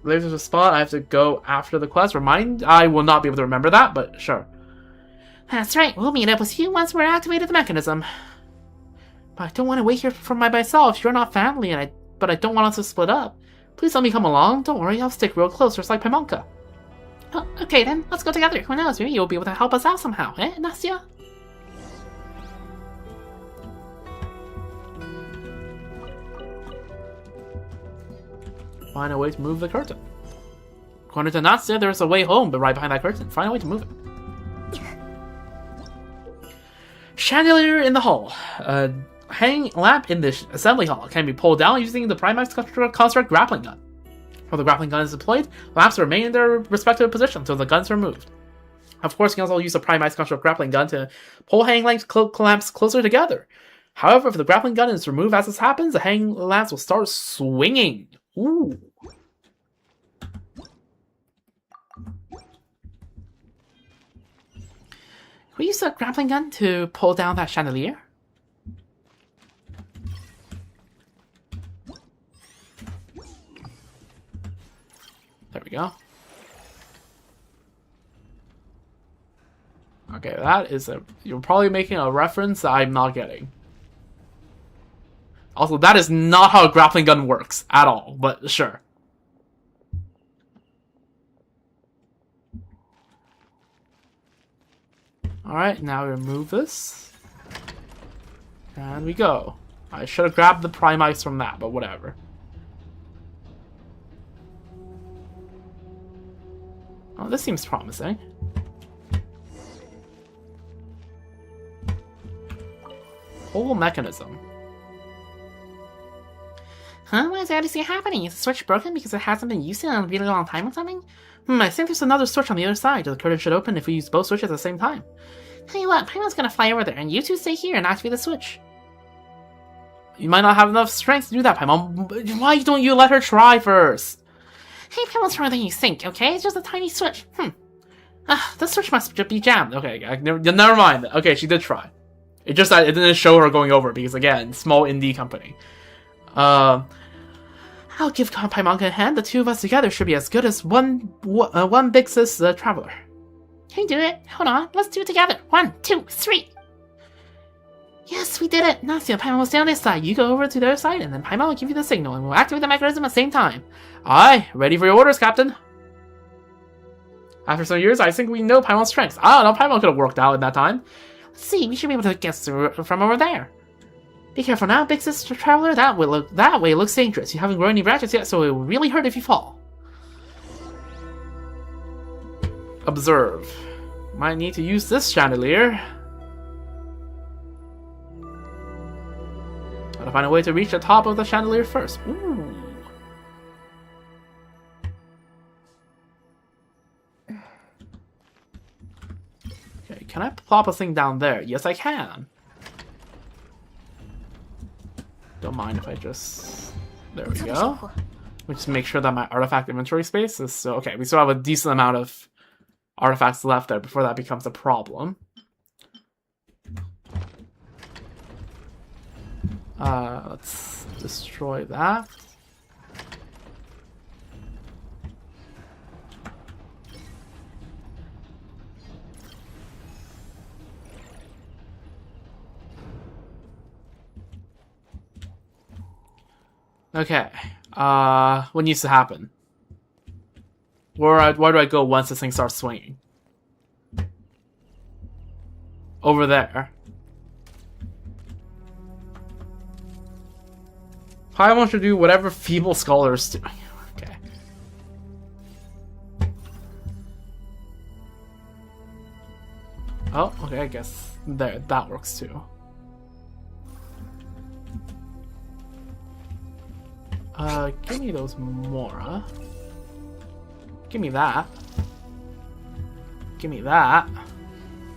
Speaker 1: There's a spot I have to go after the quest. I will not be able to remember that, but sure.
Speaker 4: That's right, we'll meet up with you once we're activated the mechanism.
Speaker 1: But I don't want to wait here for myself. You're not family, but I don't want us to split up. Please let me come along. Don't worry, I'll stick real close, just like Paimonka.
Speaker 4: Oh, okay then, let's go together. Who knows, maybe you'll be able to help us out somehow, eh, Nastia?
Speaker 1: Find a way to move the curtain. According to Nastia, there's a way home, but right behind that curtain. Find a way to move it. Chandelier in the hall. Hanging lamp in the assembly hall can be pulled down using the Primax construct grappling gun. While the grappling gun is deployed, lamps remain in their respective positions until the guns are removed. Of course, you can also use the Primax construct grappling gun to pull hanging lamps closer together. However, if the grappling gun is removed as this happens, the hanging lamps will start swinging. Ooh.
Speaker 4: Will you use a grappling gun to pull down that chandelier? There we go. Okay, that is a... You're probably making a reference that I'm not getting. Also, that is not how a grappling gun works at all, but sure. Alright, now we remove this. And we go. I should have grabbed the Primites from that, but whatever. Oh, this seems promising. Whole mechanism. Huh? What is that I see happening? Is the switch broken because it hasn't been used in a really long time or something? I think there's another switch on the other side. The curtain should open if we use both switches at the same time. Tell you what, Paimon's gonna fly over there, and you two stay here and activate the switch.
Speaker 1: You might not have enough strength to do that, Paimon. Why don't you let her try first?
Speaker 4: Hey, Paimon's stronger than you think, okay? It's just a tiny switch. The switch must be jammed.
Speaker 1: Okay, never mind. Okay, she did try. It just that it didn't show her going over because, again, small indie company.
Speaker 4: I'll give Paimon a hand. The two of us together should be as good as one big sis traveler. Can you do it? Hold on. Let's do it together. 1, 2, 3. Yes, we did it. Now, Paimon will stay on this side. You go over to the other side, and then Paimon will give you the signal, and we'll activate the mechanism at the same time.
Speaker 1: Aye, ready for your orders, Captain. After some years, I think we know Paimon's strengths. I don't know, Paimon could have worked out in that time.
Speaker 4: Let's see, we should be able to get through from over there. Be careful now, big sister traveler. That way looks dangerous. You haven't grown any branches yet, so it will really hurt if you fall.
Speaker 1: Observe. Might need to use this chandelier. Gotta find a way to reach the top of the chandelier first. Ooh. Okay, can I plop a thing down there? Yes, I can. Don't mind if I just... There we go. We just make sure that my artifact inventory space is so... Okay, we still have a decent amount of artifacts left there before that becomes a problem. Let's destroy that. Okay. What needs to happen? Where do I go once this thing starts swinging? Over there. I want to do whatever feeble scholars do. Okay. Oh, okay, I guess there, that works too. Give me those Mora. Give me that. Give me that.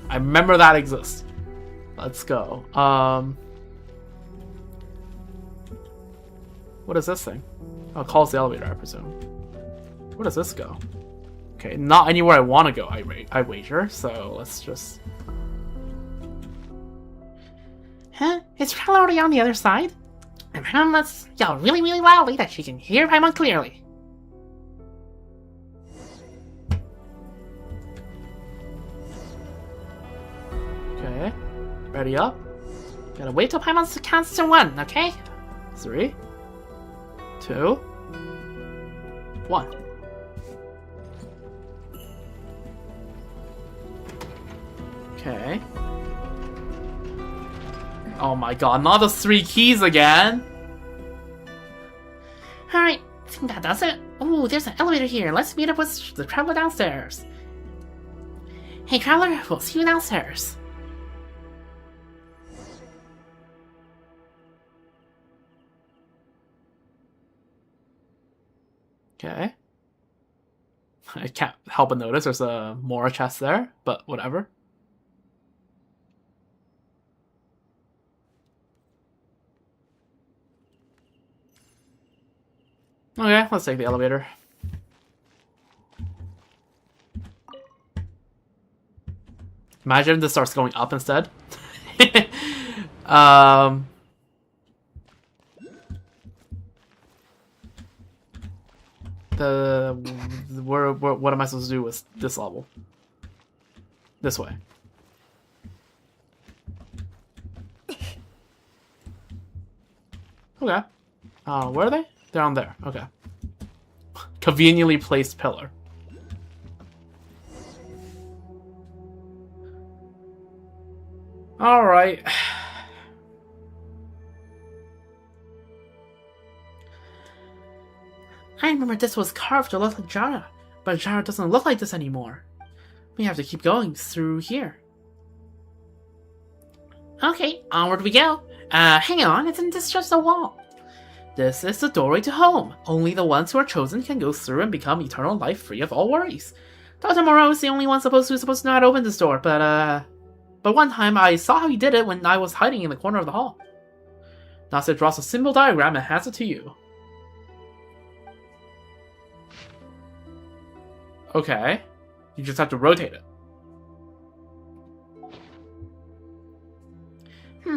Speaker 1: I remember that exists. Let's go. What is this thing? Oh, it calls the elevator, I presume. Where does this go? Okay, not anywhere I want to go, I wager, so let's just...
Speaker 4: Huh? Is Trell already on the other side? And Paimon must yell really, really loudly that she can hear Paimon clearly.
Speaker 1: Okay, ready up.
Speaker 4: Gotta wait till Paimon counts to 1, okay?
Speaker 1: 3, 2, 1. Okay. Oh my god, not the 3 keys again!
Speaker 4: Alright, I think that does it. Ooh, there's an elevator here. Let's meet up with the traveler downstairs. Hey, traveler, we'll see you downstairs.
Speaker 1: Okay. I can't help but notice there's a Mora chest there, but whatever. Okay, let's take the elevator. Imagine this starts going up instead. um... what am I supposed to do with this level? This way. Okay. Where are they? Down there. Okay. Conveniently placed pillar. Alright.
Speaker 4: I remember this was carved to look like Jara, but Jara doesn't look like this anymore. We have to keep going through here. Okay, onward we go. Hang on, isn't this just a wall? This is the doorway to home. Only the ones who are chosen can go through and become eternal life free of all worries. Dr. Moreau is the only one supposed to know how to open this door, but one time I saw how he did it when I was hiding in the corner of the hall. Nasa draws a simple diagram and hands it to you.
Speaker 1: Okay. You just have to rotate it.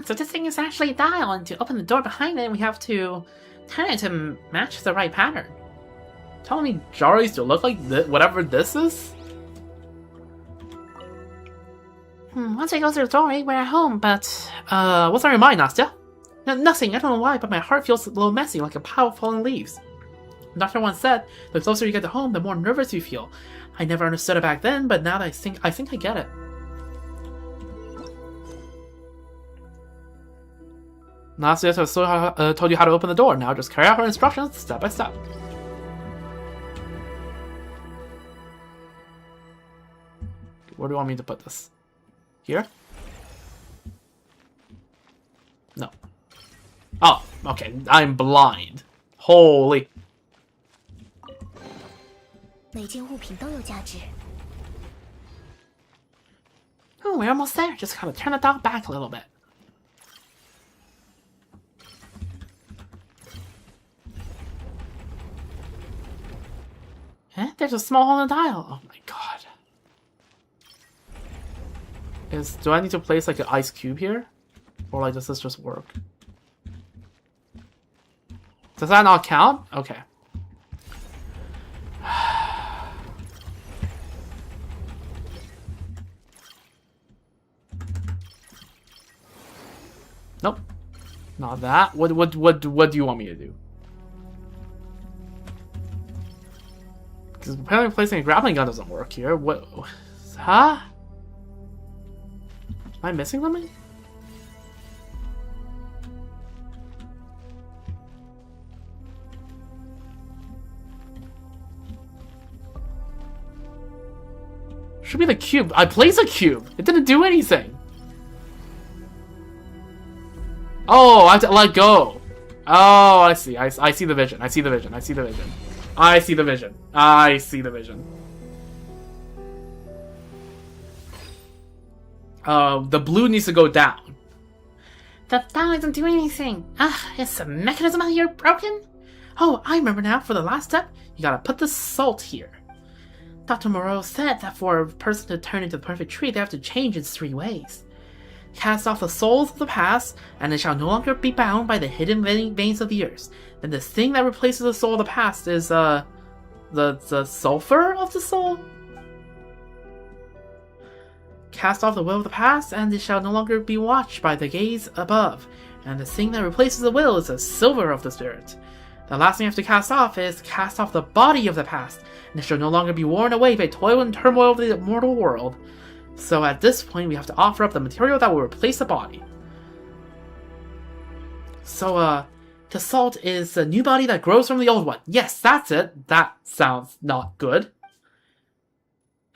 Speaker 4: So this thing is actually a dial, and to open the door behind it, we have to turn it to match the right pattern.
Speaker 1: Telling me Jara used to look like whatever this is?
Speaker 4: Once we go through the doorway, we're at home, but... what's on your mind, Nastya? Nothing, I don't know why, but my heart feels a little messy, like a pile of fallen leaves. The doctor once said, the closer you get to home, the more nervous you feel. I never understood it back then, but now that I think I get it.
Speaker 1: Nastya told you how to open the door. Now just carry out her instructions step by step. Where do you want me to put this? Here? No. Oh, okay. I'm blind. Holy.
Speaker 2: 每件物品都有价值。
Speaker 4: Oh, we're almost there. Just gotta turn the dog back a little bit. There's a small hole in the dial.
Speaker 1: Oh my god. Do I need to place like an ice cube here? Or like does this just work? Does that not count? Okay. Nope. Not that. What do you want me to do? Because apparently placing a grappling gun doesn't work here. What? Huh? Am I missing something? Should be the cube. I placed a cube. It didn't do anything. Oh, I have to let go. Oh, I see. I see the vision. I see the vision. I see the vision. I see the vision. I see the vision. The blue needs to go down.
Speaker 4: The dial doesn't do anything. Is the mechanism out here broken? Oh, I remember now. For the last step, you gotta put the salt here. Dr. Moreau said that for a person to turn into the perfect tree, they have to change in 3 ways. Cast off the souls of the past, and they shall no longer be bound by the hidden veins of the earth. Then the thing that replaces the soul of the past is, the sulfur of the soul? Cast off the will of the past, and they shall no longer be watched by the gaze above. And the thing that replaces the will is the silver of the spirit. The last thing you have to cast off is cast off the body of the past, and it shall no longer be worn away by toil and turmoil of the mortal world. So at this point, we have to offer up the material that will replace the body. So, the salt is the new body that grows from the old one. Yes, that's it. That sounds not good.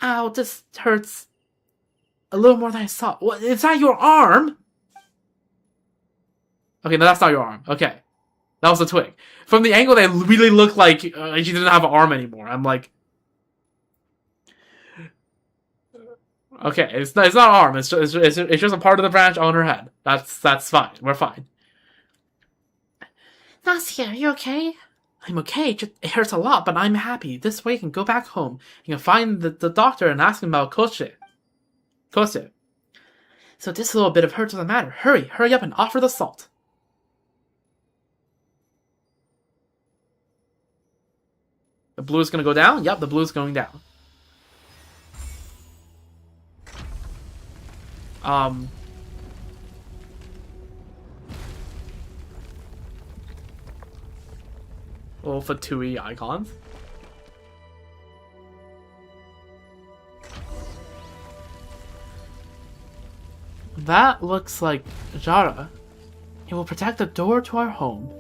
Speaker 4: Ow, this hurts a little more than I thought. What, is that your arm? Okay, no, that's not your arm. Okay. That was a twig. From the angle, they really look like she didn't have an arm anymore. I'm like... Okay, it's not an arm. It's just a part of the branch on her head. That's fine. We're fine. Nastya, are you okay?
Speaker 1: I'm okay. It hurts a lot, but I'm happy. This way I can go back home. You can find the doctor and ask him about Koshe. Koshe. So this little bit of hurt doesn't matter. Hurry up and offer the salt. The blue is gonna go down? Yep, the blue is going down. Little Fatui icons. That looks like Jara. It will protect the door to our home.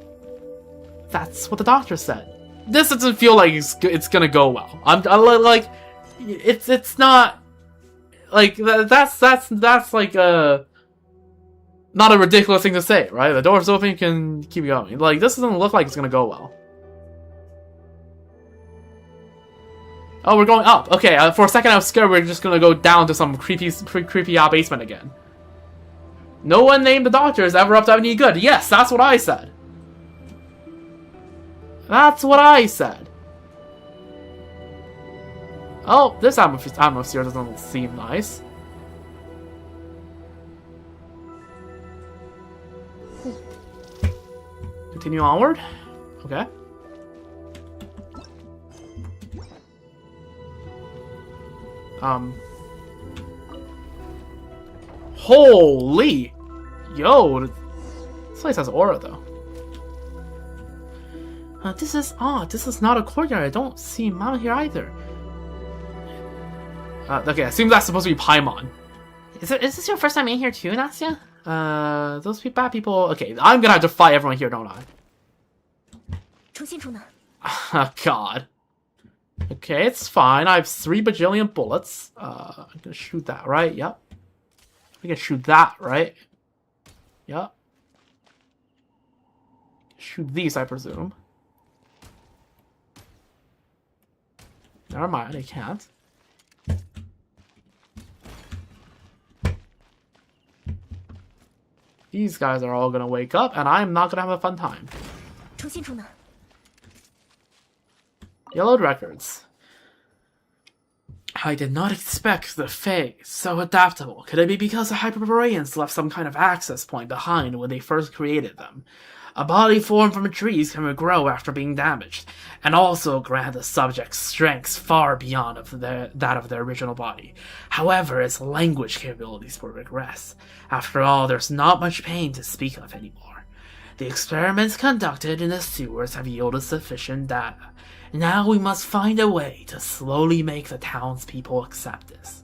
Speaker 1: That's what the doctor said. This doesn't feel like it's gonna go well. I'm like, it's not like that's like not a ridiculous thing to say, right? The door's open, you can keep going. Like, this doesn't look like it's gonna go well. Oh, we're going up. Okay, for a second I was scared we were just gonna go down to some creepy basement again. No one named the doctor is ever up to any good. Yes, that's what I said. That's what I said. Oh, this atmosphere doesn't seem nice. Continue onward. Okay. Holy! Yo! This place has aura, though. This is odd. This is not a courtyard. I don't see Mama here either. Okay, I assume that's supposed to be Paimon.
Speaker 4: Is this your first time in here too, Nastia?
Speaker 1: Those bad people... Okay, I'm gonna have to fight everyone here, don't I?
Speaker 2: 重新出呢？
Speaker 1: Oh, God. Okay, it's fine. I have 3 bajillion bullets. I'm gonna shoot that, right? Yep. I can shoot that, right? Yep. Shoot these, I presume. Never mind, I can't. These guys are all gonna wake up, and I'm not gonna have a fun time.
Speaker 2: 重新出呢？
Speaker 1: Yellowed records. I did not expect the Fae so adaptable. Could it be because the Hyperboreans left some kind of access point behind when they first created them? A body formed from trees can regrow after being damaged, and also grant the subject strengths far beyond that of their original body. However, its language capabilities will regress. After all, there's not much pain to speak of anymore. The experiments conducted in the sewers have yielded sufficient data. Now we must find a way to slowly make the townspeople accept this.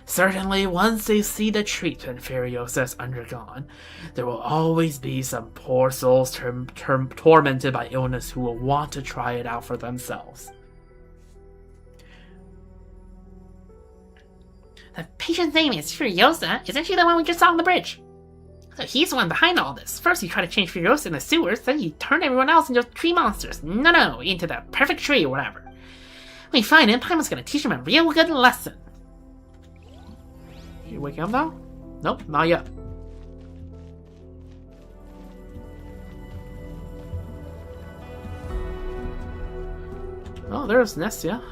Speaker 1: Certainly, once they see the treatment Furiosa has undergone, there will always be some poor souls tormented by illness who will want to try it out for themselves.
Speaker 4: The patient's name is Furiosa. Isn't she the one we just saw on the bridge? So he's the one behind all this. First you try to change Furiosa in the sewers, then you turn everyone else into tree monsters. No, into the perfect tree or whatever. When we find him, Paimon's gonna teach him a real good lesson.
Speaker 1: You waking up now? Nope, not yet. Oh, there's Nestia.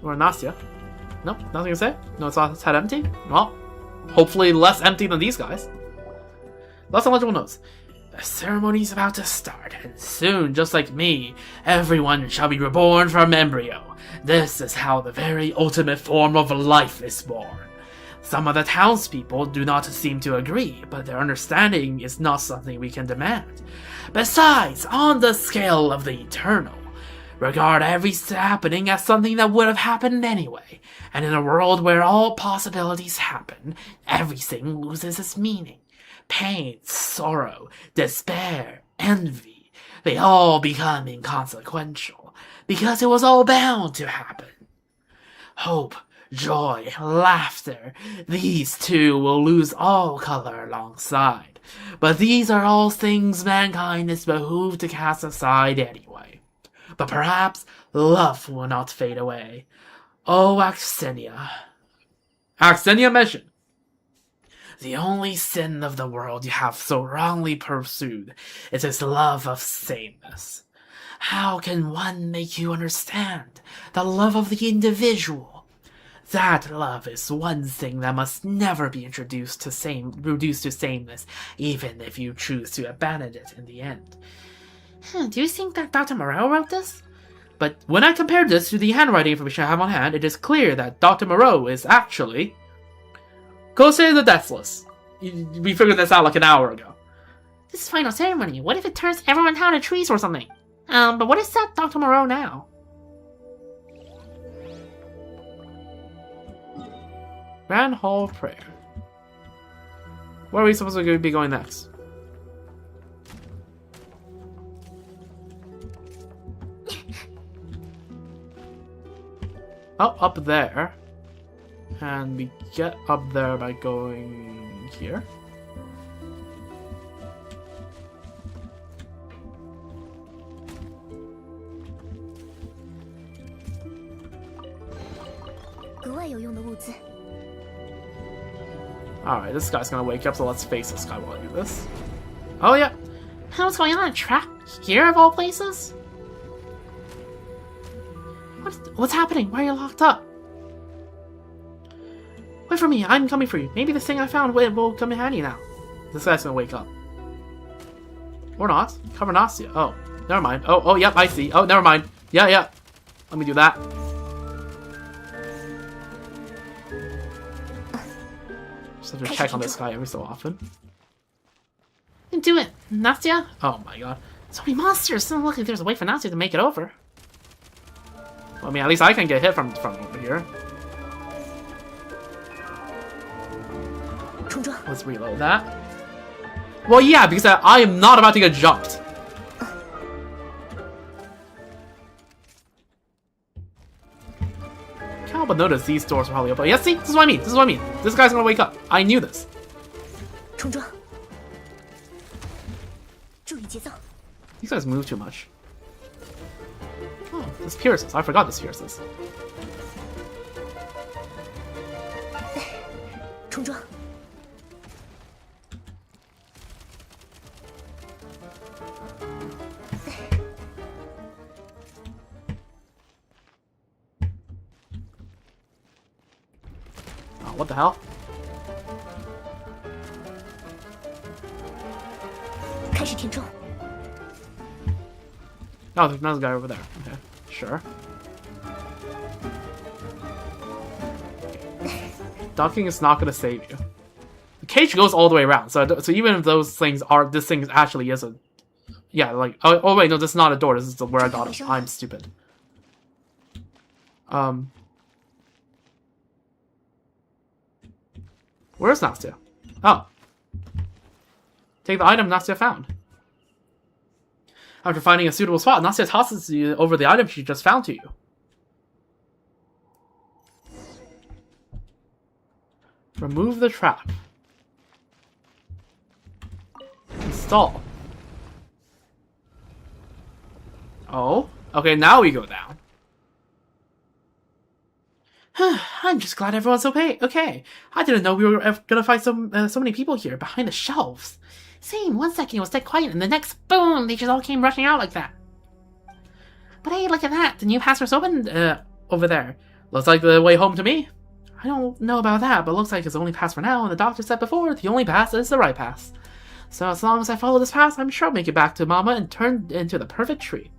Speaker 1: Or Nastia. Nope, nothing to say. No, it's outside empty. Well, hopefully less empty than these guys. Lots of legible notes. The ceremony's about to start, and soon, just like me, everyone shall be reborn from embryo. This is how the very ultimate form of life is born. Some of the townspeople do not seem to agree, but their understanding is not something we can demand. Besides, on the scale of the eternal, regard every happening as something that would have happened anyway, and in a world where all possibilities happen, everything loses its meaning. Pain, sorrow, despair, envy, they all become inconsequential, because it was all bound to happen. Hope, joy, laughter, these too will lose all color alongside, but these are all things mankind is behooved to cast aside anyway. But perhaps love will not fade away. Oh, Axenia. Axenia mentioned. The only sin of the world you have so wrongly pursued is its love of sameness. How can one make you understand the love of the individual? That love is one thing that must never be reduced to sameness, even if you choose to abandon it in the end.
Speaker 4: Do you think that Dr. Moreau wrote this?
Speaker 1: But when I compared this to the handwriting information I have on hand, it is clear that Dr. Moreau is actually Kosei the Deathless. We figured this out like an hour ago.
Speaker 4: This is final ceremony. What if it turns everyone down to trees or something? But what is that Dr. Moreau now?
Speaker 1: Grand Hall of Prayer. Where are we supposed to be going next? Oh, up there. And we get up there by going here. Alright, this guy's gonna wake up, so let's face this guy while I do this. Oh, yeah.
Speaker 4: What's going on? A trap here of all places?
Speaker 1: What's happening? Why are you locked up? Wait for me, I'm coming for you. Maybe this thing I found will come in handy now. This guy's gonna wake up. Or not. Cover Nastia. Oh, never mind. Oh, yep, I see. Oh, never mind. Yeah. Let me do that. Just have to check on this guy every so often.
Speaker 4: Do it, Nastia.
Speaker 1: Oh my god.
Speaker 4: So many monsters. Doesn't look like there's a way for Nastia to make it over.
Speaker 1: Well, I mean, at least I can get hit from over here. Let's reload that. Well, yeah, because I am not about to get jumped. Can't help but notice these doors are probably open. Yeah, see? This is what I mean. This guy's gonna wake up. I knew this. These guys move too much. Oh, this pierces. I forgot this pierces. Oh, what the hell? Oh, there's another guy over there. Okay, sure. Ducking is not gonna save you. The cage goes all the way around, so even if those things are, this thing actually is a, yeah, like, oh wait, no, this is not a door. This is where I got it. I'm stupid. Where's Nastia? Oh. Take the item Nastia found. After finding a suitable spot, Nastia tosses you over the item she just found to you. Remove the trap. Install. Oh? Okay, now we go down.
Speaker 4: I'm just glad everyone's okay. I didn't know we were gonna find so many people here behind the shelves. Same, 1 second it was dead quiet, and the next, boom, they just all came rushing out like that. But hey, look at that, the new password's opened, over there.
Speaker 1: Looks like the way home to me.
Speaker 4: I don't know about that, but looks like it's the only pass for now, and the doctor said before, the only pass is the right pass. So as long as I follow this path, I'm sure I'll make it back to Mama and turn into the perfect tree.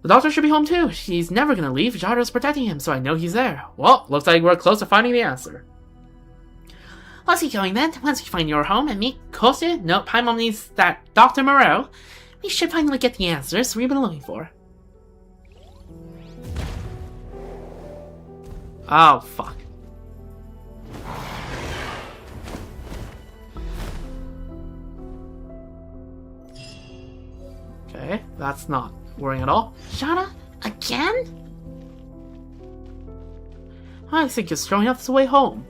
Speaker 4: The doctor should be home too. He's never gonna leave. Jada's protecting him, so I know he's there.
Speaker 1: Well, looks like we're close to finding the answer.
Speaker 4: Let's keep going then. Once we find your home and meet Kosei, no, Paimon needs that Dr. Moreau, we should finally get the answers we've been looking for.
Speaker 1: Oh, fuck. Okay, that's not worrying at all.
Speaker 4: Jada? Again?
Speaker 1: I think you're strong enough the way home.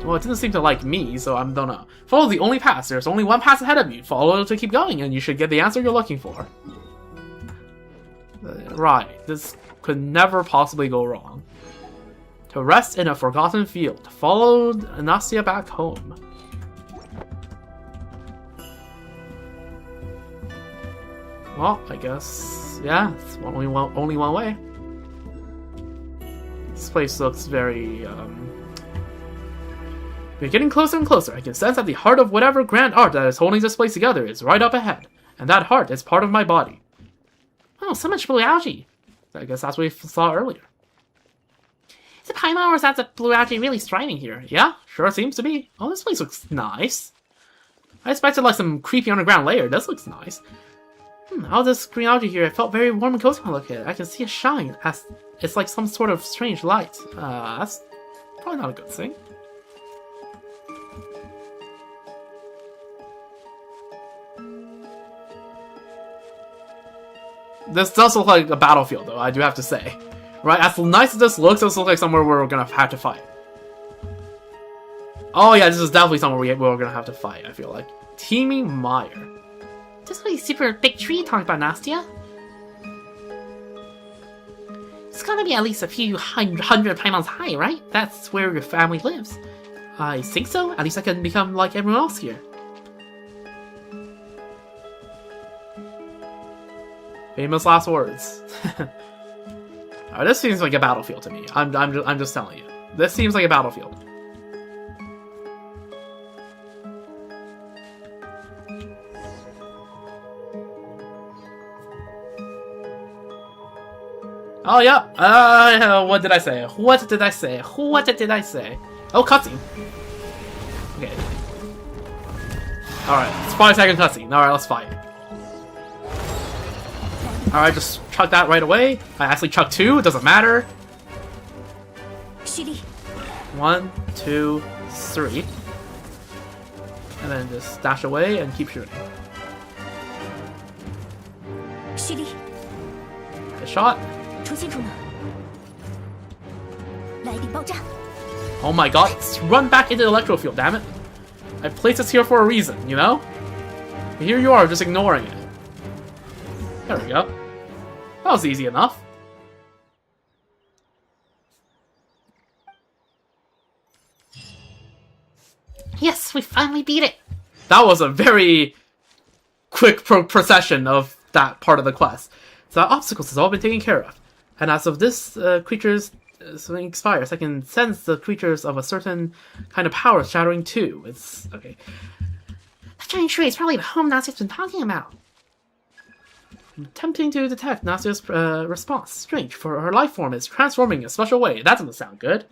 Speaker 1: Well, it doesn't seem to like me, so I'm gonna follow the only path. There's only one path ahead of you. Follow to keep going, and you should get the answer you're looking for. Right, this could never possibly go wrong. To rest in a forgotten field. Follow Nastia back home. Well, I guess, yeah, it's only one way. place looks very, we're getting closer and closer. I can sense that the heart of whatever grand art that is holding this place together is right up ahead. And that heart is part of my body.
Speaker 4: Oh, so much blue algae.
Speaker 1: I guess that's what we saw earlier.
Speaker 4: Is it Paimon or is that the blue algae really thriving here?
Speaker 1: Yeah, sure seems to be. Oh, this place looks nice. I expected like some creepy underground layer. This looks nice. All this green algae here, it felt very warm and cozy when I look at it. I can see a shine. It's like some sort of strange light. That's probably not a good thing. This does look like a battlefield, though, I do have to say. Right, as nice as this looks like somewhere where we're gonna have to fight. Oh yeah, this is definitely somewhere we're gonna have to fight, I feel like. Teeming Mire.
Speaker 4: This really super big tree you talked about, Nastya. It's gotta be at least a few hundred Paimons high, right? That's where your family lives.
Speaker 1: I think so. At least I can become like everyone else here. Famous last words. Alright, this seems like a battlefield to me. I'm just telling you. This seems like a battlefield. Oh, yeah. What did I say? What did I say? What did I say? Oh, cutscene. Okay. Alright, it's 5-second cutscene. Alright, let's fight. Alright, just chuck that right away. I actually chucked 2, it doesn't matter. 1, 2, 3. And then just dash away and keep shooting. Good shot. Oh my god, let's run back into the electro field, damn it. I placed this here for a reason, you know? And here you are, just ignoring it. There we go. That was easy enough.
Speaker 4: Yes, we finally beat it!
Speaker 1: That was a very quick procession of that part of the quest. So the obstacles has all been taken care of. And as of this creature's something expires, I can sense the creatures of a certain kind of power shattering too. It's okay.
Speaker 4: That giant tree is probably the home Nastya's been talking about.
Speaker 1: I'm attempting to detect Nastya's response. Strange, for her life form is transforming in a special way. That doesn't sound good.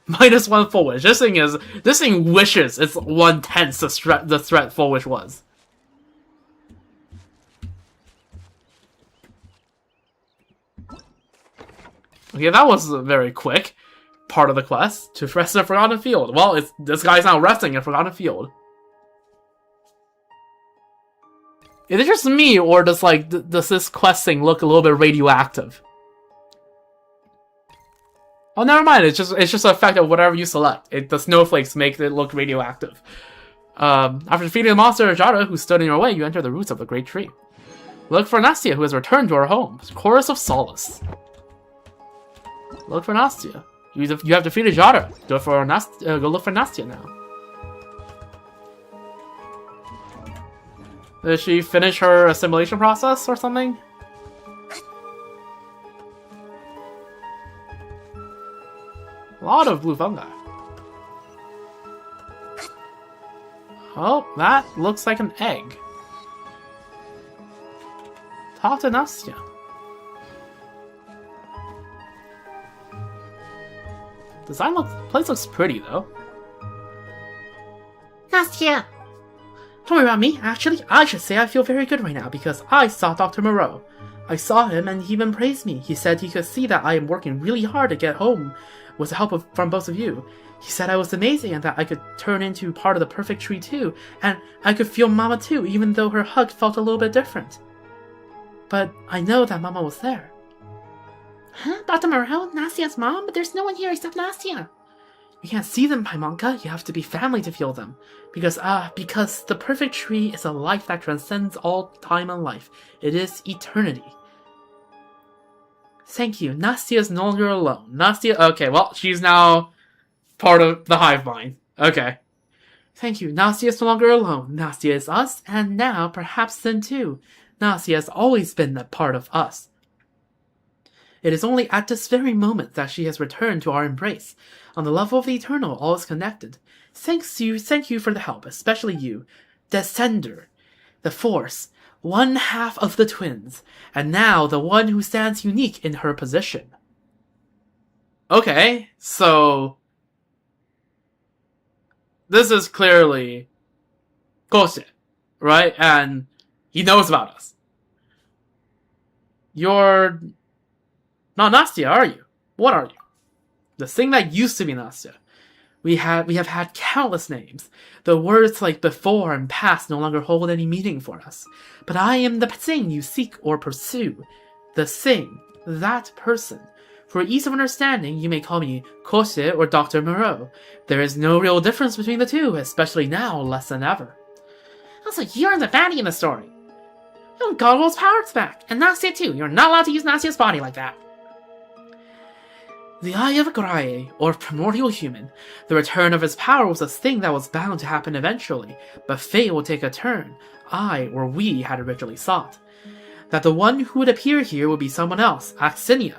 Speaker 1: -1 full wish. This thing wishes it's 1/10 the threat full wish was. Okay, that was a very quick part of the quest. To rest in a forgotten field. Well, this guy's now resting in a forgotten field. Is it just me, or does this quest thing look a little bit radioactive? Oh, never mind. It's just an effect of whatever you select. The snowflakes make it look radioactive. After defeating the monster Jara, who stood in your way, you enter the roots of the great tree. Look for Nastya, who has returned to her home. Chorus of Solace. Look for Nastya. You have defeated Jara. Go look for Nastya now. Did she finish her assimilation process or something? A lot of blue fungi. Oh, that looks like an egg. Talk to Nastya. Place looks pretty though.
Speaker 4: Nastya!
Speaker 1: Don't worry about me, actually. I should say I feel very good right now because I saw Dr. Moreau. I saw him and he even praised me. He said he could see that I am working really hard to get home with the help from both of you. He said I was amazing and that I could turn into part of the perfect tree too, and I could feel Mama too, even though her hug felt a little bit different. But I know that Mama was there.
Speaker 4: Huh? Dr. Moreau? Nastya's mom? But there's no one here except Nastya.
Speaker 1: You can't see them, Paimonka. You have to be family to feel them. Because the perfect tree is a life that transcends all time and life. It is eternity. Thank you. Nastya is no longer alone. Nastya, okay, well, she's now part of the hive mind. Okay. Thank you. Nastya is no longer alone. Nastya is us, and now, perhaps then too. Nastya has always been that part of us. It is only at this very moment that she has returned to our embrace. On the level of the eternal, all is connected. Thank you for the help, especially you, Descender, the Force, one half of the twins, and now the one who stands unique in her position. Okay, so this is clearly Koshe, right? And he knows about us. You're not Nastya, are you? What are you? The thing that used to be Nastya. We have had countless names. The words like before and past no longer hold any meaning for us. But I am the thing you seek or pursue. The thing. That person. For ease of understanding, you may call me Koshe or Dr. Moreau. There is no real difference between the two, especially now less than ever.
Speaker 4: Also, you're the baddie in the story. You want Goggle's powers back, and Nastya too. You're not allowed to use Nastya's body like that.
Speaker 1: The Eye of Graye, or primordial human, the return of his power was a thing that was bound to happen eventually, but fate will take a turn I, or we, had originally sought. That the one who would appear here would be someone else, Axinia,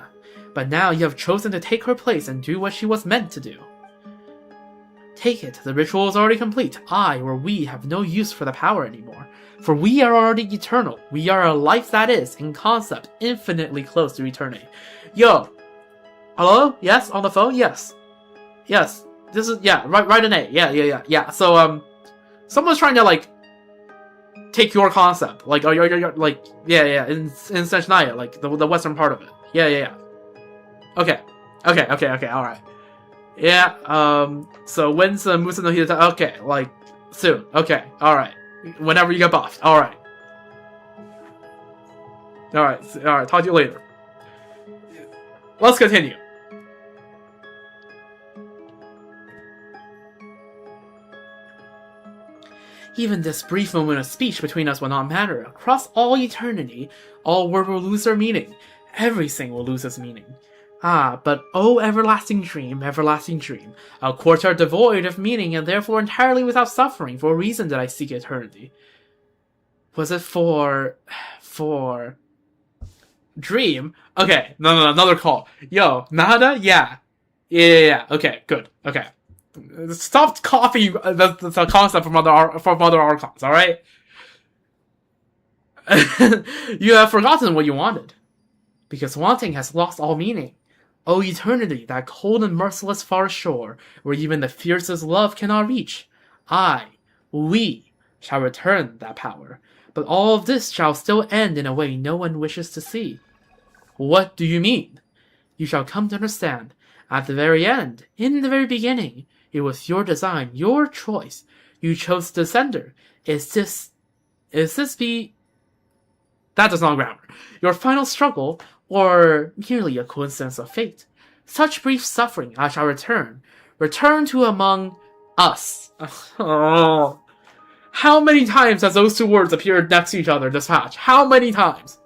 Speaker 1: but now you have chosen to take her place and do what she was meant to do. Take it, the ritual is already complete. I, or we, have no use for the power anymore, for we are already eternal. We are a life that is, in concept, infinitely close to eternity. Yo! Hello? Yes? On the phone? Yes. Yes. This is, yeah, right an A. Yeah. So, someone's trying to, like, take your concept. Like, you're like, in Snezhnaya, like, the western part of it. Yeah. Okay, alright. Yeah, so when's the Musa no Hidata? Okay, like, soon. Okay, alright. Whenever you get buffed. Alright, talk to you later. Let's continue. Even this brief moment of speech between us will not matter. Across all eternity, all word will lose their meaning. Everything will lose its meaning. Ah, but oh everlasting dream, a courtyard devoid of meaning and therefore entirely without suffering, for a reason did I seek eternity. Was it for... Dream? Okay, no, another call. Yo, Nada? Yeah, okay, good, okay. Stop copying the concept from other archons, alright? You have forgotten what you wanted. Because wanting has lost all meaning. O eternity, that cold and merciless far shore, where even the fiercest love cannot reach. We, shall return that power. But all of this shall still end in a way no one wishes to see. What do you mean? You shall come to understand. At the very end, in the very beginning, it was your design, your choice. You chose Descender. Is this that does not grammar. Your final struggle, or merely a coincidence of fate. Such brief suffering, I shall return. Return to among us. Oh. How many times has those two words appeared next to each other in this patch? How many times?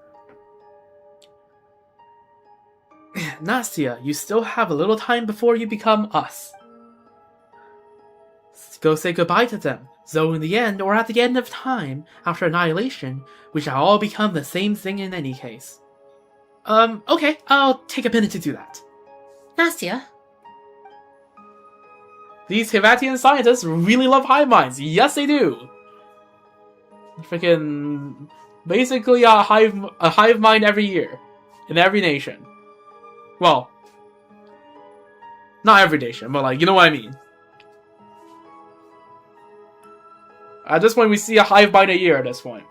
Speaker 1: Nastya, you still have a little time before you become us. Go say goodbye to them. So in the end, or at the end of time, after annihilation, we shall all become the same thing in any case. Okay, I'll take a minute to do that.
Speaker 4: Nastya?
Speaker 1: These Hivatian scientists really love hive minds. Yes, they do. Freaking, basically a hive mind every year, in every nation. Well, not every nation, but like, you know what I mean. At this point, we see a hive mind a year at this point.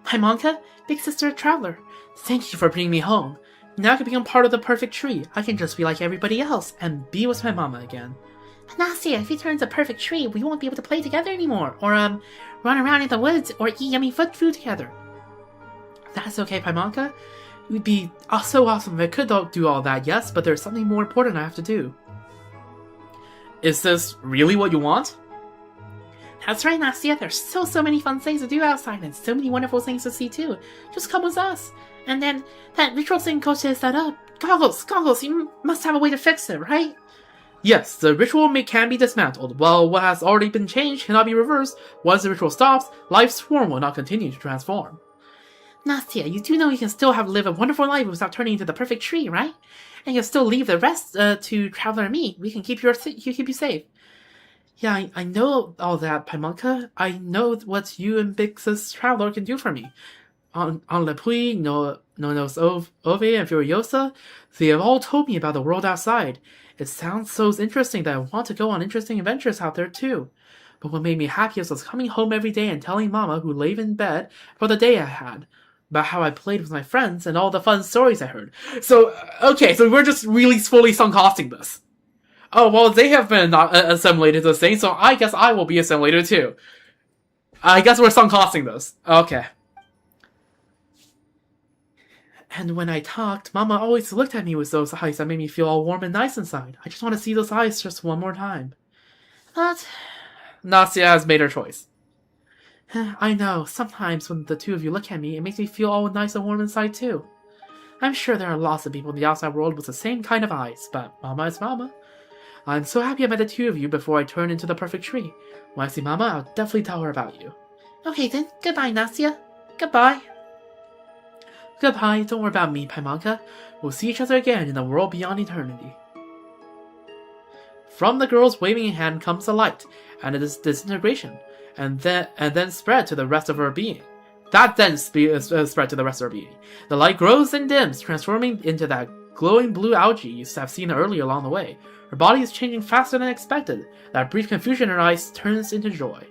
Speaker 4: Paimonka, big sister traveler, thank you for bringing me home. Now I can become part of the perfect tree. I can just be like everybody else and be with my mama again. But Nastya, if he turns a perfect tree, we won't be able to play together anymore, or run around in the woods, or eat yummy food together. That's okay, Paimonka. It would be so awesome if I could do all that, yes, but there's something more important I have to do.
Speaker 1: Is this really what you want?
Speaker 4: That's right, Nastya. There's still so many fun things to do outside and so many wonderful things to see too. Just come with us. And then, that ritual thing Koshe set up. Goggles, you must have a way to fix it, right?
Speaker 1: Yes, the ritual can be dismantled. While what has already been changed cannot be reversed, once the ritual stops, life's form will not continue to transform.
Speaker 4: Nastya, you do know you can still live a wonderful life without turning into the perfect tree, right? And you can still leave the rest to Traveler and me. We can keep you safe. Yeah, I know all that, Paimonka. I know what you and Big Sis Traveler can do for me. On Le Puy, Nos Ove, and Furiosa, they have all told me about the world outside. It sounds so interesting that I want to go on interesting adventures out there too. But what made me happiest was coming home every day and telling Mama, who lay in bed, about the day I had. About how I played with my friends and all the fun stories I heard. So, okay, so we're just really fully sunk-costing this. Oh, well, they have been assimilated to the thing, so I guess I will be assimilated too. I guess we're sunk-costing this. Okay. And when I talked, Mama always looked at me with those eyes that made me feel all warm and nice inside. I just want to see those eyes just one more time. But Nastya has made her choice. I know, sometimes when the two of you look at me, it makes me feel all nice and warm inside too. I'm sure there are lots of people in the outside world with the same kind of eyes, but Mama is Mama. I'm so happy I met the two of you before I turn into the perfect tree. When I see Mama, I'll definitely tell her about you. Okay then, goodbye, Nastya. Goodbye. Goodbye, don't worry about me, Paimonka. We'll see each other again in the world beyond eternity. From the girl's waving hand comes a light, and it is disintegration, and then spread to the rest of her being. That then spread to the rest of her being. The light grows and dims, transforming into that glowing blue algae you have seen earlier along the way. Her body is changing faster than expected. That brief confusion in her eyes turns into joy.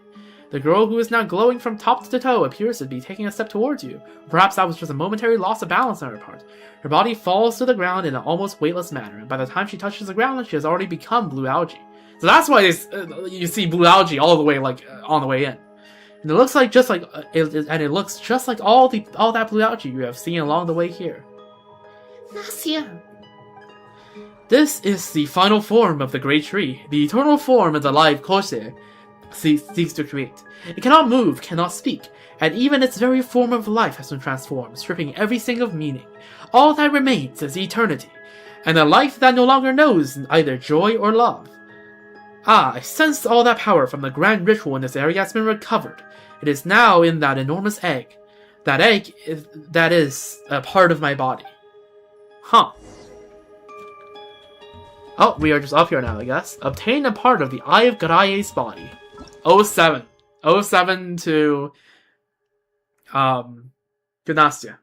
Speaker 4: The girl, who is now glowing from top to toe, appears to be taking a step towards you. Perhaps that was just a momentary loss of balance on her part. Her body falls to the ground in an almost weightless manner, and by the time she touches the ground, she has already become blue algae. So that's why you see blue algae all the way on the way in. And it looks just like all that blue algae you have seen along the way here. Nastya.
Speaker 1: This is the final form of the Great Tree, the eternal form of the life Koshe seeks to create. It cannot move, cannot speak, and even its very form of life has been transformed, stripping everything of meaning. All that remains is eternity, and a life that no longer knows either joy or love. I sense all that power from the grand ritual in this area has been recovered. It is now in that enormous egg. That egg is a part of my body. Huh. Oh, we are just up here now, I guess. Obtain a part of the Eye of Garaye's body. 07. 07 to Gymnastia.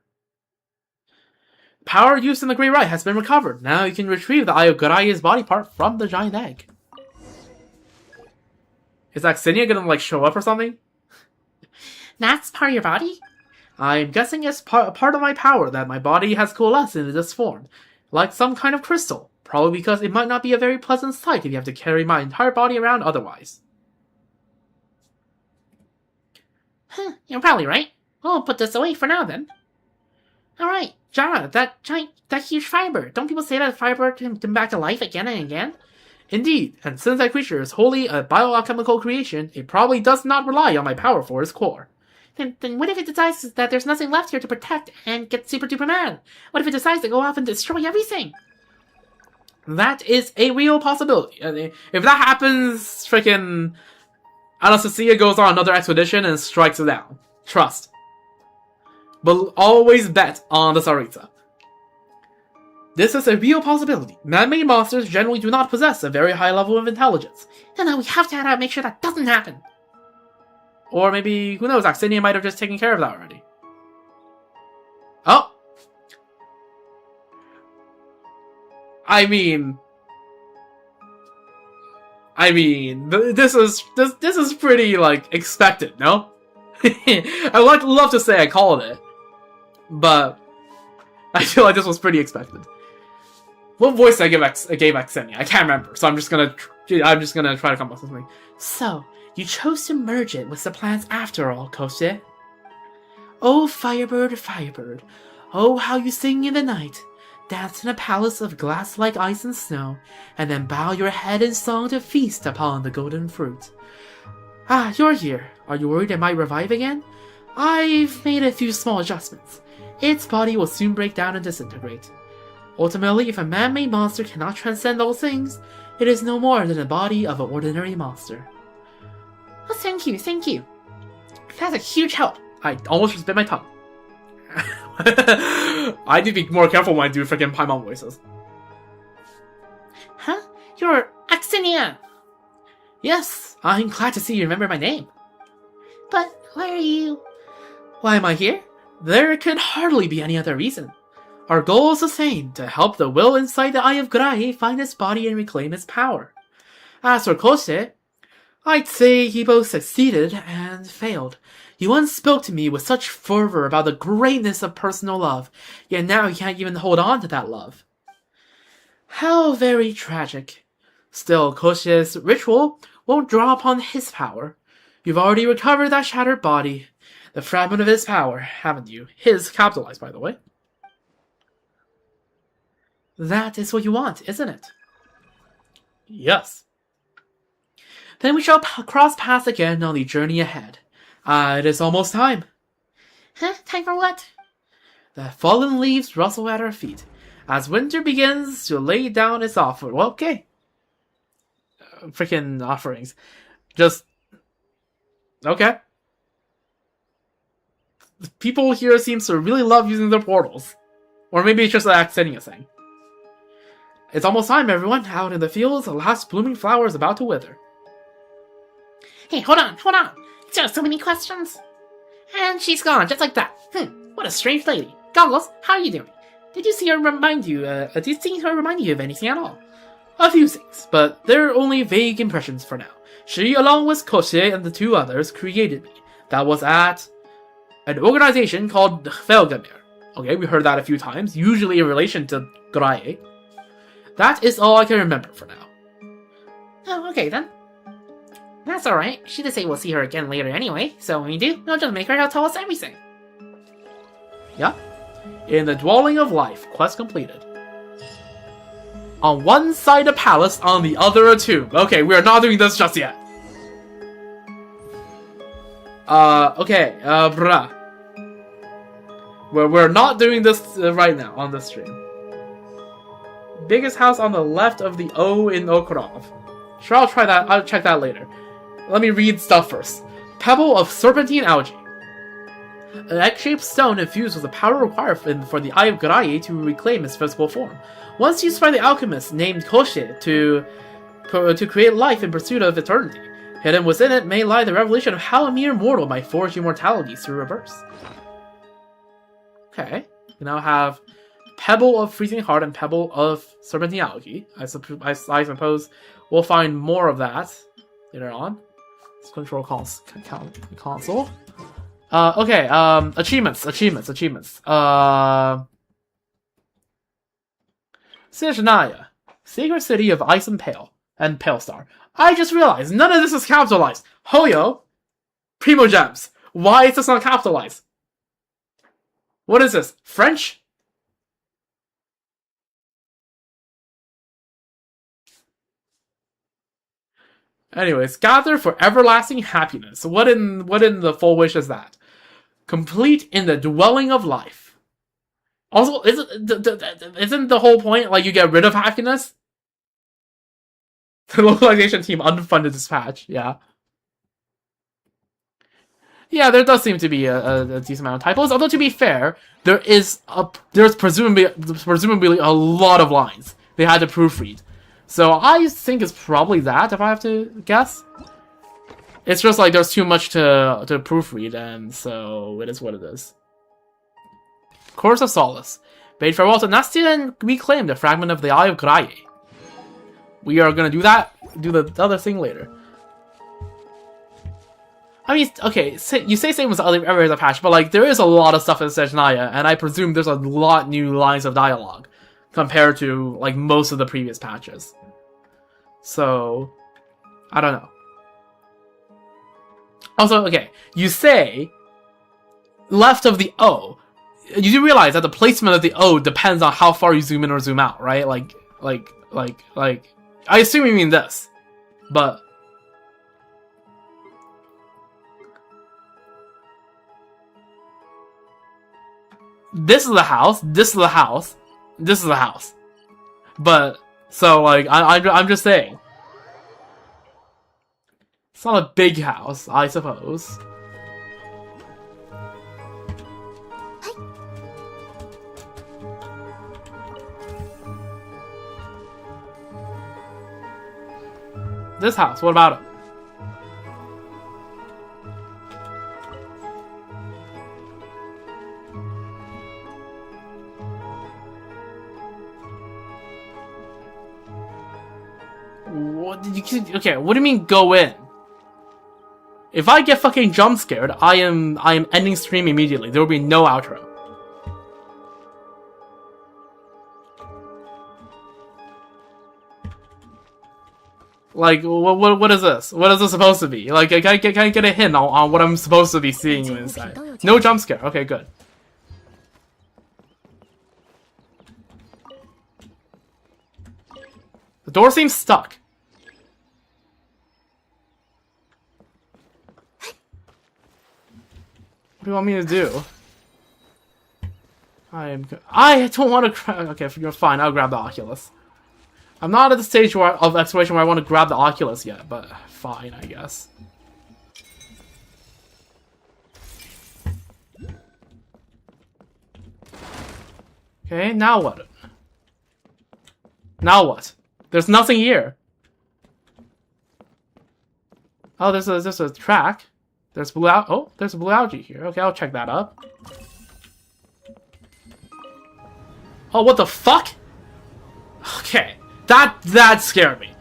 Speaker 1: Power used in the Great Rite has been recovered. Now you can retrieve the Eye of Garaye's body part from the giant egg. Is Axinia gonna show up or something?
Speaker 4: That's part of your body?
Speaker 1: I'm guessing it's part of my power that my body has coalesced into this form. Like some kind of crystal. Probably because it might not be a very pleasant sight if you have to carry my entire body around otherwise.
Speaker 4: You're probably right. We'll put this away for now then. Alright, Jara, that huge firebird. Don't people say that firebird can come back to life again and again?
Speaker 1: Indeed, and since that creature is wholly a bioalchemical creation, it probably does not rely on my power for its core.
Speaker 4: Then what if it decides that there's nothing left here to protect and get super duper mad? What if it decides to go off and destroy everything?
Speaker 1: That is a real possibility. I mean, if that happens, freaking Anastasia goes on another expedition and strikes it down. Trust. But always bet on the Tsaritsa. This is a real possibility. Man-made monsters generally do not possess a very high level of intelligence.
Speaker 4: No, we have to make sure that doesn't happen.
Speaker 1: Or maybe, who knows, Axinia might have just taken care of that already. Oh! I mean, this is pretty, expected, no? I would love to say I called it, but I feel like this was pretty expected. What voice did I gave Axinia? I can't remember, so I'm just gonna try to come up with something.
Speaker 4: So, you chose to merge it with the plants after all, Koshe. Oh, Firebird, Firebird, oh, how you sing in the night. Dance in a palace of glass like ice and snow, and then bow your head in song to feast upon the golden fruit. Ah, you're here. Are you worried it might revive again? I've made a few small adjustments. Its body will soon break down and disintegrate. Ultimately, if a man-made monster cannot transcend all things, it is no more than the body of an ordinary monster. Oh, thank you. That's a huge help.
Speaker 1: I almost just bit my tongue. I need to be more careful when I do freaking Paimon voices.
Speaker 4: Huh? You're Axenia!
Speaker 1: Yes, I'm glad to see you remember my name.
Speaker 4: But why are you...
Speaker 1: Why am I here? There could hardly be any other reason. Our goal is the same, to help the will inside the Eye of Grae find its body and reclaim its power. As for Koshe, I'd say he both succeeded and failed. He once spoke to me with such fervor about the greatness of personal love, yet now he can't even hold on to that love. How very tragic. Still, Koshe's ritual won't draw upon his power. You've already recovered that shattered body, the fragment of his power, haven't you? His capitalized, by the way. That is what you want, isn't it? Yes. Then we shall cross paths again on the journey ahead. It is almost time.
Speaker 4: Huh? Time for what?
Speaker 1: The fallen leaves rustle at our feet, as winter begins to lay down its offer. Well, okay. Freaking offerings. Just... okay. People here seem to really love using their portals. Or maybe it's just an Axenia thing. It's almost time, everyone. Out in the fields, the last blooming flower is about to wither.
Speaker 4: Hey, hold on. Just so many questions. And she's gone, just like that. What a strange lady. Goggles, how are you doing? Did you see her remind you, of anything at all?
Speaker 1: A few things, but they're only vague impressions for now. She, along with Koshe and the two others, created me. That was at an organization called Felgamir. Okay, we heard that a few times, usually in relation to Grae. That is all I can remember for now.
Speaker 4: Oh, okay then. That's alright. She did say we'll see her again later anyway, so when we do, we'll just make her tell us everything.
Speaker 1: Yeah. In the Dwelling of Life, quest completed. On one side a palace, on the other a tomb. Okay, we are not doing this just yet. Bruh. We're not doing this right now on the stream. Biggest house on the left of the O in Okrov. Sure, I'll try that. I'll check that later. Let me read stuff first. Pebble of serpentine algae. An egg-shaped stone infused with the power required for the Eye of Grae to reclaim its physical form. Once used by the alchemist named Koshe to create life in pursuit of eternity. Hidden within it may lie the revelation of how a mere mortal might forge immortality through rebirth. Okay, we now have Pebble of Freezing Heart and Pebble of Serpentine Algae. I suppose we'll find more of that later on. Let's control console. Okay, achievements. Snezhnaya, Sacred City of Ice and Pale Star. I just realized, none of this is capitalized. Hoyo, Primo Gems. Why is this not capitalized? What is this? French? Anyways, gather for everlasting happiness. What in the full wish is that? Complete in the Dwelling of Life. Also, isn't the whole point like you get rid of happiness? The localization team unfunded this patch, yeah. Yeah, there does seem to be a decent amount of typos. Although to be fair, there's presumably a lot of lines they had to proofread. So I think it's probably that, if I have to guess. It's just like there's too much to proofread, and so it is what it is. Course of Solace. Bade farewell to Nastia and reclaim the fragment of the Eye of Grae. We are gonna do the other thing later. I mean, okay, you say same as every other patch, but like there is a lot of stuff in Snezhnaya, and I presume there's a lot new lines of dialogue compared to like most of the previous patches. So, I don't know. Also, okay, you say left of the O. You do realize that the placement of the O depends on how far you zoom in or zoom out, right? Like, I assume you mean this, but this is the house, this is the house, this is the house. But, so, like, I'm just saying. It's not a big house, I suppose. This house, what about it? What did you? Okay, what do you mean go in? If I get fucking jump scared, I am ending stream immediately. There will be no outro. Like, what is this? What is this supposed to be? Like, can I get a hint on what I'm supposed to be seeing inside? No jump scare. Okay, good. The door seems stuck. What do you want me to do? I don't want to. Okay, you're fine. I'll grab the Oculus. I'm not at the stage of exploration where I want to grab the Oculus yet, but fine, I guess. Okay, now what? Now what? There's nothing here. Oh, there's a track. There's blue there's a blue algae here. Okay, I'll check that up. Oh, what the fuck? Okay, that scared me.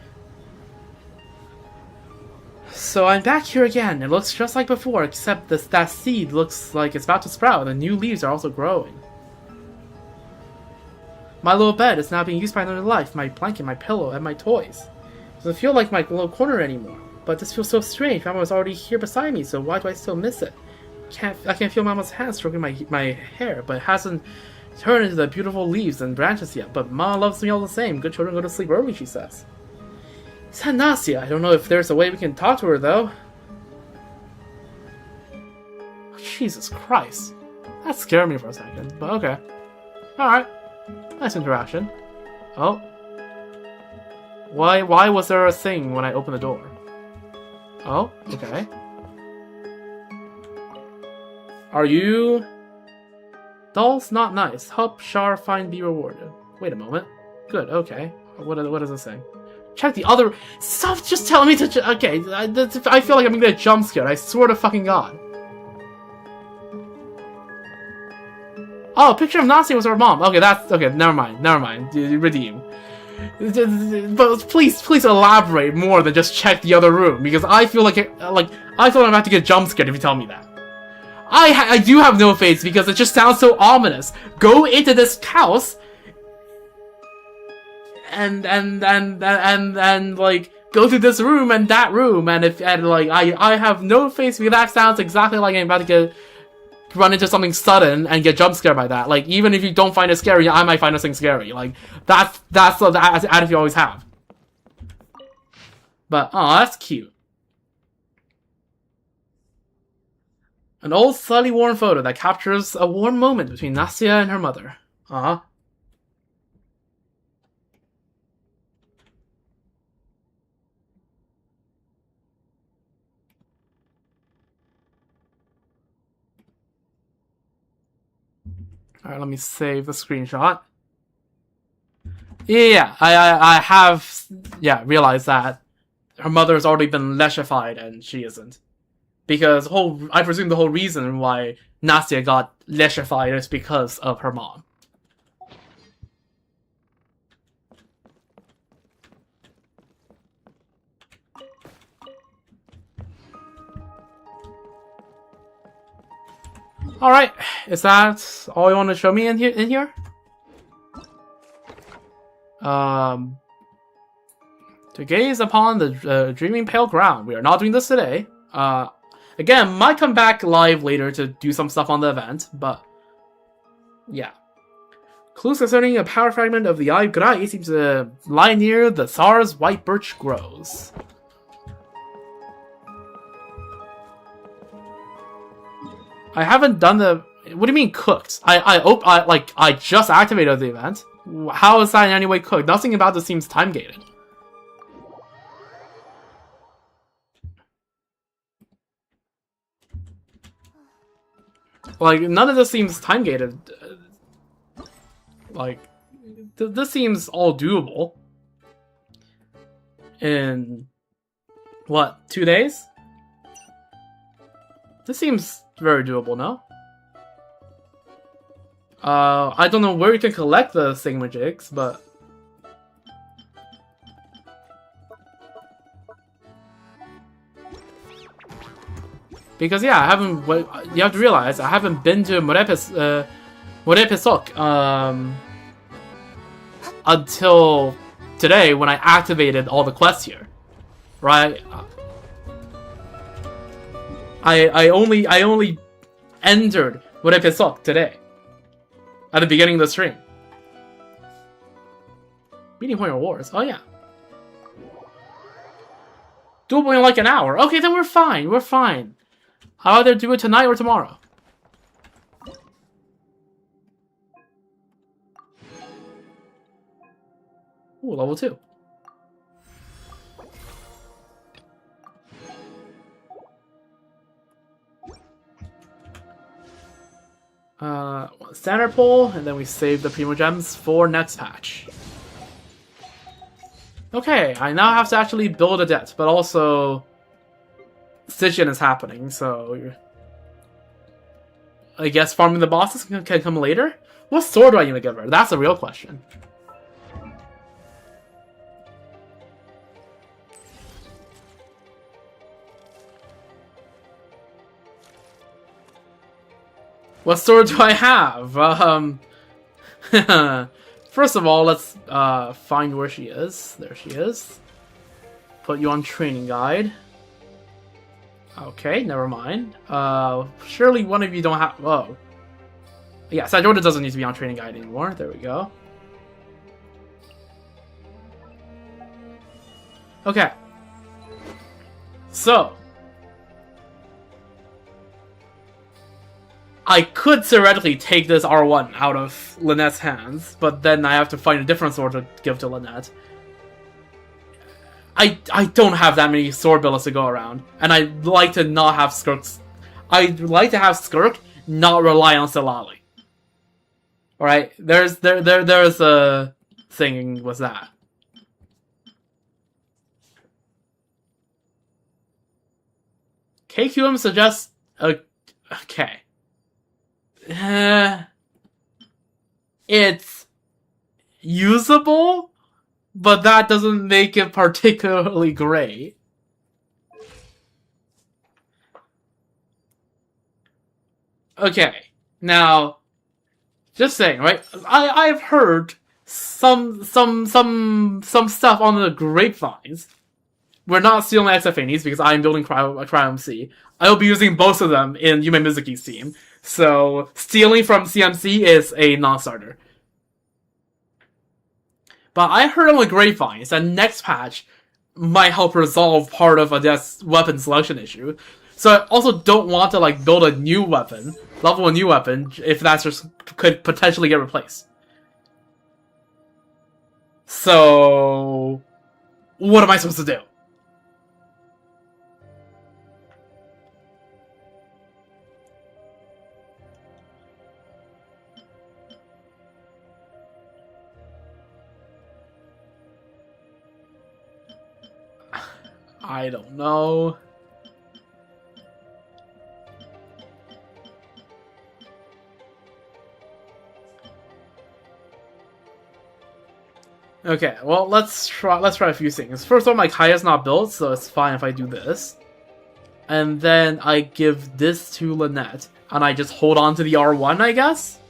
Speaker 1: So I'm back here again. It looks just like before, except that seed looks like it's about to sprout, and new leaves are also growing. My little bed is now being used by another life. My blanket, my pillow, and my toys. It doesn't feel like my little corner anymore. But this feels so strange. Mama was already here beside me, so why do I still miss it? I can feel Mama's hand stroking my hair, but it hasn't turned into the beautiful leaves and branches yet. But Mama loves me all the same. Good children go to sleep early, she says. Snezhnaya, I don't know if there's a way we can talk to her, though. Jesus Christ. That scared me for a second, but okay. Alright. Nice interaction. Oh. Why was there a thing when I opened the door? Oh, okay. Are you... Dolls? Not nice. Help, Shar, find, be rewarded. Wait a moment. Good, okay. What does this say? Check the other... Stop just telling me to... Okay, I feel like I'm gonna get jump scared. I swear to fucking God. Oh, a picture of Nasi was her mom. Okay, that's... Okay, never mind. Redeem. But please elaborate more than just check the other room, because I feel like I feel I'm about to get jump scared if you tell me that. I do have no face because it just sounds so ominous. Go into this house and like go to this room and that room, and I have no face because that sounds exactly like I'm about to run into something sudden and get jump scared by that. Like, even if you don't find it scary, I might find this thing scary. Like, that's the attitude you always have. But, oh, that's cute. An old, slightly worn photo that captures a warm moment between Snezhnaya and her mother. Uh-huh. Alright, let me save the screenshot. Yeah, I have realized that her mother has already been leshified and she isn't. Because I presume the whole reason why Snezhnaya got leshified is because of her mom. Alright, is that all you want to show me in here? To gaze upon the dreaming pale ground. We are not doing this today. Again, might come back live later to do some stuff on the event, but yeah. Clues concerning a power fragment of the Eye of Grai seems to lie near the Tsar's white birch grows. I haven't done the... What do you mean cooked? I just activated the event. How is that in any way cooked? Nothing about this seems time-gated. Like, none of this seems time-gated. Like, this seems all doable. And What, 2 days? This seems very doable, no? I don't know where you can collect the thingamajigs, but... Because yeah, I haven't... You have to realize, I haven't been to Morepisok, until today when I activated all the quests here. Right? I only entered Morepisok today. At the beginning of the stream. Meeting point rewards. Oh yeah. Doable in like an hour. Okay, then we're fine. We're fine. I'll either do it tonight or tomorrow. Ooh, level 2. Standard pull, and then we save the Primo Gems for next patch. Okay, I now have to actually build a debt, but also Snezhnaya is happening, so I guess farming the bosses can come later? What sword do I need to give her? That's the real question. What sword do I have? First of all, let's find where she is. There she is. Put you on training guide. Okay, never mind. Surely one of you don't have... Oh. Yeah, Snezhnaya doesn't need to be on training guide anymore. There we go. Okay. So. I could theoretically take this R1 out of Lynette's hands, but then I have to find a different sword to give to Lynette. I don't have that many sword builds to go around, and I'd like to not have Skirks. I'd like to have Skirk not rely on Silali. Alright, there's a thing with that. KQM suggests okay. It's usable, but that doesn't make it particularly great. Okay, now, just saying, right? I've heard some stuff on the grapevines. We're not stealing XFAs because I'm building CryMC. I will be using both of them in Yume Mizuki's team. So, stealing from CMC is a non-starter. But I heard on the grapevines that next patch might help resolve part of Adet's weapon selection issue. So I also don't want to build a new weapon, level a new weapon, if that just could potentially get replaced. So, what am I supposed to do? I don't know. Okay, well let's try a few things. First of all, my Kaya's not built, so it's fine if I do this. And then I give this to Lynette, and I just hold on to the R1, I guess?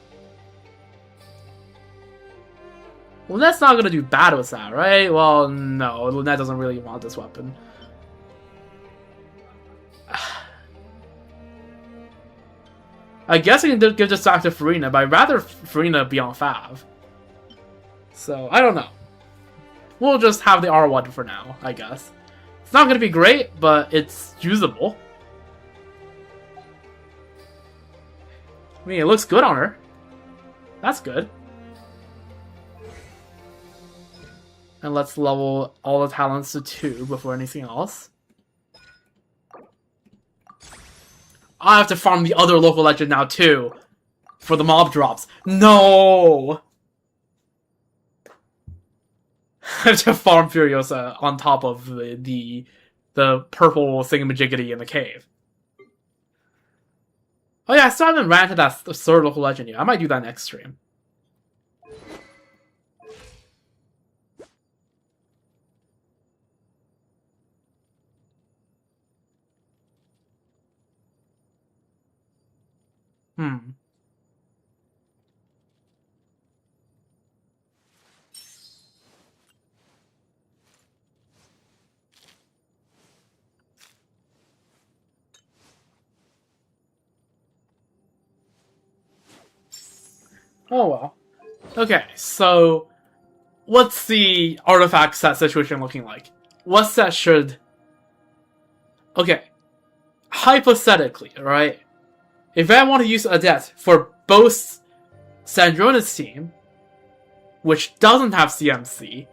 Speaker 1: Lynette's not gonna do bad with that, right? Well, no, Lynette doesn't really want this weapon. I guess I can give this back to Farina, but I'd rather Farina be on Fav. So, I don't know. We'll just have the R1 for now, I guess. It's not going to be great, but it's usable. I mean, it looks good on her. That's good. And let's level all the talents to 2 before anything else. I have to farm the other local legend now too, for the mob drops. No! I have to farm Furiosa on top of the the purple thingamajiggity in the cave. Oh yeah, I still haven't ran to that third local legend yet. I might do that next stream. Oh well. Okay, so what's the artifact set situation looking like? What set should... Okay. Hypothetically, right? If I want to use Adept for both Snezhnaya's team, which doesn't have CMC,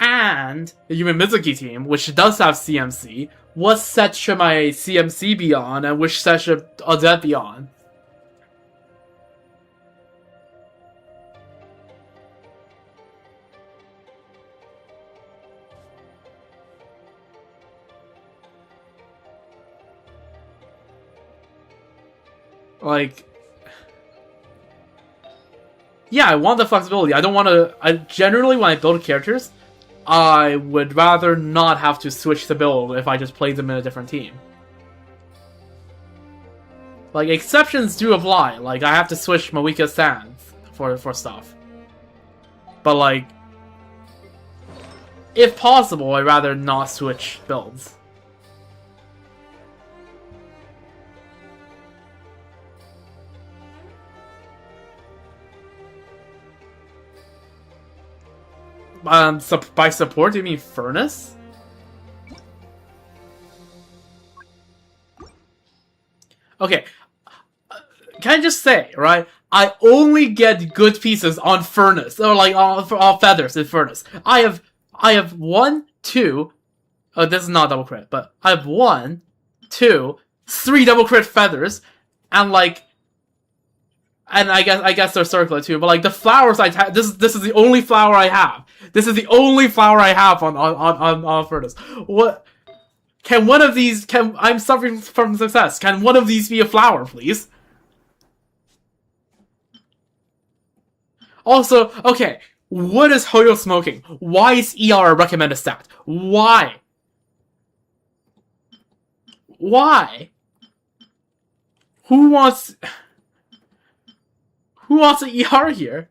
Speaker 1: and the Yume Mizuki team, which does have CMC, what set should my CMC be on, and which set should Adept be on? Like, yeah, I want the flexibility. I don't want to... generally, when I build characters, I would rather not have to switch the build if I just play them in a different team. Like, exceptions do apply. Like, I have to switch Mawika's stands for stuff. But, like, if possible, I'd rather not switch builds. By support, do you mean Furnace? Okay. Can I just say, right? I only get good pieces on Furnace, or like on feathers in Furnace. I have 1, 2. Oh, this is not double crit, but I have 1, 2, 3 double crit feathers, and like. And I guess they're circular too, but like the flowers this is the only flower I have. This is the only flower I have on Furnace. What can one of these I'm suffering from success. Can one of these be a flower, please? Also, okay, what is Hoyo smoking? Why is ER a recommended stat? Why? Why? Who wants an ER here?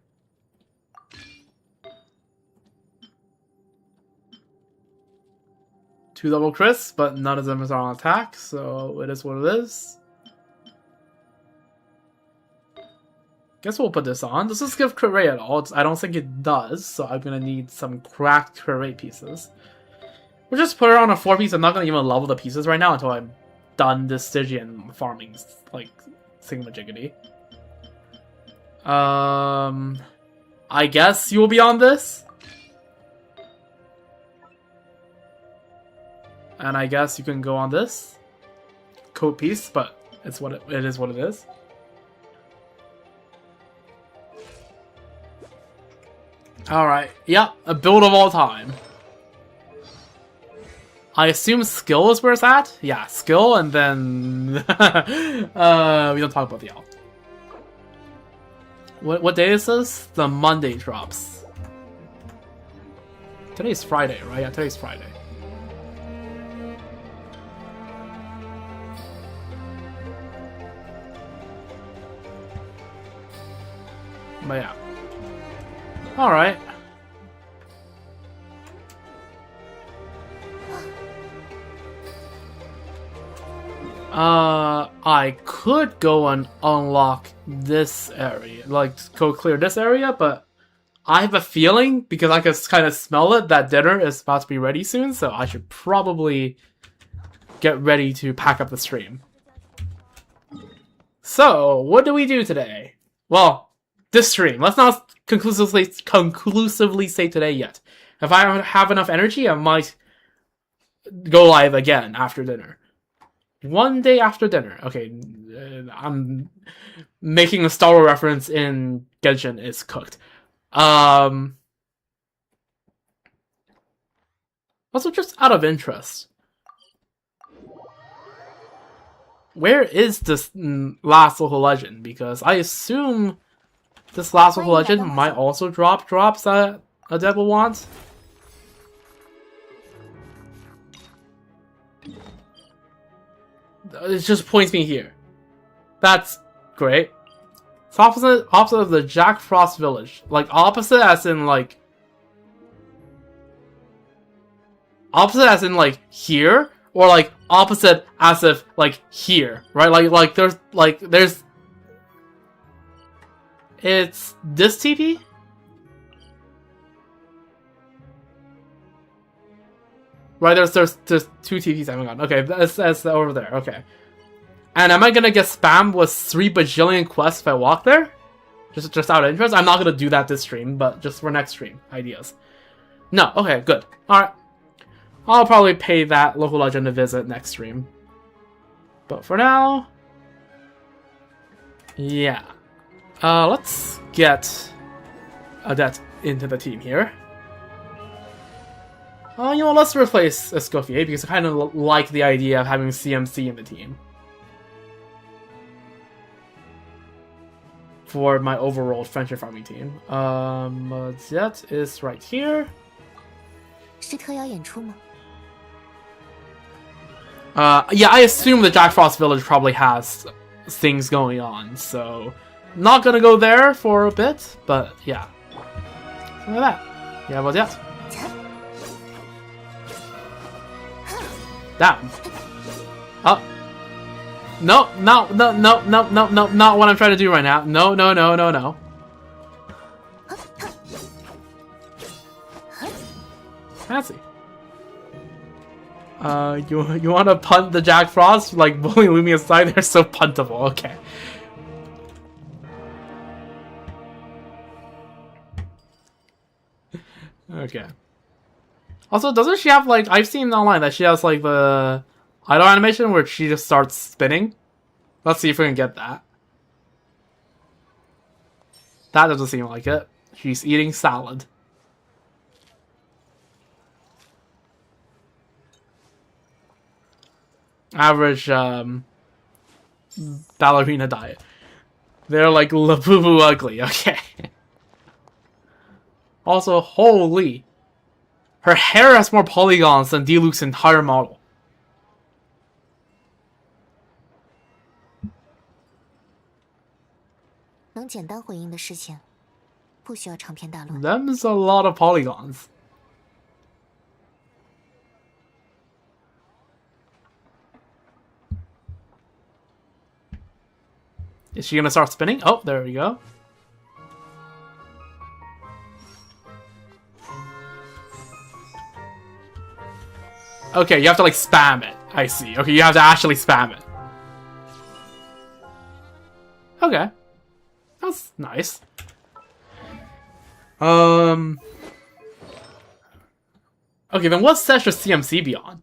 Speaker 1: Two double crits, but none of them is on attack, so it is what it is. Guess we'll put this on. Does this give crit rate at all? I don't think it does, so I'm gonna need some cracked crit rate pieces. We'll just put her on a 4-piece. I'm not gonna even level the pieces right now until I'm done this Stygian farming, like, thingamajiggity. I guess you will be on this. And I guess you can go on this. Coat piece, but it's what it is what it is. Alright, yep, a build of all time. I assume skill is where it's at? Yeah, skill, and then... we don't talk about the L. What day is this? The Monday drops. Today's Friday, right? Yeah, today's Friday. But yeah. Alright. I could go and unlock this area, like go clear this area, but I have a feeling, because I can kind of smell it, that dinner is about to be ready soon, so I should probably get ready to pack up the stream. So, what do we do today? Well, this stream. Let's not conclusively say today yet. If I have enough energy, I might go live again after dinner. One day after dinner. Okay, I'm making a Star Wars reference in Genshin is cooked. Also, just out of interest, where is this last local legend? Because I assume this last local legend might also drop drops that a dev will want. It just points me here. That's great. It's opposite of the Jack Frost village. Like, opposite as in, like... Opposite as in, like, here? Or, like, opposite as if, like, here. Right? There's... It's this TP? Right, there's two TPs I haven't gotten. Okay, that's over there. Okay. And am I gonna get spammed with 3 bajillion quests if I walk there? Just out of interest? I'm not gonna do that this stream, but just for next stream ideas. No, okay, good. Alright. I'll probably pay that local legend a visit next stream. But for now... Yeah. Let's get Adet into the team here. You know, let's replace Escoffier because I kind of like the idea of having CMC in the team. For my overall friendship farming team. That is right here.
Speaker 2: 是特邀演出吗？
Speaker 1: Yeah, I assume the Jack Frost Village probably has things going on, so not gonna go there for a bit, but yeah. Something like that. Yeah, but yeah. Damn. Oh. No, not what I'm trying to do right now. No. Fancy. You want to punt the Jack Frost? Like, bully Lumi aside, they're so puntable. Okay. Okay. Also, doesn't she have, like, I've seen online that she has, like, the idle animation where she just starts spinning? Let's see if we can get that. That doesn't seem like it. She's eating salad. Average, ballerina diet. They're, like, labubu ugly, okay. Also, holy... Her hair has more polygons than Diluc's entire model. Them's a lot of polygons. Is she gonna start spinning? Oh, there we go. Okay, you have to like spam it. I see. Okay, you have to actually spam it. Okay. That's nice. Okay, then what set should CMC be on?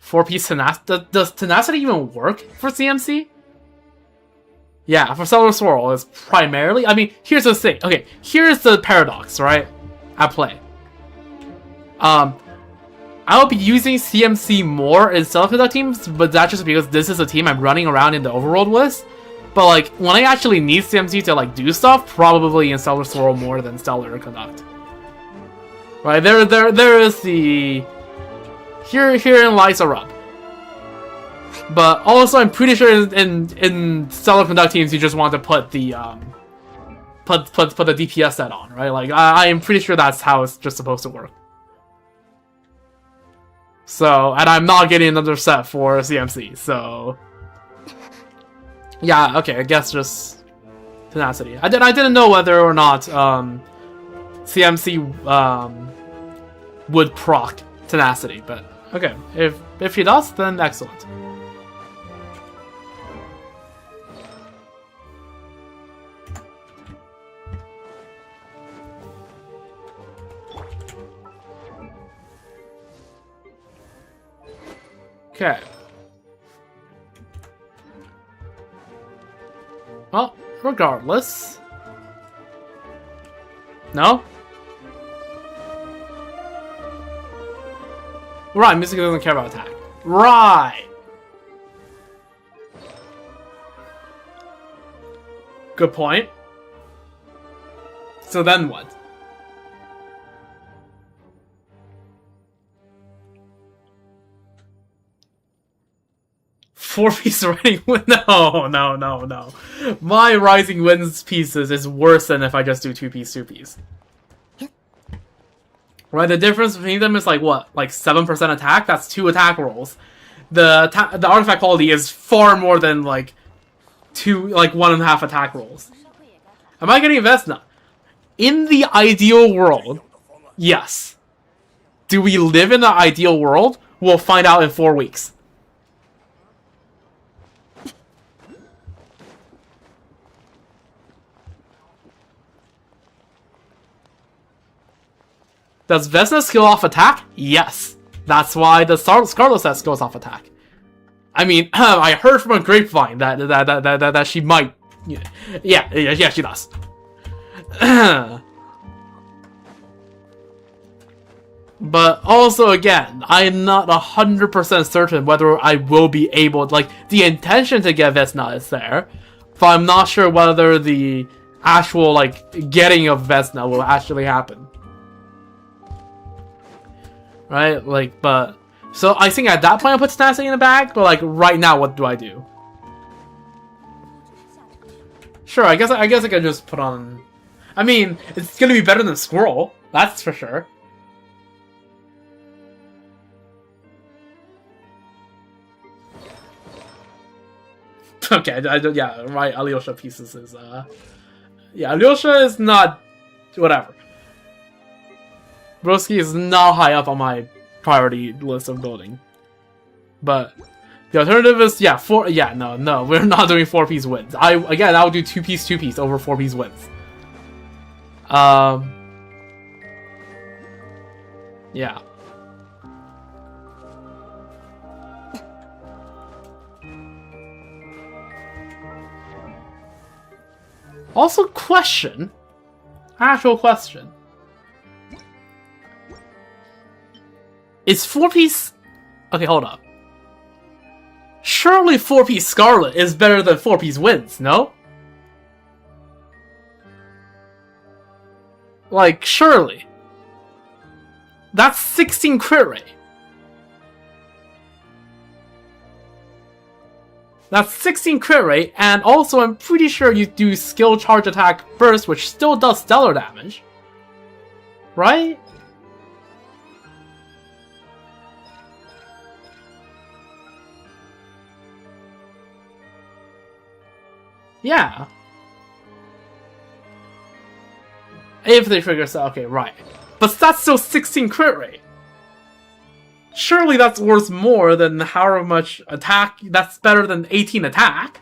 Speaker 1: Four-piece tenacity. Does tenacity even work for CMC? Yeah, for Cellular Swirl, it's primarily... I mean, here's the thing. Okay, here's the paradox, right? At play. I will be using CMC more in Stellar Conduct teams, but that's just because this is a team I'm running around in the overworld with. But, like, when I actually need CMC to, like, do stuff, probably in Stellar Swirl more than Stellar Conduct. Right, there is the... Herein lies a rub. But also, I'm pretty sure in Stellar Conduct teams, you just want to put the put the DPS set on, right? Like I am pretty sure that's how it's just supposed to work. So, and I'm not getting another set for CMC, so yeah, okay, I guess just tenacity. I didn't know whether or not CMC would proc tenacity, but okay, if she does, then excellent. Okay. Well, regardless, No? Right, Mystic doesn't care about attack. Right! Good point. So then what? Four-piece Rising Wind? No. My Rising Winds pieces is worse than if I just do two-piece, two-piece. Right, the difference between them is like what? Like 7% attack? That's 2 attack rolls. The artifact quality is far more than like 1.5 attack rolls. Am I getting Vesna? In the ideal world, yes. Do we live in the ideal world? We'll find out in 4 weeks. Does Vesna skill off attack? Yes. That's why the Scarlet set goes off attack. I mean, I heard from a grapevine that she might. Yeah, she does. But also, again, I'm not 100% certain whether I will be able. Like, the intention to get Vesna is there, but I'm not sure whether the actual getting of Vesna will actually happen. Right, but so I think at that point I put Snezhnaya in the bag, but right now, what do I do? Sure, I guess I can just put on. I mean, it's gonna be better than Squirrel, that's for sure. Okay, yeah, right. Alyosha pieces is yeah, Alyosha is not whatever. Broski is not high up on my priority list of building. But the alternative is, yeah, no, we're not doing 4-piece wins. I would do 2-piece over 4-piece wins. Yeah. Also, actual question. Is 4-piece... Okay, hold up. Surely 4-piece Scarlet is better than 4-piece Winds, no? Surely. That's 16 crit rate. That's 16 crit rate, and also I'm pretty sure you do skill charge attack burst, which still does stellar damage. Right? Yeah. If they trigger, okay, right. But that's still 16 crit rate. Surely that's worth more than however much attack. That's better than 18 attack.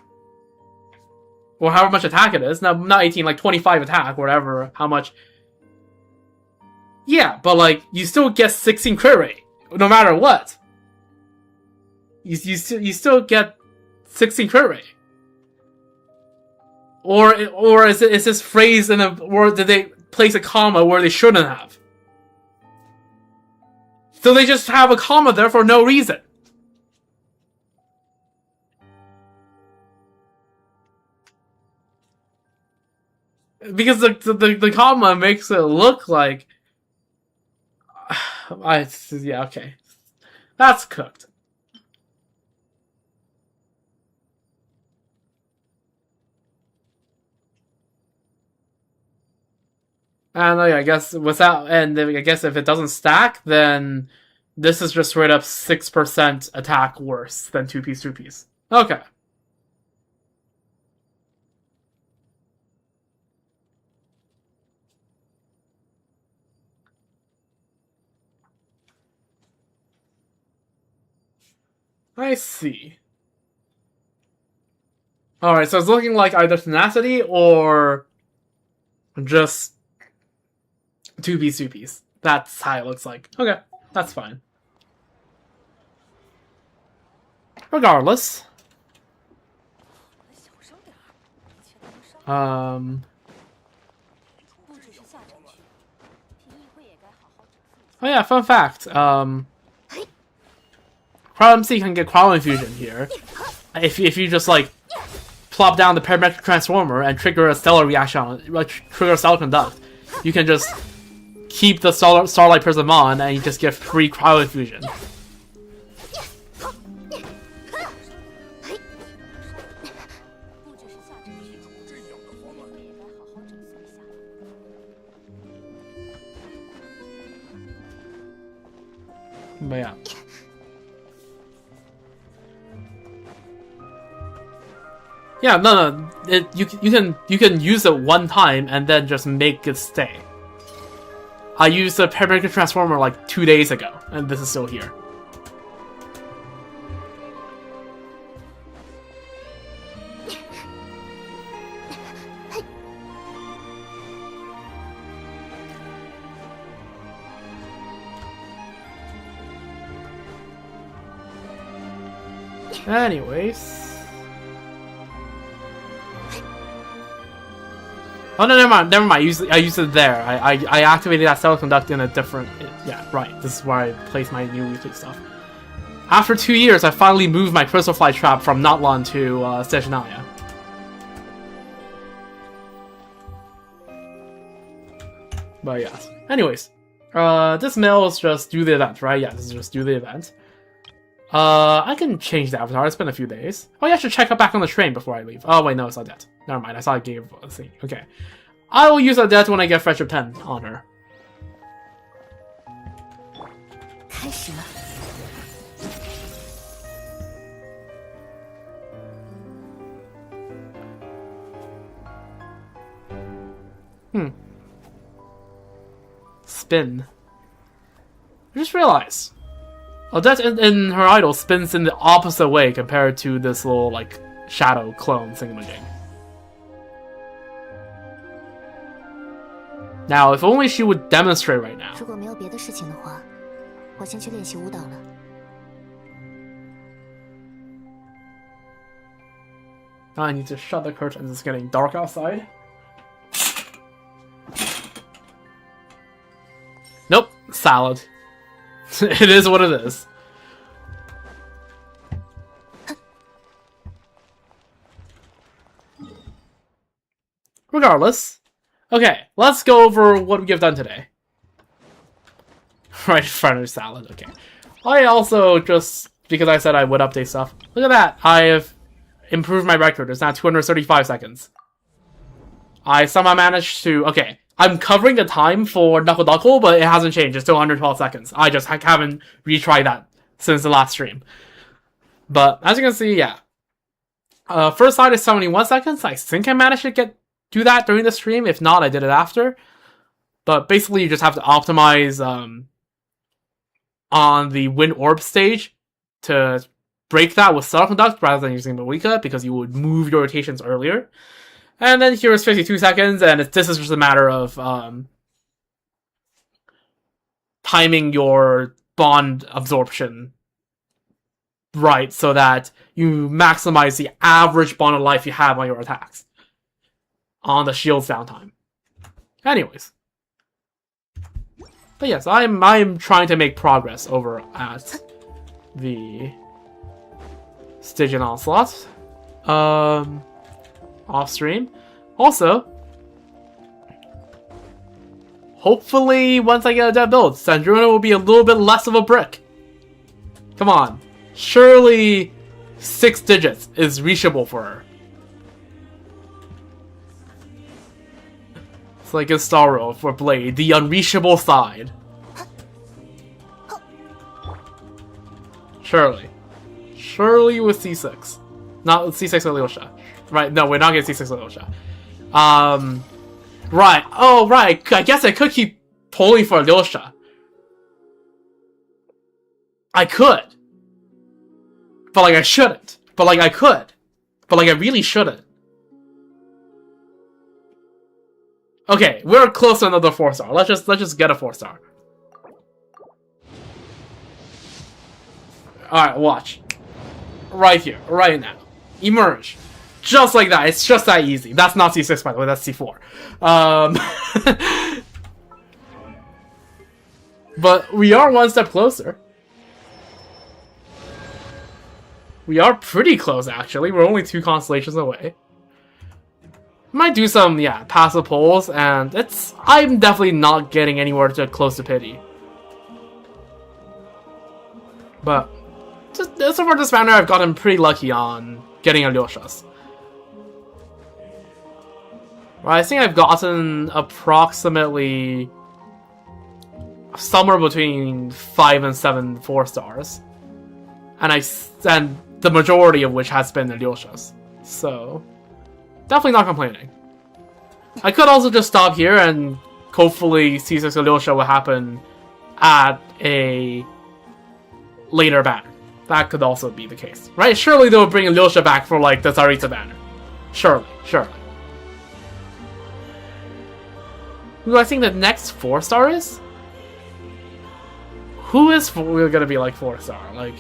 Speaker 1: Or however much attack it is. No, not 18, 25 attack, whatever. How much. Yeah, but you still get 16 crit rate. No matter what. You still get 16 crit rate. Or is this phrase in a, or did they place a comma where they shouldn't have? So they just have a comma there for no reason. Because the comma makes it look like... yeah, okay. That's cooked. And I guess without, and I guess if it doesn't stack, then this is just straight up 6% attack worse than 2-piece. Okay. I see. Alright, so it's looking like either tenacity or just 2-piece. That's how it looks like. Okay, that's fine. Regardless. Oh yeah, fun fact. Cryo MC can get Cryo Infusion here. If you just like plop down the parametric transformer and trigger a stellar reaction on it, like trigger a stellar conduct, you can just keep the Starlight Prism on and you just get free Cryo Infusion. But yeah. Yeah, no. You can use it one time and then just make it stay. I used the parametric transformer like 2 days ago, and this is still here. Anyways. Oh no, never mind. I used it there. I activated that stellar conduct in a different. Yeah, right. This is where I place my new weekly stuff. After 2 years, I finally moved my Crystal Fly trap from Notlan to Snezhnaya. But yes. Anyways, this mail is just do the event, right? Yeah, this is just do the event. I can change the avatar. It's been a few days. Oh yeah, I should check back on the train before I leave. Oh wait, no, it's not that. Never mind. I saw I gave a thing. Okay, I will use that when I get Friendship 10 on her. Spin. I just realized. Odette in her idol spins in the opposite way compared to this little, like, shadow clone thingamajig. Now, if only she would demonstrate right now. I need to shut the curtains, it's getting dark outside. Nope, salad. It is what it is. Regardless. Okay, let's go over what we have done today. Right in front of salad, okay. I also just, because I said I would update stuff, look at that. I have improved my record. It's now 235 seconds. I somehow managed to, okay. I'm covering the time for Knuckle Duckle, but it hasn't changed. It's still 112 seconds. I just haven't retried that since the last stream. But as you can see, yeah. First side is 71 seconds. I think I managed to do that during the stream. If not, I did it after. But basically, you just have to optimize on the Wind Orb stage to break that with Subtle Conduct rather than using Malika, because you would move your rotations earlier. And then here is 52 seconds, and this is just a matter of timing your bond absorption right so that you maximize the average bond of life you have on your attacks on the shield's downtime. Anyways. But yes, I'm trying to make progress over at the Stygian Onslaught. Off stream. Also, hopefully once I get a dead build, Sandruna will be a little bit less of a brick. Come on. Surely 6 digits is reachable for her. It's like a Starro for Blade, the unreachable side. Surely. Surely with C6. Not with C6 with Leosha. Right, no, we're not getting C6 with Leosha. Right. Oh, right. I guess I could keep pulling for Leosha. I could. But, like, I shouldn't. But, like, I could. But, like, I really shouldn't. Okay, we're close to another 4-star. Let's just get a 4-star. Alright, watch. Right here. Right now. Emerge. Just like that. It's just that easy. That's not C6, by the way. That's C4. But we are one step closer. We are pretty close, actually. We're only 2 constellations away. Might do some, yeah, passive pulls, and I'm definitely not getting anywhere close to pity. But so far this banner, I've gotten pretty lucky on getting Alyosha's. Right, I think I've gotten approximately somewhere between 5 and 7 4-stars, and the majority of which has been Alyosha's. So definitely not complaining. I could also just stop here and hopefully C6 Alyosha will happen at a later banner. That could also be the case, right? Surely they'll bring Alyosha back for like the Tsaritsa banner. Surely. Who do I think the next 4-star is? Who is gonna be like 4-star? Like,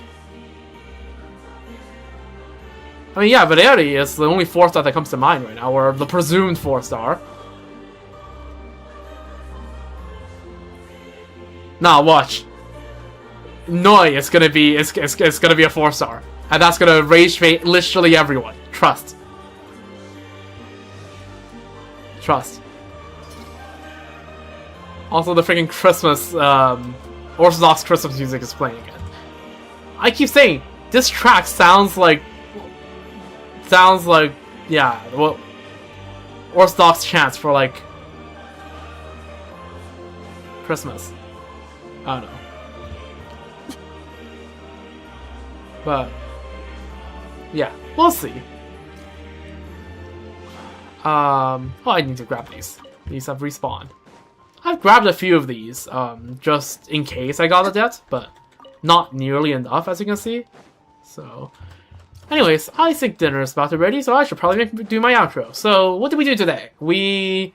Speaker 1: I mean, yeah, Valeri is the only 4-star that comes to mind right now, or the presumed 4-star. Nah, watch. Noi is gonna be a 4-star, and that's gonna rage bait literally everyone. Trust. Also, the freaking Christmas, Orthodox Christmas music is playing again. I keep saying this track sounds like, yeah, well, Orthodox chants for like Christmas. I don't know. But yeah, we'll see. Oh, I need to grab these. These have respawned. I've grabbed a few of these, just in case I got a debt, but not nearly enough, as you can see. So, anyways, I think dinner is about to be ready, so I should probably do my outro. So, what did we do today? We,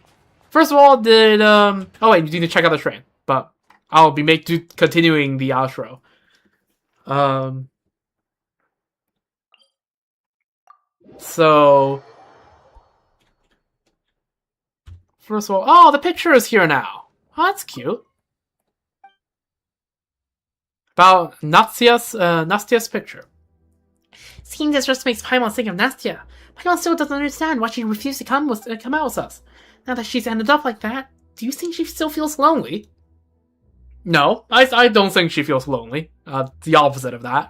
Speaker 1: first of all, did, oh wait, you need to check out the train, but I'll be continuing the outro. So, first of all, oh, the picture is here now. Oh, that's cute. About Nastia's picture.
Speaker 4: Seeing this just makes Paimon think of Nastia. Paimon still doesn't understand why she refused to come out with us. Now that she's ended up like that, do you think she still feels lonely?
Speaker 1: No, I don't think she feels lonely. The opposite of that.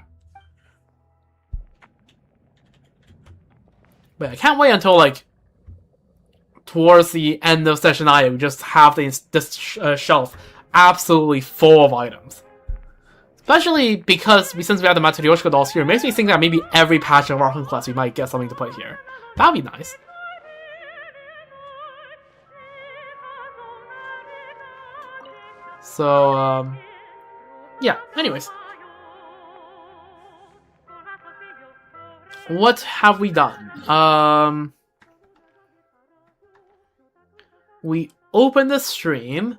Speaker 1: But I can't wait until, like, towards the end of Snezhnaya, we just have this shelf absolutely full of items. Especially because, since we have the Matryoshka dolls here, it makes me think that maybe every patch of Archon Quest we might get something to play here. That'd be nice. So, yeah, anyways. What have we done? We opened the stream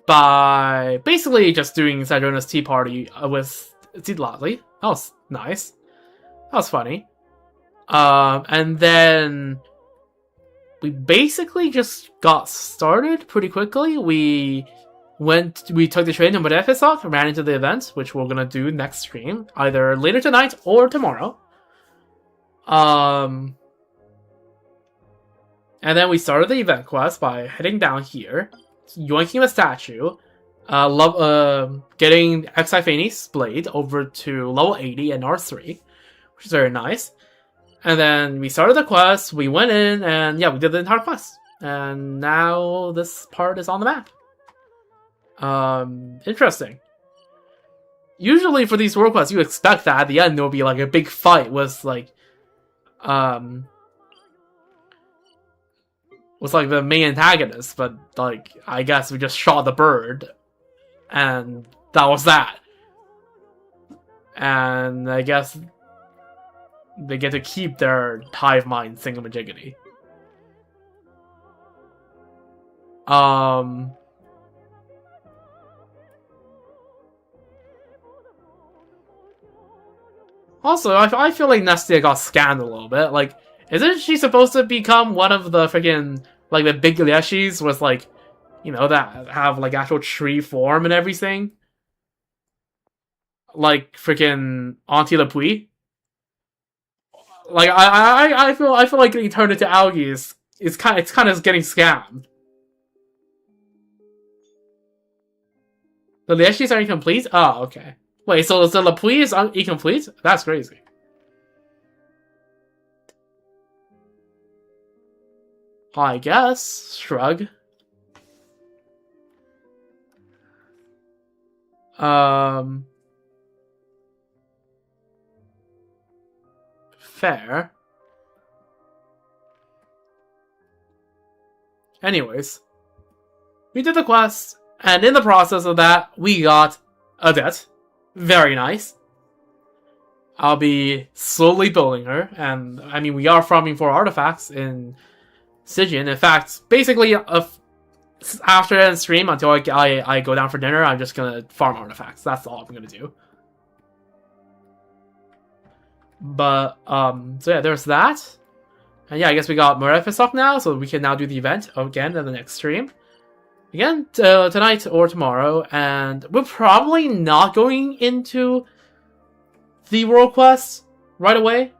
Speaker 1: by basically just doing Snezhnaya's tea party with Tidladli. That was nice. That was funny. And then we basically just got started pretty quickly. We took the train to Maleficok, ran into the event, which we're gonna do next stream, either later tonight or tomorrow. And then we started the event quest by heading down here, yoinking the statue, getting Exiphanes' blade over to level 80 and R3, which is very nice. And then we started the quest, we went in, and yeah, we did the entire quest. And now this part is on the map. Interesting. Usually for these world quests, you expect that at the end there'll be like a big fight with like, was like the main antagonist, but like I guess we just shot the bird, and that was that. And I guess they get to keep their hive mind thingamajiggy. Also, I feel like Nastia got scammed a little bit. Like, isn't she supposed to become one of the freaking, like, the big Lyeshis with, like, you know, that have like actual tree form and everything. Like freaking Auntie Lepuy. Like I feel like getting turned into algae is kind of getting scammed. The Lieshis are incomplete? Oh, okay. Wait, so the Lepuy is incomplete? That's crazy. I guess. Shrug. Fair. Anyways. We did the quest, and in the process of that, we got a debt. Very nice. I'll be slowly building her, and I mean, we are farming for artifacts in Snezhnaya. In fact, basically, after the stream, until I go down for dinner, I'm just gonna farm artifacts. That's all I'm gonna do. But, so yeah, there's that. And yeah, I guess we got Maleficent now, so we can now do the event again in the next stream. Again, tonight or tomorrow, and we're probably not going into the world quest right away.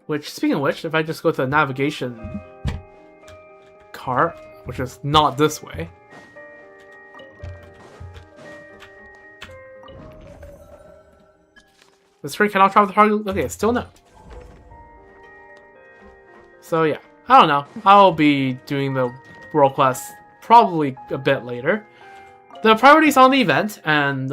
Speaker 1: Which, speaking of which, if I just go to the navigation cart, which is not this way. This train cannot travel the target. Okay, still no. So yeah, I don't know. I'll be doing the world quest probably a bit later. The priority's on the event, and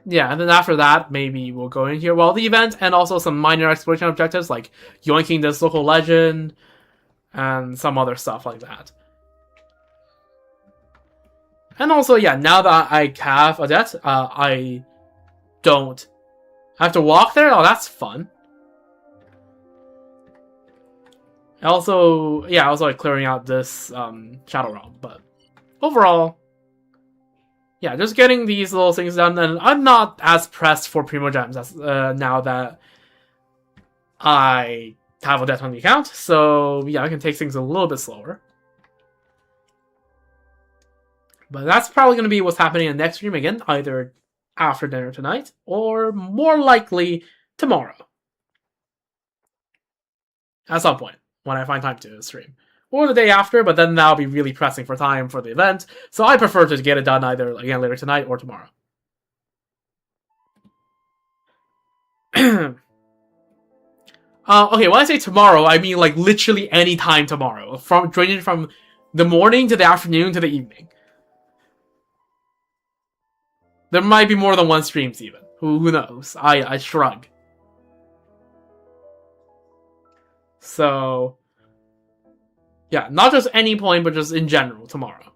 Speaker 1: yeah, and then after that, maybe we'll go in here. Well, the event and also some minor exploration objectives like yoinking this local legend and some other stuff like that. And also, yeah, now that I have a debt, I don't have to walk there. Oh, that's fun. Also, yeah, I was like clearing out this Shadow Realm, but overall, yeah, just getting these little things done, and I'm not as pressed for Primo Gems as now that I have a debt on the account. So yeah, I can take things a little bit slower. But that's probably going to be what's happening in the next stream again, either after dinner tonight, or more likely tomorrow. At some point, when I find time to stream. Or the day after, but then that'll be really pressing for time for the event, so I prefer to get it done either again later tonight or tomorrow. Okay, when I say tomorrow, I mean like literally any time tomorrow. Ranging from the morning to the afternoon to the evening. There might be more than one streams even. Who knows? I shrug. So, yeah, not just any point, but just in general tomorrow.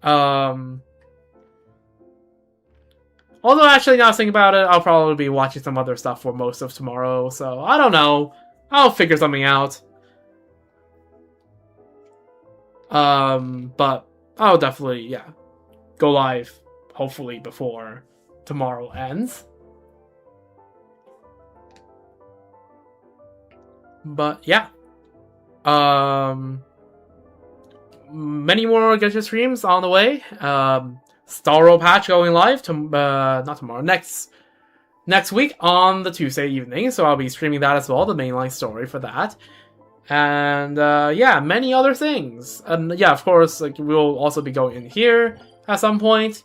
Speaker 1: Although actually, now thinking about it, I'll probably be watching some other stuff for most of tomorrow. So I don't know. I'll figure something out. But I'll definitely, yeah, go live, hopefully, before tomorrow ends. But, yeah. Many more Genshin streams on the way. Star Roll patch going live, not tomorrow, next week on the Tuesday evening, so I'll be streaming that as well, the mainline story for that. And yeah, many other things. And yeah, of course, like we'll also be going in here at some point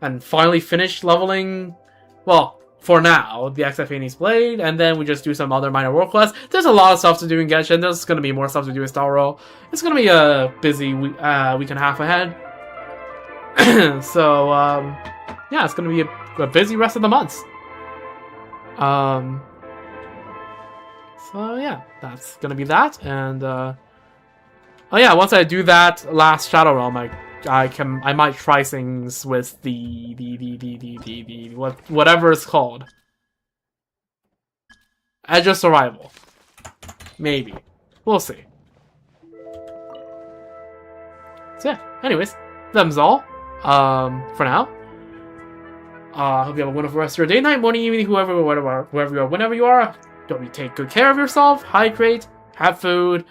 Speaker 1: and finally finish leveling, well, for now, the XF80's Blade, and then we just do some other minor world quests. There's a lot of stuff to do in Genshin. There's going to be more stuff to do in Star Roll. It's going to be a busy week and a half ahead. So, yeah, it's going to be a busy rest of the month. So yeah, that's gonna be that, and oh yeah, once I do that last Shadow Realm, I might try things with the whatever it's called, Edge of Survival. Maybe, we'll see. So yeah, anyways, them's all for now. Hope you have a wonderful rest of your day, night, morning, evening, whoever you are, whenever you are. Don't you take good care of yourself, hydrate, have food,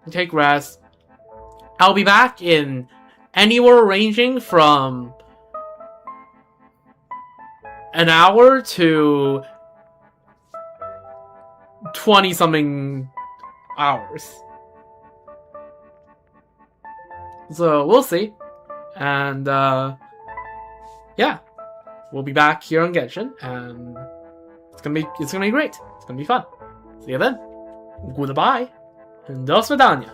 Speaker 1: and take rest. I'll be back in anywhere ranging from an hour to 20-something hours. So we'll see. And yeah. We'll be back here on Genshin, and it's gonna be great. It's gonna be fun. See you then. Goodbye. And do svidanya.